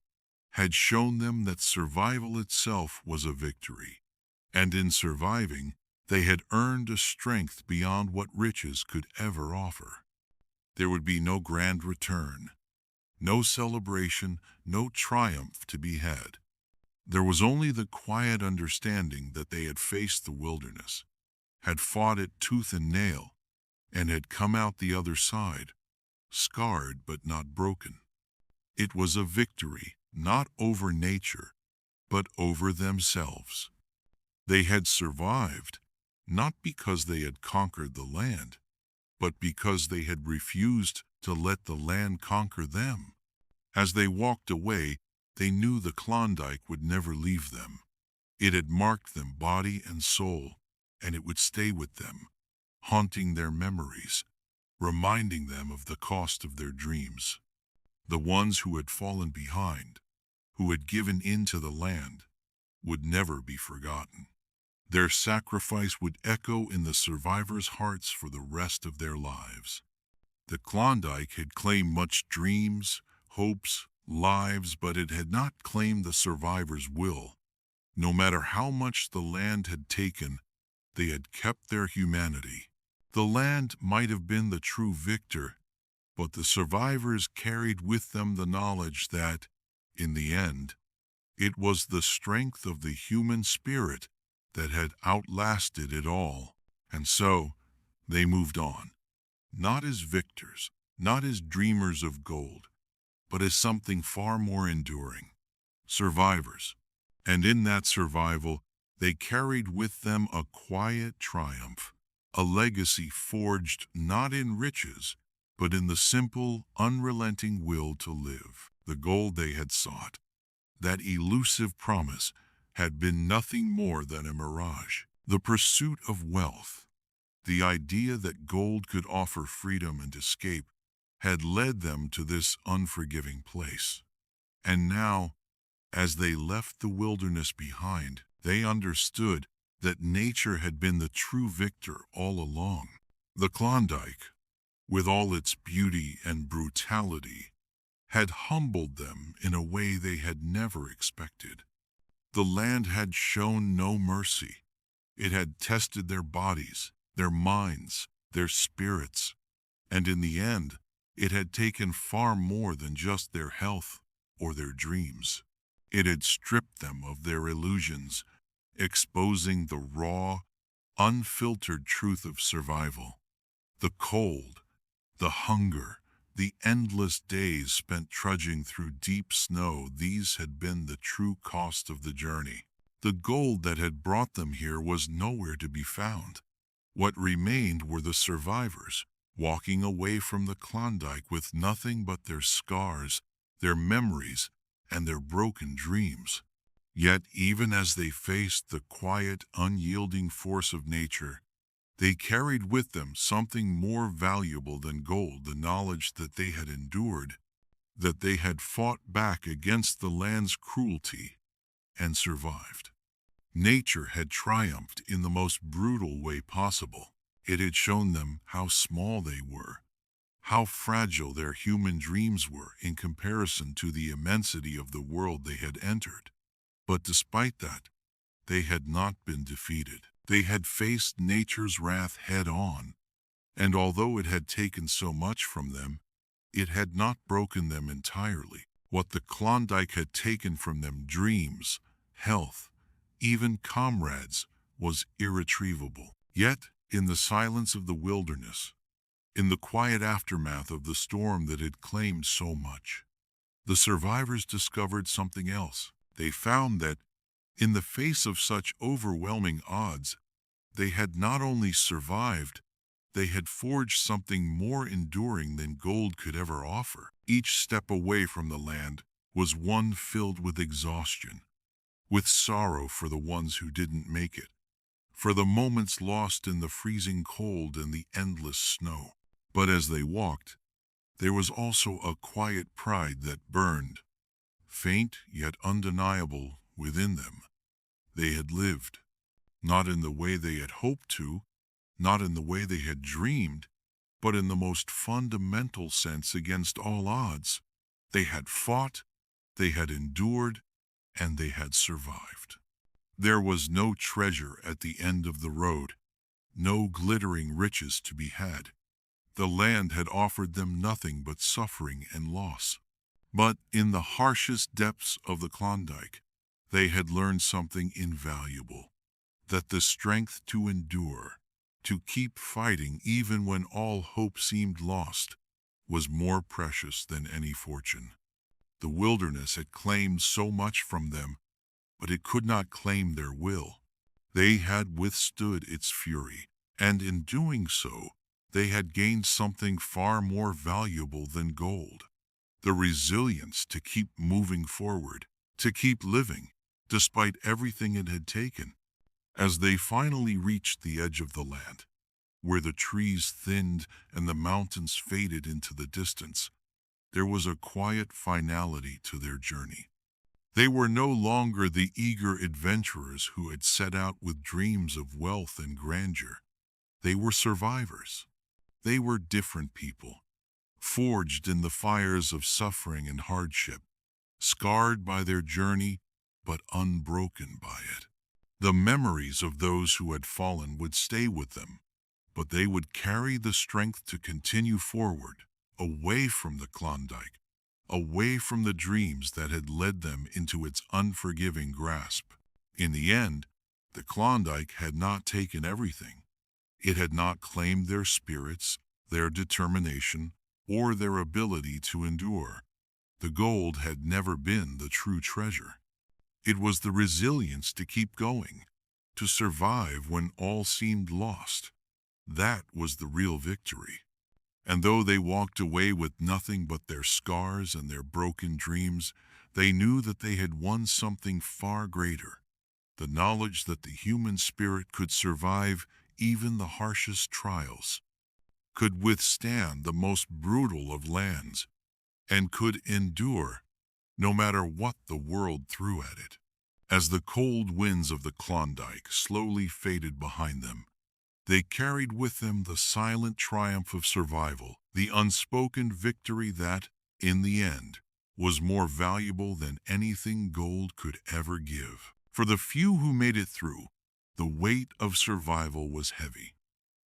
had shown them that survival itself was a victory, and in surviving, they had earned a strength beyond what riches could ever offer. There would be no grand return, no celebration, no triumph to be had. There was only the quiet understanding that they had faced the wilderness, had fought it tooth and nail, and had come out the other side, scarred but not broken. It was a victory, not over nature, but over themselves. They had survived, not because they had conquered the land, but because they had refused to let the land conquer them. As they walked away, they knew the Klondike would never leave them. It had marked them body and soul, and it would stay with them, haunting their memories, reminding them of the cost of their dreams. The ones who had fallen behind, who had given in to the land, would never be forgotten. Their sacrifice would echo in the survivors' hearts for the rest of their lives. The Klondike had claimed much dreams, hopes, lives, but it had not claimed the survivors' will. No matter how much the land had taken, they had kept their humanity. The land might have been the true victor, but the survivors carried with them the knowledge that, in the end, it was the strength of the human spirit that had outlasted it all. And so, they moved on, not as victors, not as dreamers of gold, but as something far more enduring: survivors. And in that survival, they carried with them a quiet triumph, a legacy forged not in riches, but in the simple, unrelenting will to live. The gold they had sought, that elusive promise, had been nothing more than a mirage. The pursuit of wealth, the idea that gold could offer freedom and escape, had led them to this unforgiving place. And now, as they left the wilderness behind, they understood that nature had been the true victor all along. The Klondike, with all its beauty and brutality, had humbled them in a way they had never expected. The land had shown no mercy. It had tested their bodies, their minds, their spirits, and in the end, it had taken far more than just their health or their dreams. It had stripped them of their illusions, exposing the raw, unfiltered truth of survival. The cold, the hunger, the endless days spent trudging through deep snow, these had been the true cost of the journey. The gold that had brought them here was nowhere to be found. What remained were the survivors, walking away from the Klondike with nothing but their scars, their memories, and their broken dreams. Yet even as they faced the quiet, unyielding force of nature, they carried with them something more valuable than gold, the knowledge that they had endured, that they had fought back against the land's cruelty and survived. Nature had triumphed in the most brutal way possible. It had shown them how small they were, how fragile their human dreams were in comparison to the immensity of the world they had entered. But despite that, they had not been defeated. They had faced nature's wrath head-on, and although it had taken so much from them, it had not broken them entirely. What the Klondike had taken from them, dreams, health, even comrades, was irretrievable. Yet, in the silence of the wilderness, in the quiet aftermath of the storm that had claimed so much, the survivors discovered something else. They found that, in the face of such overwhelming odds, they had not only survived, they had forged something more enduring than gold could ever offer. Each step away from the land was one filled with exhaustion, with sorrow for the ones who didn't make it, for the moments lost in the freezing cold and the endless snow. But as they walked, there was also a quiet pride that burned, faint yet undeniable, within them. They had lived, not in the way they had hoped to, not in the way they had dreamed, but in the most fundamental sense against all odds. They had fought, they had endured, and they had survived. There was no treasure at the end of the road, no glittering riches to be had. The land had offered them nothing but suffering and loss. But in the harshest depths of the Klondike, they had learned something invaluable, that the strength to endure, to keep fighting even when all hope seemed lost, was more precious than any fortune. The wilderness had claimed so much from them, but it could not claim their will. They had withstood its fury, and in doing so, they had gained something far more valuable than gold: the resilience to keep moving forward, to keep living, despite everything it had taken. As they finally reached the edge of the land, where the trees thinned and the mountains faded into the distance, there was a quiet finality to their journey. They were no longer the eager adventurers who had set out with dreams of wealth and grandeur. They were survivors. They were different people, forged in the fires of suffering and hardship, scarred by their journey, but unbroken by it. The memories of those who had fallen would stay with them, but they would carry the strength to continue forward, away from the Klondike, away from the dreams that had led them into its unforgiving grasp. In the end, the Klondike had not taken everything. It had not claimed their spirits, their determination, or their ability to endure. The gold had never been the true treasure. It was the resilience to keep going, to survive when all seemed lost. That was the real victory. And though they walked away with nothing but their scars and their broken dreams, they knew that they had won something far greater: the knowledge that the human spirit could survive even the harshest trials, could withstand the most brutal of lands, and could endure no matter what the world threw at it. As the cold winds of the Klondike slowly faded behind them, they carried with them the silent triumph of survival, the unspoken victory that, in the end, was more valuable than anything gold could ever give. For the few who made it through, the weight of survival was heavy.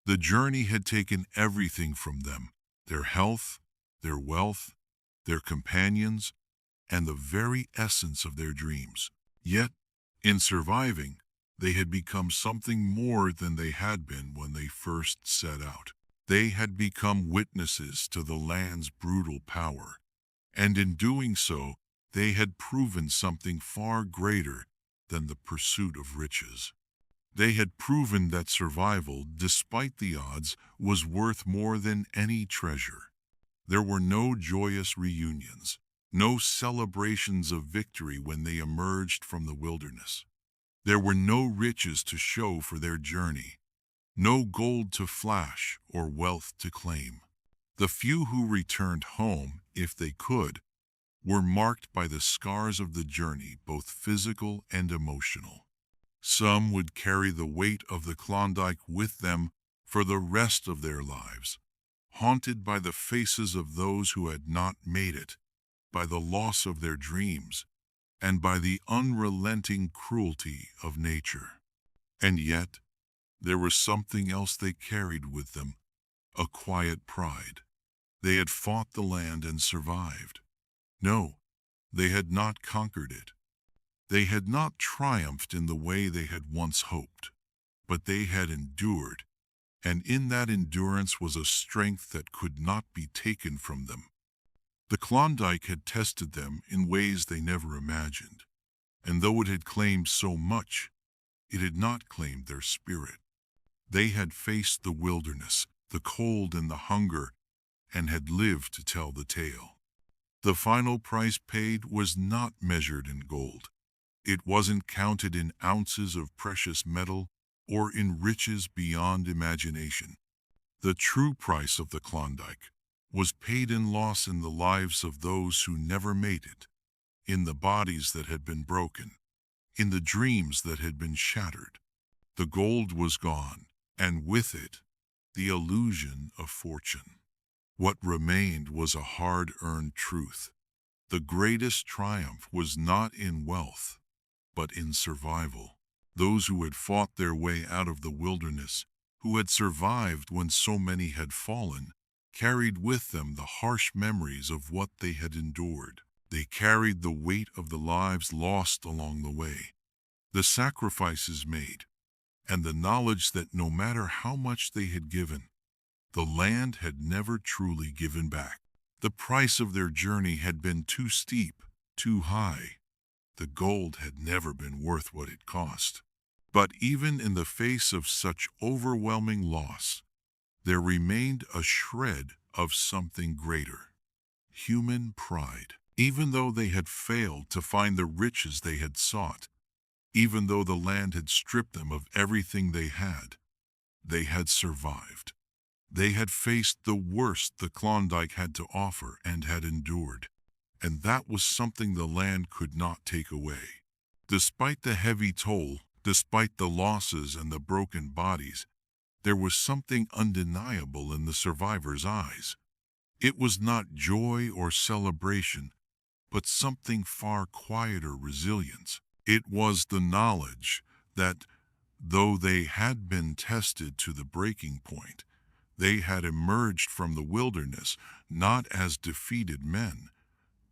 The journey had taken everything from them: their health, their wealth, their companions, and the very essence of their dreams. Yet, in surviving, they had become something more than they had been when they first set out. They had become witnesses to the land's brutal power, and in doing so, they had proven something far greater than the pursuit of riches. They had proven that survival, despite the odds, was worth more than any treasure. There were no joyous reunions, no celebrations of victory when they emerged from the wilderness. There were no riches to show for their journey, no gold to flash or wealth to claim. The few who returned home, if they could, were marked by the scars of the journey, both physical and emotional. Some would carry the weight of the Klondike with them for the rest of their lives, haunted by the faces of those who had not made it, by the loss of their dreams, and by the unrelenting cruelty of nature. And yet, there was something else they carried with them, a quiet pride. They had fought the land and survived. No, they had not conquered it. They had not triumphed in the way they had once hoped, but they had endured, and in that endurance was a strength that could not be taken from them. The Klondike had tested them in ways they never imagined, and though it had claimed so much, it had not claimed their spirit. They had faced the wilderness, the cold and the hunger, and had lived to tell the tale. The final price paid was not measured in gold. It wasn't counted in ounces of precious metal or in riches beyond imagination. The true price of the Klondike was paid in loss in the lives of those who never made it, in the bodies that had been broken, in the dreams that had been shattered. The gold was gone, and with it, the illusion of fortune. What remained was a hard-earned truth. The greatest triumph was not in wealth, but in survival. Those who had fought their way out of the wilderness, who had survived when so many had fallen, carried with them the harsh memories of what they had endured. They carried the weight of the lives lost along the way, the sacrifices made, and the knowledge that no matter how much they had given, the land had never truly given back. The price of their journey had been too steep, too high. The gold had never been worth what it cost. But even in the face of such overwhelming loss, there remained a shred of something greater: human pride. Even though they had failed to find the riches they had sought, even though the land had stripped them of everything they had survived. They had faced the worst the Klondike had to offer and had endured, and that was something the land could not take away. Despite the heavy toll, despite the losses and the broken bodies, there was something undeniable in the survivors' eyes. It was not joy or celebration, but something far quieter: resilience. It was the knowledge that, though they had been tested to the breaking point, they had emerged from the wilderness not as defeated men,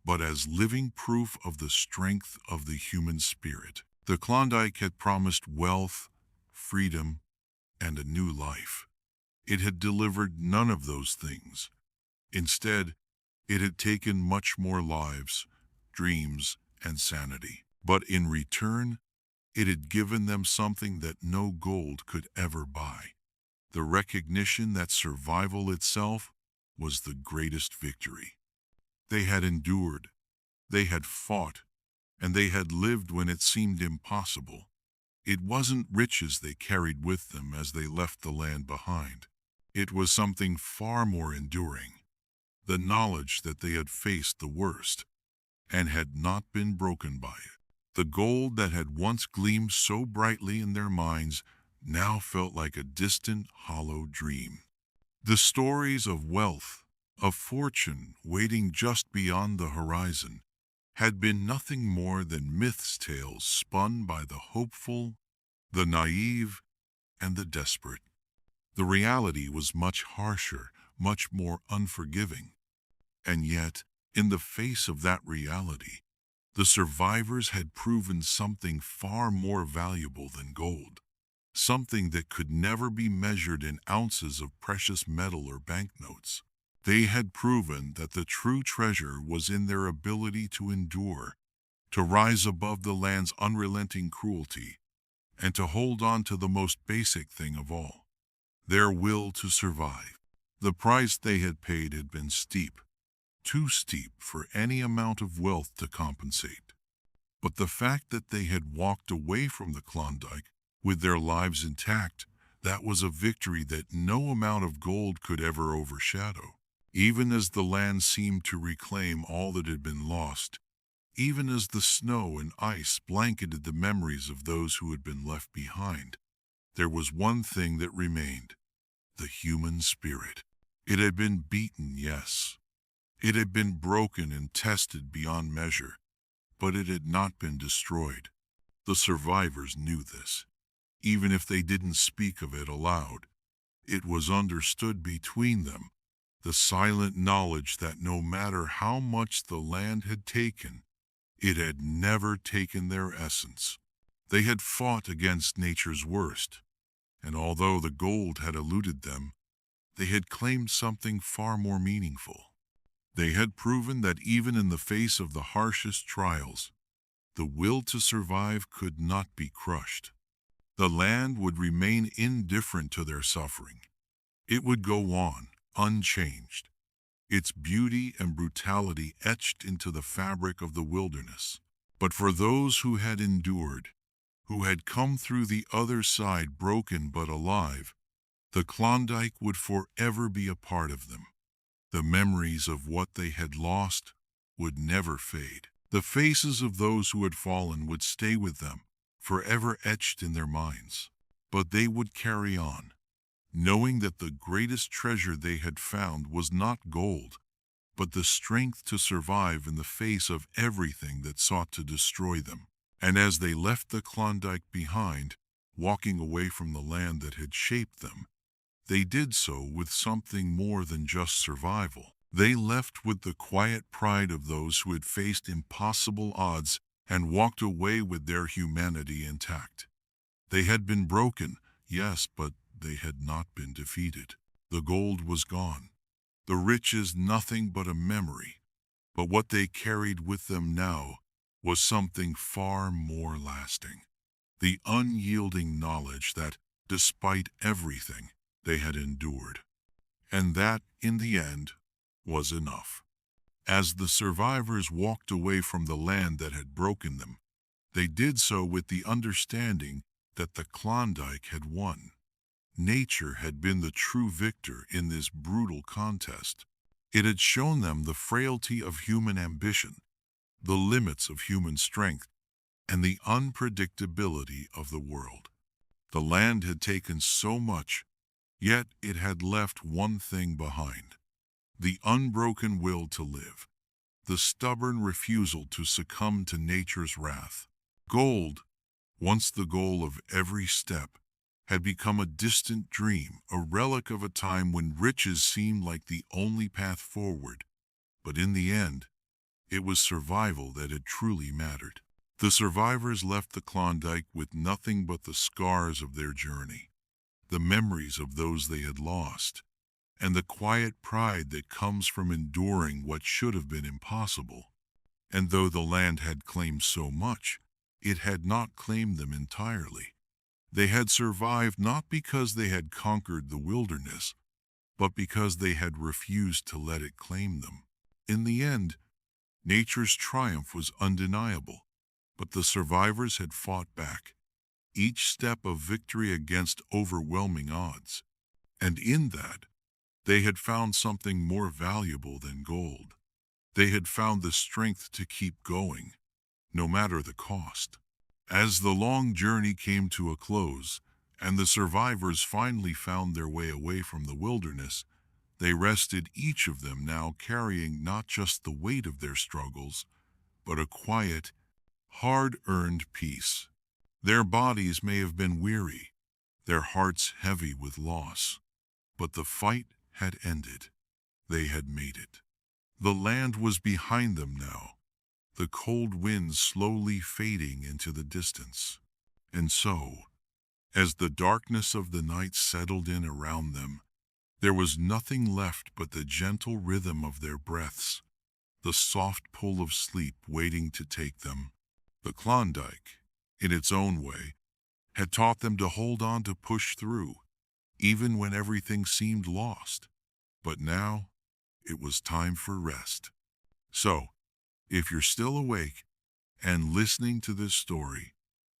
but as living proof of the strength of the human spirit. The Klondike had promised wealth, freedom, and a new life. It had delivered none of those things. Instead, it had taken much more lives, dreams, and sanity. But in return, it had given them something that no gold could ever buy: the recognition that survival itself was the greatest victory. They had endured, they had fought, and they had lived when it seemed impossible. It wasn't riches they carried with them as they left the land behind. It was something far more enduring: the knowledge that they had faced the worst and had not been broken by it. The gold that had once gleamed so brightly in their minds now felt like a distant, hollow dream. The stories of wealth, of fortune waiting just beyond the horizon, had been nothing more than myth's tales spun by the hopeful, the naive, and the desperate. The reality was much harsher, much more unforgiving. And yet, in the face of that reality, the survivors had proven something far more valuable than gold, something that could never be measured in ounces of precious metal or banknotes. They had proven that the true treasure was in their ability to endure, to rise above the land's unrelenting cruelty, and to hold on to the most basic thing of all, their will to survive. The price they had paid had been steep, too steep for any amount of wealth to compensate. But the fact that they had walked away from the Klondike with their lives intact, that was a victory that no amount of gold could ever overshadow. Even as the land seemed to reclaim all that had been lost, even as the snow and ice blanketed the memories of those who had been left behind, there was one thing that remained: the human spirit. It had been beaten, yes. It had been broken and tested beyond measure, but it had not been destroyed. The survivors knew this. Even if they didn't speak of it aloud, it was understood between them, the silent knowledge that no matter how much the land had taken, it had never taken their essence. They had fought against nature's worst, and although the gold had eluded them, they had claimed something far more meaningful. They had proven that even in the face of the harshest trials, the will to survive could not be crushed. The land would remain indifferent to their suffering. It would go on, unchanged, its beauty and brutality etched into the fabric of the wilderness. But for those who had endured, who had come through the other side broken but alive, the Klondike would forever be a part of them. The memories of what they had lost would never fade. The faces of those who had fallen would stay with them, forever etched in their minds. But they would carry on, knowing that the greatest treasure they had found was not gold, but the strength to survive in the face of everything that sought to destroy them. And as they left the Klondike behind, walking away from the land that had shaped them, they did so with something more than just survival. They left with the quiet pride of those who had faced impossible odds and walked away with their humanity intact. They had been broken, yes, but they had not been defeated. The gold was gone, the riches nothing but a memory, but what they carried with them now was something far more lasting. The unyielding knowledge that, despite everything, they had endured. And that, in the end, was enough. As the survivors walked away from the land that had broken them, they did so with the understanding that the Klondike had won. Nature had been the true victor in this brutal contest. It had shown them the frailty of human ambition, the limits of human strength, and the unpredictability of the world. The land had taken so much, yet it had left one thing behind: the unbroken will to live, the stubborn refusal to succumb to nature's wrath. Gold, once the goal of every step, had become a distant dream, a relic of a time when riches seemed like the only path forward. But in the end, it was survival that had truly mattered. The survivors left the Klondike with nothing but the scars of their journey, the memories of those they had lost, and the quiet pride that comes from enduring what should have been impossible. And though the land had claimed so much, it had not claimed them entirely. They had survived not because they had conquered the wilderness, but because they had refused to let it claim them. In the end, nature's triumph was undeniable, but the survivors had fought back, each step of victory against overwhelming odds. And in that, they had found something more valuable than gold. They had found the strength to keep going, no matter the cost. As the long journey came to a close, and the survivors finally found their way away from the wilderness, they rested, each of them now carrying not just the weight of their struggles, but a quiet, hard-earned peace. Their bodies may have been weary, their hearts heavy with loss, but the fight had ended. They had made it. The land was behind them now, the cold winds slowly fading into the distance. And so, as the darkness of the night settled in around them, there was nothing left but the gentle rhythm of their breaths, the soft pull of sleep waiting to take them. The Klondike, in its own way, had taught them to hold on, to push through, even when everything seemed lost. But now, it was time for rest. So, if you're still awake and listening to this story,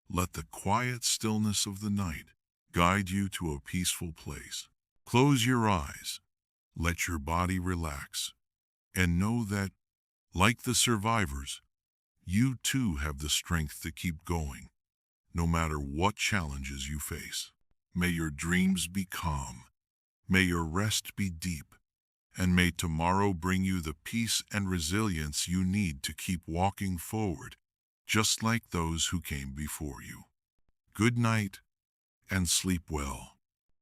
let the quiet stillness of the night guide you to a peaceful place. Close your eyes, let your body relax, and know that, like the survivors, you too have the strength to keep going, no matter what challenges you face. May your dreams be calm, may your rest be deep, and may tomorrow bring you the peace and resilience you need to keep walking forward, just like those who came before you. Good night, and sleep well.